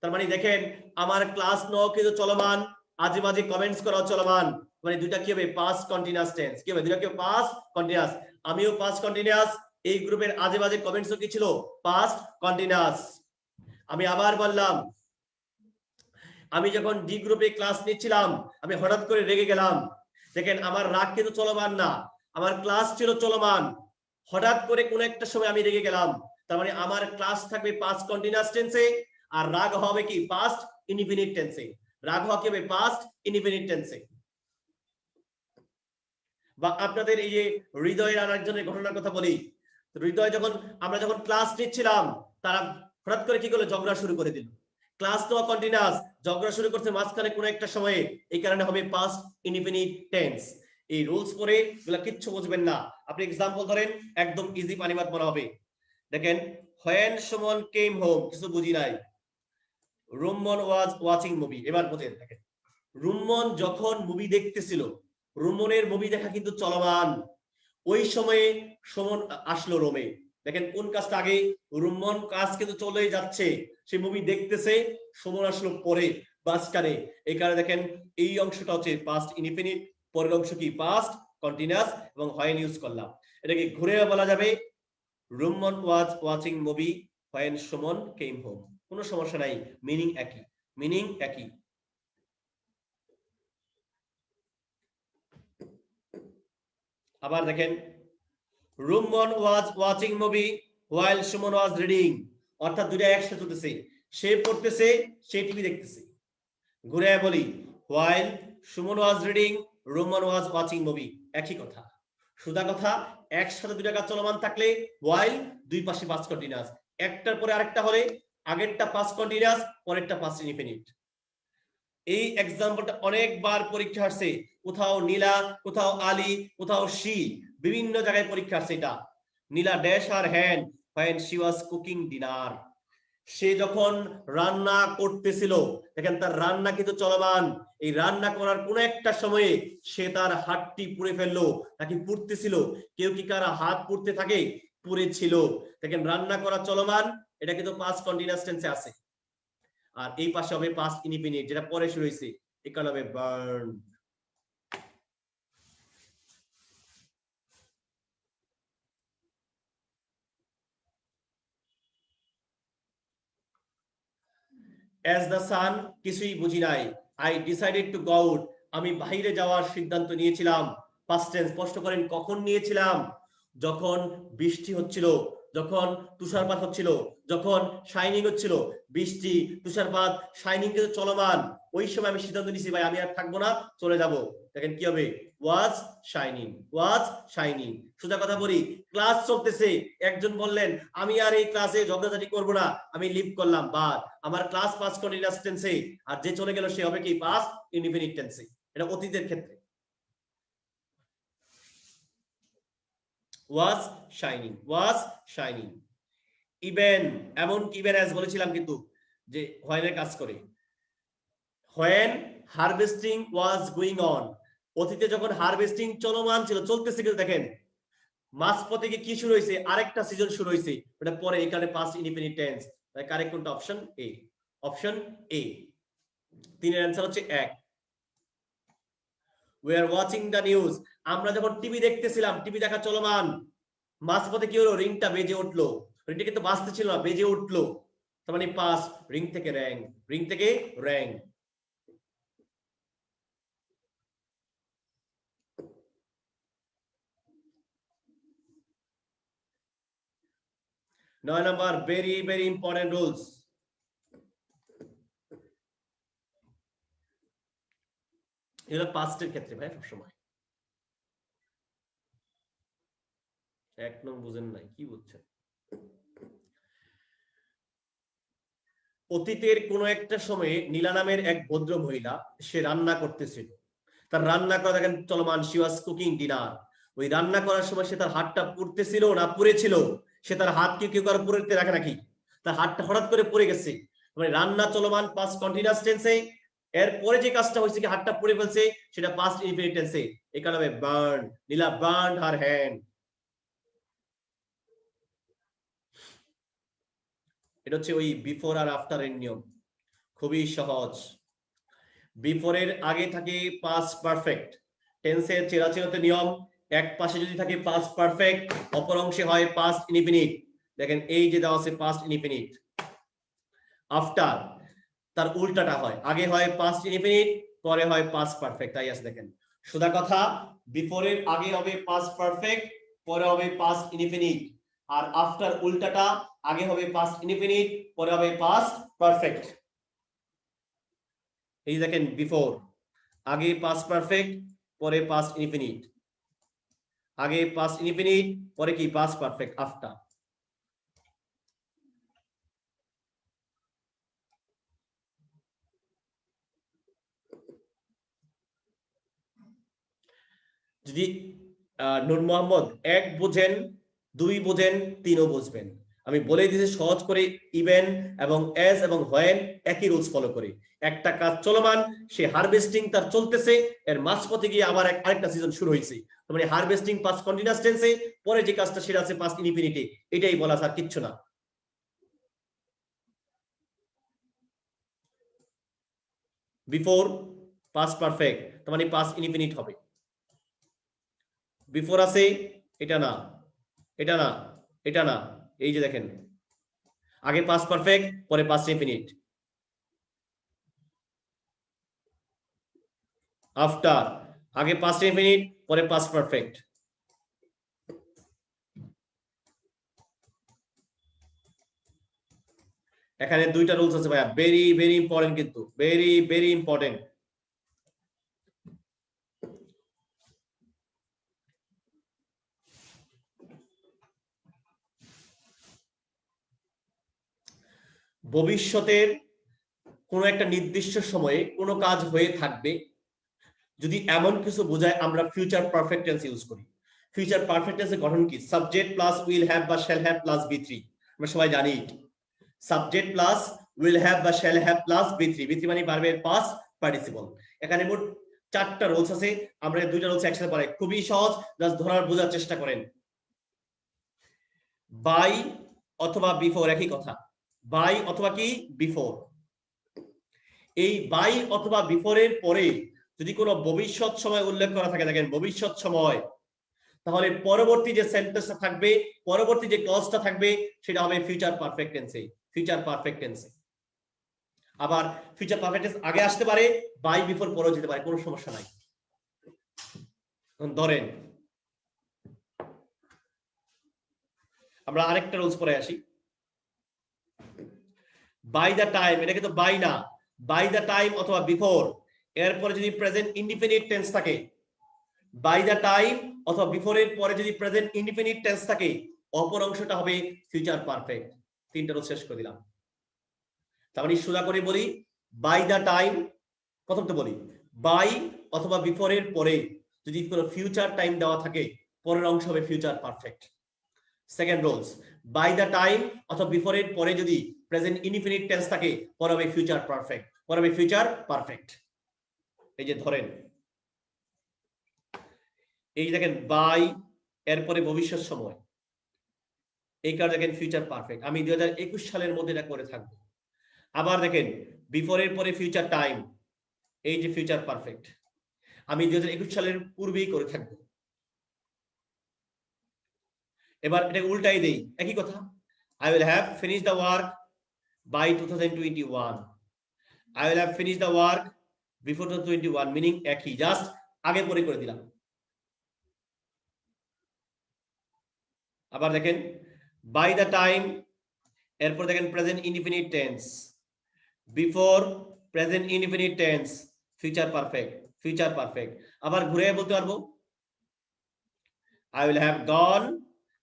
তার মানে দেখেন আমার ক্লাস নাও কিন্তু চলমান, আজে বাজে কমেন্টস করা চলমান, মানে দুইটা কি হবে পাস্ট কন্টিনিউয়াস টেন্স, কি হবে দুইটা কি পাস্ট কন্টিনিউয়াস। আমিও পাস্ট কন্টিনিউয়াস, এই গ্রুপের আজে বাজে কমেন্টসও কি ছিল পাস্ট কন্টিনিউয়াস। আমি আবার বললাম, আমি যখন ডি গ্রুপে ক্লাস নিচ্ছিলাম আমি হঠাৎ করে রেগে গেলাম। দেখেন আমার রাগ কিন্তু চলমান না, আমার ক্লাস ছিল চলমান, হঠাৎ করে কোন একটা সময় আমি রেগে গেলাম, তার মানে আমার ক্লাস থাকবে পাস্ট কন্টিনিউয়াস টেন্সে, আর রাগ হবে কি পাস্ট ইনডিফিনিট টেন্সে। রাগ হবে পাস্ট ইনডিফিনিট টেন্সে। বা আপনাদের এই যে হৃদয়ের আরেকজনের ঘটনার কথা বলি, হৃদয় যখন আমরা যখন ক্লাস নিচ্ছিলাম তারা হঠাৎ করে কি করলো, ঝগড়া শুরু করে দিল। ক্লাস তো কন্টিনিউয়াস, ঝগড়া শুরু করতে মাঝখানে কোন একটা সময়ে, এই কারণে হবে পাস্ট ইনডিফিনিট টেন্স। এই রুলস পরে এগুলা কিচ্ছু বুঝবেন না। আপনি एग्जांपल ধরেন, একদম ইজি পানিবাদ মনে হবে। দেখেন when someone came home, কিছু বুঝি নাই, রুম্মন ওয়াজ ওয়াচিং মুভি। এবার বুঝেন, দেখেন রুম্মন যখন মুভি দেখতেছিল, রুম্মনের মুভি দেখা কিন্তু চলমান, ওই সময়ে সুমন আসলো রোমে। দেখেন কোন কাজটা আগে, রুম্মন কাজ কিন্তু চলেই যাচ্ছে, সে মুভি দেখতেছে, সুমন আসলো পরে মাঝখানে। এই কারণে দেখেন এই অংশটা হচ্ছে পাস্ট ইনডিফিনিট, পরের অংশ কি পাস্ট কন্টিনিউয়াস, এবং when ইউজ করলাম। এটাকে ঘুরে বলা যাবে Rumman was watching movie when Suman came home. কোনো সমস্যা নাই, মিনিং একই, মিনিং একই। আবার দেখেন, Rumon was watching movie while Suman was reading, অর্থাৎ দুইটা একসাথে চলতেছে, সে পড়তেছে সে টিভি দেখতেছে। ঘুরে বলি, while Suman was reading Rumon was watching movie, একই কথা, সোজা কথা। একসাথে দুইটা কাজ চলমান থাকলে হোয়াইল দুই পাশে পাস্ট কন্টিনিউয়াস, একটার পরে আরেকটা হলে আগেরটা পাস্ট কন্টিনিউয়াস পরেরটা পাস্ট ইনডিফিনিট। এই এক্সাম্পলটা অনেকবার পরীক্ষা আসছে, কোথাও নীলা, কোথাও আলী, কোথাও শি, বিভিন্ন জায়গায় পরীক্ষা আসছে এটা। Nila dash her hand when she was cooking dinner, সে যখন রান্না করতেছিল, দেখেন তার রান্না কিন্তু চলমান, এই রান্না করার কোন একটা সময়ে সে তার হাতটি পুড়ে ফেললো, নাকি পুড়তেছিল, কেউ কি কার হাত পুড়তে থাকে, পুড়েছিল। দেখেন রান্না করা চলমান, এটা কিন্তু পাস্ট কন্টিনিউয়াস টেন্সে আছে। আর এই পাশে হবে পাস্ট ইনডিফিনিট, যেটা পরে শুরু হয়েছে, এখানে হবে বার্ন। as the sun, কিছুই বুঝি নাই, I decided to go out, আমি বাইরে যাওয়ার সিদ্ধান্ত নিয়েছিলাম। পাস্ট টেন্স, স্পষ্ট করেন কখন নিয়েছিলাম, যখন বৃষ্টি হচ্ছিল, যখন তুষারপাত হচ্ছিল, যখন শাইনিং হচ্ছিল, বৃষ্টি তুষারপাত শাইনিং কিন্তু চলমান, ওই সময় আমি সিদ্ধান্ত নিয়েছি ভাই আমি আর থাকবো না, চলে যাব। দেখেন কি হবে, ওয়াজ শাইনিং, ওয়াজ শাইনিং। সোজা কথা বলি, ক্লাস চলতেছে, একজন বললেন আমি আর এই ক্লাসে ঝগড়াঝাটি করবো না, আমি লিভ করলাম, বাদ আমার ক্লাস পাস্ট কন্টিনিউয়াস টেন্সে, আর যে চলে গেল সে হবে কি পাস্ট ইনডিফিনিট টেন্সে, এটা অতীতের ক্ষেত্রে। ওয়াজ শাইনিং, ওয়াজ শাইনিং। ইভেন, এমন ইভেন অ্যাজ বলেছিলাম কিন্তু যে হোয়েনের কাজ করে। When harvesting was going on, অতীতে যখন হারভেস্টিং চলমান ছিল, চলতেছে, কিন্তু দেখেন মাঝপথে কি শুরু হয়েছে, আরেকটা সিজন শুরু হয়েছে, ওটা পরে, এখানে পাস্ট ইনডিফিনিট টেন্স। তাই কারেক্ট কোনটা, অপশন এ, অপশন এ। তিনের অ্যান্সার হচ্ছে এক। we are watching the news, আমরা যখন টিভি দেখতেছিলাম, টিভি দেখা চলমান, মাঝপথে কি হলো, রিংটা বেজে উঠলো, রিংটা কিন্তু বাজতে ছিল না, বেজে উঠলো, তার মানে পাস, রিং থেকে র্যাং, রিং থেকে র্যাং। নয় number, very very important rules. এগুলো পাস্টের ক্ষেত্রে ভাই সবসময়। এক নং বুঝেন নাই, কি বুঝছেন? অতীতের কোন একটা সময়ে নীলা নামের এক ভদ্র মহিলা, সে রান্না করতেছিল, তার রান্না করা দেখেন চলমান, she was cooking dinner, ওই রান্না করার সময় সে তার হাতটা পুড়তেছিল না পুড়েছিল, সে তার হাত কি কেউ কারো পুড়তে রাখে নাকি, তার হাতটা হঠাৎ করে পুড়ে গেছে, মানে রান্না চলমান পাস্ট কন্টিনিউয়াস টেন্সে, এর পরে যে কাজটা হয়েছে কি হাতটা পুড়ে ফেলছে, সেটা পাস্ট ইনডিফিনিট টেন্সে, এই কারণে বার্ন, নীলা বার্ন হার হ্যান্ড। এটা হচ্ছে ওই বিফোর আর আফটার এর নিয়ম, খুবই সহজ। বিফোরের আগে থাকে পাস্ট পারফেক্ট, টেন্সের চেরাচেরাতে নিয়ম, এক পাশে যদি থাকে পাস্ট পারফেক্ট, অপর অংশে হয় পাস্ট ইনডিফিনিট। দেখেন এই যে দেওয়া আছে পাস্ট ইনডিফিনিট। আফটার, তার উল্টাটা হয়, আগে হয় পাস্ট ইনডিফিনিট, পরে হয় পাস্ট পারফেক্ট, তাই আছে দেখেন। সোজা কথা, বিফোরের আগে হবে পাস্ট পারফেক্ট, পরে হবে পাস্ট ইনডিফিনিট, আর আফটার উল্টাটা, আগে হবে পাস্ট ইনডিফিনিট, পরে হবে পাস্ট পারফেক্ট। এই দেখেন, বিফোর আগে পাস্ট পারফেক্ট, পরে পাস্ট ইনডিফিনিট, আগে পাস্ট ইনডিফিনিট, পরে কি পাস্ট পারফেক্ট, আফটার। যদি নূর মোহাম্মদ এক বোঝেন, দুই বোঝেন, তিনও বুঝবেন, আমি বলে দিয়েছি সহজ করে, ইভেন এবং এজ এবং হোয়েন একই রুলস ফলো করে। একটা কাজ চলমান, সে হারভেস্টিং তার চলতেছে, এর মাঝপথে গিয়ে আবার আরেকটা সিজন শুরু হয়েছে, মানে হারভেস্টিং পাস্ট কন্টিনিউয়াস টেন্সে, পরে যে কাজটা সেটা আছে পাস্ট ইনডিফিনিটে, এটাই বলা, স্যার কিচ্ছু না। বিফোর পাস্ট পারফেক্ট, তার মানে পাস্ট ইনডিফিনিট হবে। বিফোর আছে, এটা না, এটা না, এটা না, এই যে দেখেন, আগে পাস্ট পারফেক্ট পরে পাস্ট ইনফিনিট। আফটার আগে পাস্ট ইনফিনিট পরে পাস্ট পারফেক্ট। এখানে দুইটা রুলস আছে ভাইয়া, ভেরি ভেরি ইম্পর্টেন্ট, কিন্তু ভেরি ভেরি ইম্পর্টেন্ট। ভবিষ্যতের কোন একটা নির্দিষ্ট সময়ে কোন কাজ হয়ে থাকবে যদি এমন কিছু বোঝায়, আমরা ফিউচার পারফেক্ট টেন্স ইউজ করি। ফিউচার পারফেক্ট টেন্সের গঠন কি? সাবজেক্ট প্লাস উইল হ্যাভ বা শ্যাল হ্যাভ প্লাস বি3। আমরা সবাই জানি সাবজেক্ট প্লাস উইল হ্যাভ বা শ্যাল হ্যাভ প্লাস বি3। বি3 মানে ভার্বের পাস্ট পার্টিসিপল। এখানে মোট 4টা রুলস আছে, আমরা এই 2টা রুলস একসাথে পড়াই, খুবই সহজ, জাস্ট ধরার বোঝার চেষ্টা করেন। বাই অথবা বিফোর একই কথা, বাই অথবা কি বিফোর। এই বাই অথবা বিফোরের পরে যদি কোনো ভবিষ্যৎ সময় উল্লেখ করা থাকে, দেখেন ভবিষ্যৎ সময়, তাহলে পরবর্তী যে সেন্টেন্সটা থাকবে, পরবর্তী যে ক্লজটা থাকবে সেটা হবে ফিউচার পারফেক্ট টেন্সে, ফিউচার পারফেক্ট টেন্সে। আবার ফিউচার পারফেক্ট টেন্স আগে আসতে পারে, বাই বিফোর পরেও যেতে পারে, কোনো সমস্যা নাই। ধরেন আমরা আরেকটা রুলস পরে আসি, বাই দ্য টাইম, এটা কিন্তু বাই না, বাই দ্য টাইম অথবা বিফোর, এরপরে যদি প্রেজেন্ট ইনডিফিনিট টেন্স থাকে, বাই দ্য টাইম অথবা বিফোর এর পরে যদি প্রেজেন্ট ইনডিফিনিট টেন্স থাকে, অপর অংশটা হবে ফিউচার পারফেক্ট। 3টা রুল শেষ করে দিলাম। তার মানে সোজা করে বলি, বাই দ্য টাইম, প্রথমটা বলি, বাই অথবা বিফোর এর পরে যদি কোনো ফিউচার টাইম দেওয়া থাকে, পরের অংশ হবে future perfect. Second rules, by the time অথবা বিফোর এর পরে যদি প্রেজেন্ট ইনডিফিনিট টেন্স থাকে, পরে হবে ফিউচার পারফেক্ট, পরে হবে ফিউচার পারফেক্ট। এই যে ধরেন, এই দেখেন বাই এরপরে ভবিষ্যৎ সময়, এই কারণে দেখেন ফিউচার পারফেক্ট, আমি 2021 সালের মধ্যে এটা করে থাকবো। আবার দেখেন বিফোর এর পরে ফিউচার টাইম, এই যে ফিউচার পারফেক্ট, আমি 2021 সালের পূর্বেই করে থাকবো। এবার এটা উল্টাই দেই, একই কথা, I will have finished the work by 2021, I will have finished the work before 2021, meaning একই, জাস্ট আগে পরে করে দিলাম। আবার দেখেন বাই দ্য টাইম, এরপর দেখেন present indefinite tense, before present indefinite tense, future perfect, future perfect. আবার ঘুরে বলতে পারবো, I will have gone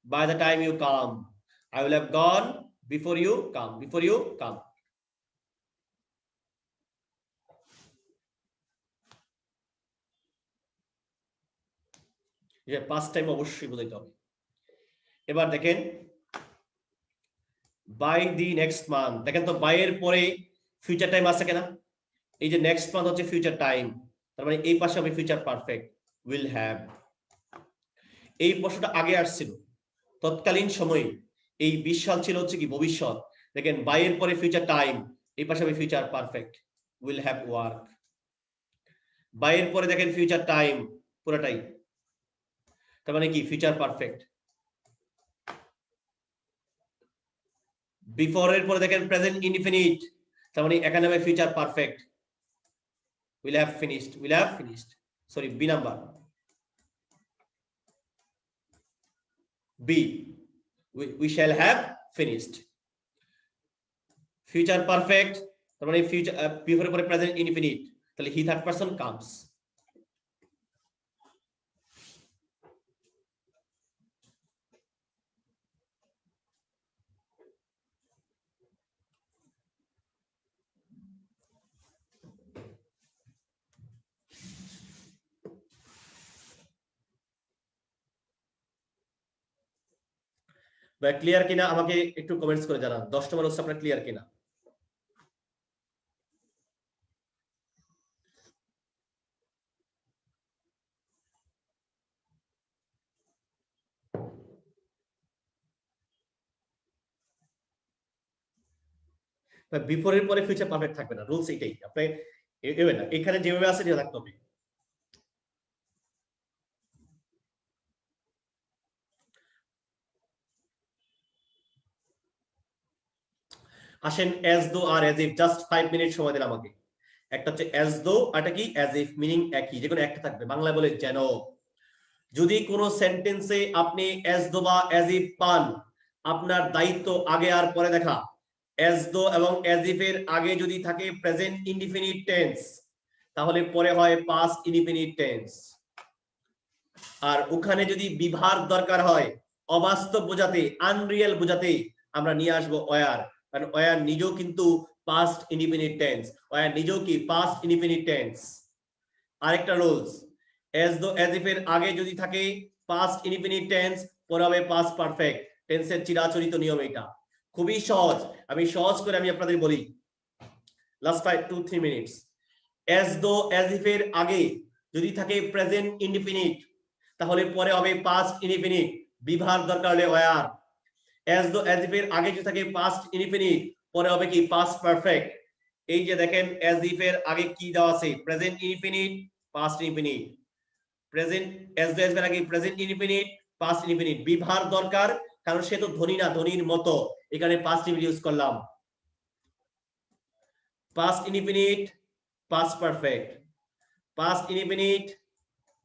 by the time you come, I will have gone before you come, before you come। যে past time অবশ্যই বোঝাইতে হবে। এবার দেখেন বাই দি নেক্সট মান্থ, দেখেন তো বাই এর পরে ফিউচার টাইম আছে কিনা, এই যে নেক্সট মান্থ হচ্ছে ফিউচার টাইম, তার মানে এই পাশে হবে ফিউচার পারফেক্ট, উইল হ্যাভ। এই প্রশ্নটা আগে আসছিল তৎকালীন সময়ে, এই 20 সাল ছিল হচ্ছে কি ভবিষ্যৎ, দেখেন বাই এর পরে ফিউচার টাইম, এই পাশে হবে future perfect, will have work. By এর পরে দেখেন ফিউচার টাইম পুরোটাই, তার মানে কি ফিউচার পারফেক্ট। বিফোর এর পরে দেখেন প্রেজেন্ট ইনডিফিনিট, তার মানে এখানে হবে future perfect, will have finished, will have finished, sorry b number, b, we shall have finished। future perfect, তার মানে ফিউচার বিফোর এর পরে প্রেজেন্ট ইনডিফিনিট, তাহলে he third person comes। Clear কিনা আমাকে একটু কমেন্টস করে জানান, 10 নম্বর হচ্ছে আপনার ক্লিয়ার কিনা। বিফোর এর পরে ফিউচার পারফেক্ট থাকবে না, রুলস এটাই, আপনি এবেন না, এখানে যেভাবে আছে এটা থাকতে হবে। আসেন as though আর as if, জাস্ট 5 মিনিট সময় দিলাম আমাকে। একটা হচ্ছে as though, আর একটা কি as if, মিনিং একই, যে কোনো একটা থাকবে, বাংলায় বলে যেন। যদি কোনো সেন্টেন্সে আপনি as though বা as if পান, আপনার দায়িত্ব আগে আর পরে দেখা। as though এবং as if এর আগে যদি থাকে প্রেজেন্ট ইনডিফিনিট টেন্স, তাহলে পরে হয় পাস্ট ইনডিফিনিট টেন্স। আর ওখানে যদি বিভার দরকার হয়, অবাস্তব বোঝাতে, আনরিয়েল বোঝাতে, আমরা নিয়ে আসবো ওয়ার, কারণ ওয়ার নিজেও কিন্তু পাস্ট ইনডিফিনিট টেন্স, ওয়ার নিজেও কি পাস্ট ইনডিফিনিট টেন্স। আরেকটা rules, as though as if এর আগে যদি থাকে পাস্ট ইনডিফিনিট টেন্স, পরে হবে পাস্ট পারফেক্ট টেন্সের চিরাচরিত নিয়ম। এটা খুবই সহজ, আমি সহজ করে আমি আপনাদের বলি, last 2-3 minutes. as though as if এর আগে যদি থাকে প্রেজেন্ট ইনডিফিনিট, তাহলে পরে হবে পাস্ট ইনডিফিনিট, বিভার দরকার হলে war. as though as if এর আগে যদি থাকে পাস্ট ইনডিফিনিট, পরে হবে কি পাস্ট পারফেক্ট। এই যে দেখেন as if এর আগে কি দেওয়া আছে, present indefinite, past indefinite, present as though as if এর আগে প্রেজেন্ট ইনডিফিনিট, পাস্ট ইনডিফিনিট, বিভার দরকার, কারণ সে তো ধ্বনি না, ধ্বনির মতো, এখানে পাস্ট ইনডিফিনিট ইউজ করলাম। Past indefinite, past perfect, past indefinite,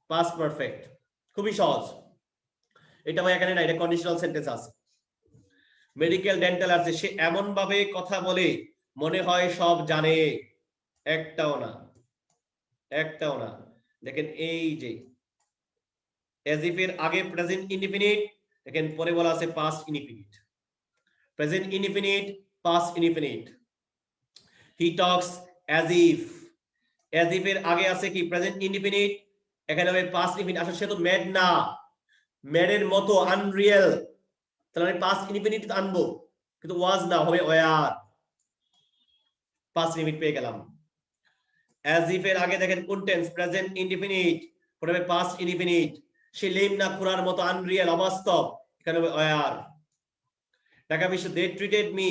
past perfect, খুবই সহজ। এটা ভাই এখানে না, এটা কন্ডিশনাল সেন্টেন্স আছে। মেডিকেল ডেন্টাল আছে, সে এমন ভাবে কথা বলে মনে হয় সব জানে, একটাও না, একটাও না। দেখেন এই যে as if এর আগে প্রেজেন্ট ইনডিফিনিট, দেখেন পরে বলা আছে past indefinite, present indefinite, past indefinite. He Tux as if, as if এর আগে আছে কি প্রেজেন্ট ইনডিফিনিট, এখানে হবে পাস্ট ইনডিফিনিট। আসলে সে তো ম্যাড না, ম্যাডের মতো আনরিয়েল, তাহলে আমি পাস্ট ইনডিফিনিট আনবো, কিন্তু ওয়াজ না, হবে ওয়ার, পাস্ট ইনডিফিনিট পেয়ে গেলাম। as if এর আগে দেখেন কোন টেন্স, প্রেজেন্ট ইনডিফিনিট, পরে হবে পাস্ট ইনডিফিনিট, সে লেম না, খুরার মতো, আনরিয়েল, অবাস্তব, এখানে হবে ওয়ার। ঢাকা বিশ্ব, দে ট্রিটেড মি,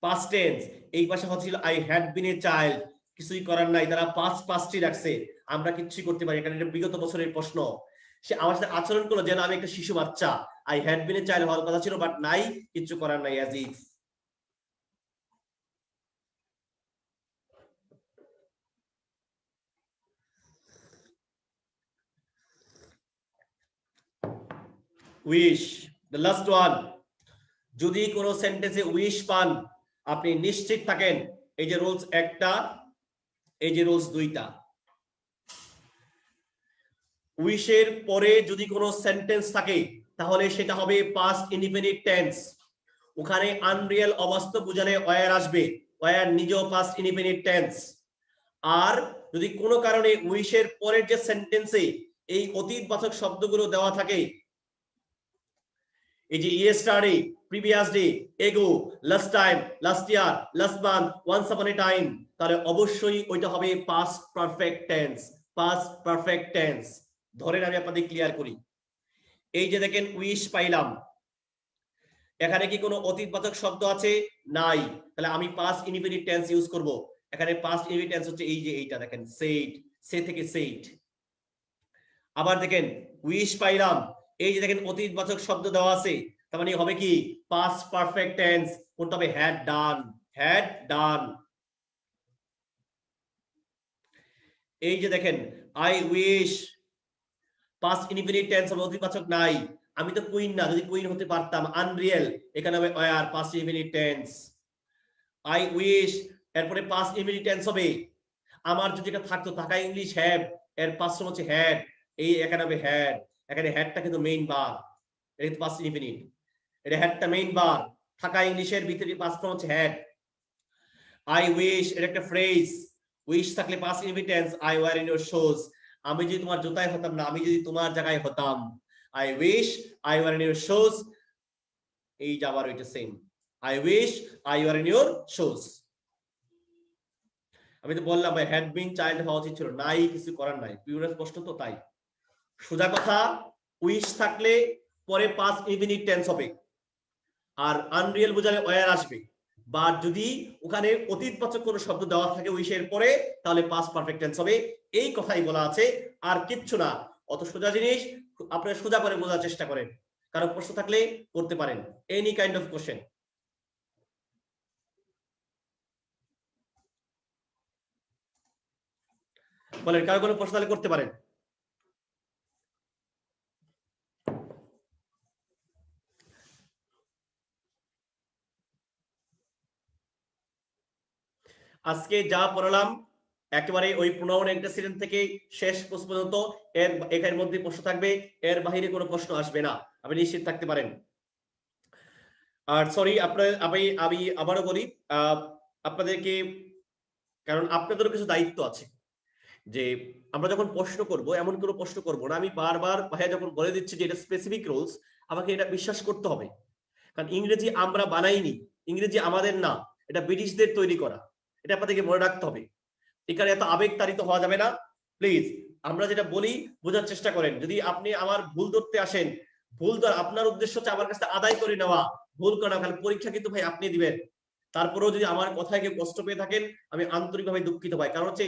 পাস্ট টেন্স, এই পাশে হচ্ছিল I had been a child, কিছুই করার নাই, তারা পাস্টই রাখছে, আমরা কিছুই করতে পারি, কারণ এটা বিগত বছরের প্রশ্ন। সে আমার সাথে আচরণ করলো যেন আমি একটা শিশু বাচ্চা, I had been a child হওয়ার কথা ছিল, বাট নাই, কিছু করার নাই, as if। Wish, the last one. যদি কোনো সেন্টেন্সে উইশ পান, আপনি নিশ্চিত থাকেন এই যে রুলস একটা, এই যে রুলস দুইটা। উইশের পরে যদি কোনো সেন্টেন্স থাকে, তাহলে সেটা হবে পাস্ট ইনডিফিনিট টেন্স, ওখানে আনরিয়েল, অবাস্তব বোঝালে ওয়ার আসবে, ওয়ার নিজেও পাস্ট ইনডিফিনিট টেন্স। আর যদি কোনো কারণে উইশের পরের যে সেন্টেন্সে এই অতীতবাচক শব্দগুলো দেওয়া থাকে, এই যে yesterday, previous day, ago, last time, last year, last month, once upon a time, তাহলে অবশ্যই ওইটা হবে past perfect tense, past perfect tense. ধরেন আমি আপনাদের ক্লিয়ার করি, এই যে দেখেন উইশ পাইলাম, এখানে কি কোনো অতীতবাচক শব্দ আছে? নাই, তাহলে আমি পাস্ট ইনডিফিনিট টেন্স ইউজ করব। এখানে পাস্ট ইনডিফিনিট টেন্স হচ্ছে এই যে এইটা দেখেন, সেড, সে থেকে সেইড। আবার দেখেন উইশ পাইলাম, এই যে দেখেন অতীতবাচক শব্দ দেওয়া আছে, তার মানে হবে কি পাস্ট পারফেক্ট টেন্স, কোনটা হবে হ্যাড ডান, হ্যাড ডান। এই যে দেখেন I wish, past indefinite tense হবে, অতীতবাচক নাই, আমি তো কুইন না, যদি কুইন হতে পারতাম, আনরিয়েল, এখানে হবে were, past indefinite tense. I wish, এরপরে পাস্ট ইনডিফিনিট টেন্স হবে, আমার যদি এটা থাকতো, থাকা ইংলিশ হ্যাভ, এর পাস্ট হচ্ছে হ্যাড, এই এখানে হবে হ্যাড, এখানে হ্যাডটা কিন্তু মেইন বার, এটা কিন্তু পাস্ট ইনডিফিনিট, এটা হ্যাডটা মেইন বার, থাকা ইংলিশের ভিতরে পাস্ট ফর্ম হচ্ছে হ্যাড। আই উইশ, এটা একটা ফ্রেজ, উইশ থাকলে past indefinite tense, I were in your shoes, আমি যদি তোমার জুতায় হতাম না, আমি যদি তোমার জায়গায় হতাম, I wish I were in your shoes, এই যাবার ওইটা same, I wish I were in your shoes. আমি তো বললাম ভাই হ্যাড বিন চাইল্ড হওয়া উচিত ছিল, নাই, কিছু করার নাই, পিওর স্পষ্ট তো, তাই সোজা কথা, উইশ থাকলে পরে পাস্ট ইনডিফিনিট টেন্স হবে, আর আনরিয়েল বোঝালে ওয়্যার আসবে, বা যদি ওখানে অতীতবাচক কোনো শব্দ দেওয়া থাকে উইশের পরে, তাহলে পাস্ট পারফেক্ট টেন্স হবে, এই কথাই বলা আছে, আর কিচ্ছু না। অত সোজা জিনিস, আপনারা সোজা করে বোঝার চেষ্টা করেন, কারো প্রশ্ন থাকলে করতে পারেন, এনি কাইন্ড অফ কোশ্চেন। বলেন, কারো কোনো প্রশ্ন তাহলে করতে পারেন। আজকে যা পড়ালাম একেবারে ওই প্রোনাউন অ্যান্টিসিডেন্ট থেকে শেষ পর্যন্ত এর মধ্যে প্রশ্ন থাকবে, এর বাইরে কোনো প্রশ্ন আসবে না, আপনি নিশ্চিত থাকতে পারেন। আর সরি আপনার আমি আবারও বলি আপনাদেরকে, কারণ আপনাদেরও কিছু দায়িত্ব আছে, যে আমরা যখন প্রশ্ন করব এমন কোনো প্রশ্ন করব না, আমি বারবার ভাইয়া যখন বলে দিচ্ছি যে এটা স্পেসিফিক রুলস, আমাকে এটা বিশ্বাস করতে হবে। কারণ ইংরেজি আমরা বানাইনি, ইংরেজি আমাদের না, এটা ব্রিটিশদের তৈরি করা, এটা আপনাদেরকে মনে রাখতে হবে। এখানে এত আবেগ তাড়িত হওয়া যাবে না প্লিজ। আমরা যেটা বলি বোঝার চেষ্টা করেন। যদি আপনি আমার ভুল ধরতে আসেন, ভুল ধর আপনার উদ্দেশ্য হচ্ছে আমার কাছে আদায় করে নেওয়া, ভুল করা, খালি পরীক্ষা কিন্তু ভাই আপনি দিবেন। তারপরেও যদি আমার কথায় কেউ কষ্ট পেয়ে থাকেন, আমি আন্তরিকভাবে দুঃখিত ভাই। কারণ হচ্ছে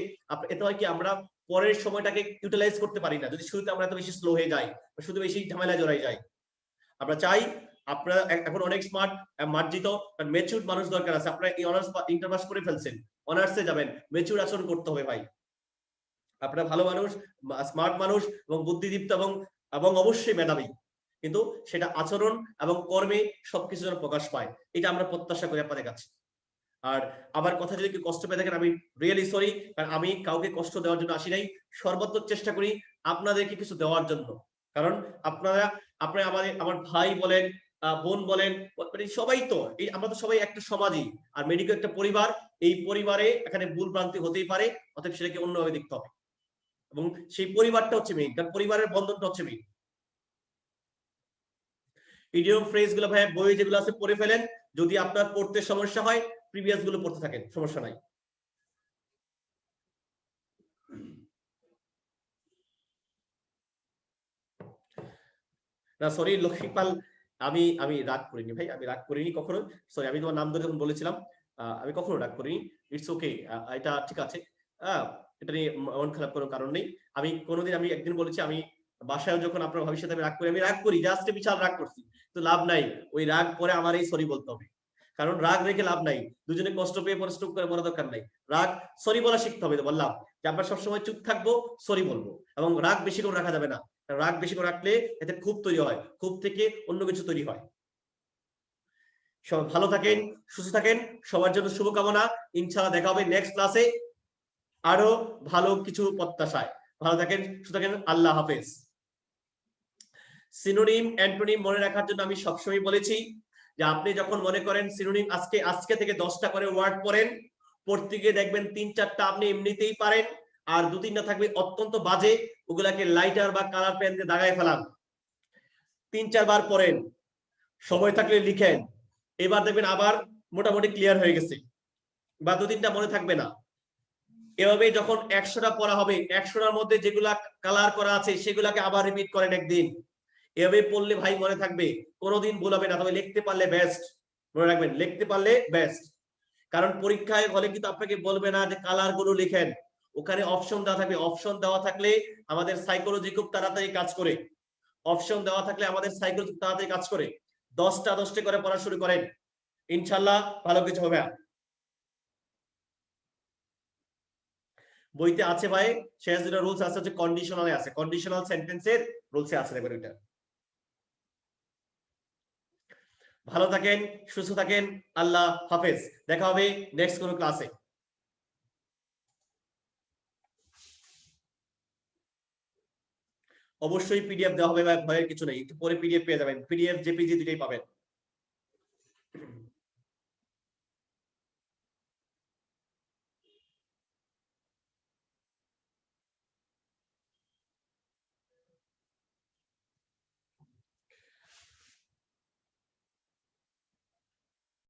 এতে হয় কি, আমরা পরের সময়টাকে ইউটিলাইজ করতে পারি না যদি শুরুতে আমরা এত বেশি স্লো হয়ে যাই, শুধু বেশি ঝামেলায় জড়াই যাই। আমরা চাই আপনারা এখন অনেক স্মার্ট মার্জিত ম্যাচিউরড মানুষ দরকার আছে। আপনারা এই অনার্স বা ইন্টার পাস করে ফেলছেন, অনার্সে যাবেন, ম্যাচিউর আচরণ করতে হবে ভাই। আপনারা ভালো মানুষ, স্মার্ট মানুষ এবং বুদ্ধিদীপ্ত এবং এবং অবশ্যই মেধাবী, কিন্তু সেটা আচরণ এবং কর্মে সবকিছু যেন প্রকাশ পায়, এটা আমরা প্রত্যাশা করি আপনাদের কাছে। আর আমার কথা যদি কেউ কষ্ট পেয়ে থাকেন, আমি রিয়েলি সরি, কারণ আমি কাউকে কষ্ট দেওয়ার জন্য আসি নাই, সর্বোত্তম চেষ্টা করি আপনাদেরকে কিছু দেওয়ার জন্য। কারণ আপনারা আমার ভাই বলেন, বোন বলেন, মানে সবাই তো আমরা তো সবাই একটা সমাজই, আর মেডিকেল একটা পরিবার। এই পরিবারে এখানে ভুল ভ্রান্তি হতেই পারে, অতএব সেটাকে অন্যভাবে দেখতে হবে, এবং সেই পরিবারটা হচ্ছে মেইন, কারণ পরিবারের বন্ধনটা হচ্ছে মেইন। ইডিয়ম ফ্রেজ গুলো ভাই বই যেগুলো আছে পড়ে ফেলেন, যদি আপনার পড়তে সমস্যা হয় প্রিভিয়াস গুলো পড়তে থাকেন, সমস্যা নাই। না সরি লক্ষ্মীপাল, আমি আমি রাগ করিনি ভাই, আমি রাগ করিনি কখনো। সরি, আমি তোমার নাম ধরে যখন বলেছিলাম, আমি কখনো রাগ করিনি। ইটস ওকে, এটা ঠিক আছে। এটা নিয়ে মন খারাপ করার কারণ নেই। আমি একদিন বলেছি, আমি বাসায় যখন আপনার ভবিষ্যতে আমি রাগ করি, জাস্ট বিশাল রাগ করছি, তো লাভ নাই। ওই রাগ পরে আমার এই সরি বলতে হবে, কারণ রাগ রেখে লাভ নাই, দুজনে কষ্ট পেয়ে পরিশ্রম করে মনে দরকার নাই। রাগ সরি বলা শিখতে হবে। বললাম যে আমরা সবসময় চুপ থাকবো, সরি বলবো, এবং রাগ বেশি করে রাখা যাবে না। রাগ বেশি করে রাখলে এতে ক্ষোভ তৈরি হয়, ক্ষোভ থেকে অন্য কিছু তৈরি হয়। সবাই ভালো থাকেন, সুস্থ থাকেন, সবার জন্য শুভকামনা। ইনশাআল্লাহ দেখা হবে নেক্সট ক্লাসে আরো ভালো কিছু প্রত্যাশায়। ভালো থাকেন, সুস্থ থাকেন, আল্লাহ হাফেজ। সিনোনিম অ্যান্টোনিম মনে রাখার জন্য আমি সবসময় বলেছি যে আপনি যখন মনে করেন সিনোনিম আজকে থেকে 10টা করে ওয়ার্ড পড়েন, পড়তে গিয়ে দেখবেন 3-4টা আপনি এমনিতেই পারেন, আর 2-3টা থাকবে অত্যন্ত বাজে, ওগুলাকে লাইটার বা কালার পেন দিয়ে দাগায় ফেলান। 3-4 বার পড়েন, সময় থাকলে লিখেন, এবার দেখবেন আবার মোটামুটি ক্লিয়ার হয়ে গেছে, বা 2-3টা মনে থাকবে না। এভাবে যখন 100টা পড়া হবে, 100টার মধ্যে যেগুলা কালার করা আছে সেগুলাকে আবার রিপিট করেন একদিন। এভাবে পড়লে ভাই মনে থাকবে, কোনোদিন ভুল হবে না। তবে লিখতে পারলে বেস্ট, মনে রাখবেন, লিখতে পারলে বেস্ট। কারণ পরীক্ষায় হলে কিন্তু আপনাকে বলবে না যে কালার গুলো লিখেন, ওখানে অপশন দেওয়া থাকবে। অপশন দেওয়া থাকলে আমাদের সাইকোলজি খুব তাড়াতাড়ি কাজ করে। অপশন দেওয়া থাকলে আমাদের সাইকোলজি তাড়াতাড়ি কাজ করে। 10টা করে পড়া শুরু করেন, ইনশাল্লাহ ভালো কিছু হবে। বইতে আছে ভাই, শেষ দুটো রুলস আছে, হচ্ছে কন্ডিশনালে আছে, কন্ডিশনাল সেন্টেন্সের রুলসে আছে, দেখবেন এটা। ভালো থাকেন, সুস্থ থাকেন, আল্লাহ হাফেজ। দেখা হবে নেক্সট কোনো ক্লাসে। অবশ্যই পিডিএফ দেওয়া হবে ভাই, ভয়ের কিছু নেই, একটু পরে পিডিএফ পেয়ে যাবেন, পিডিএফ জেপিজি দুটোই পাবেন।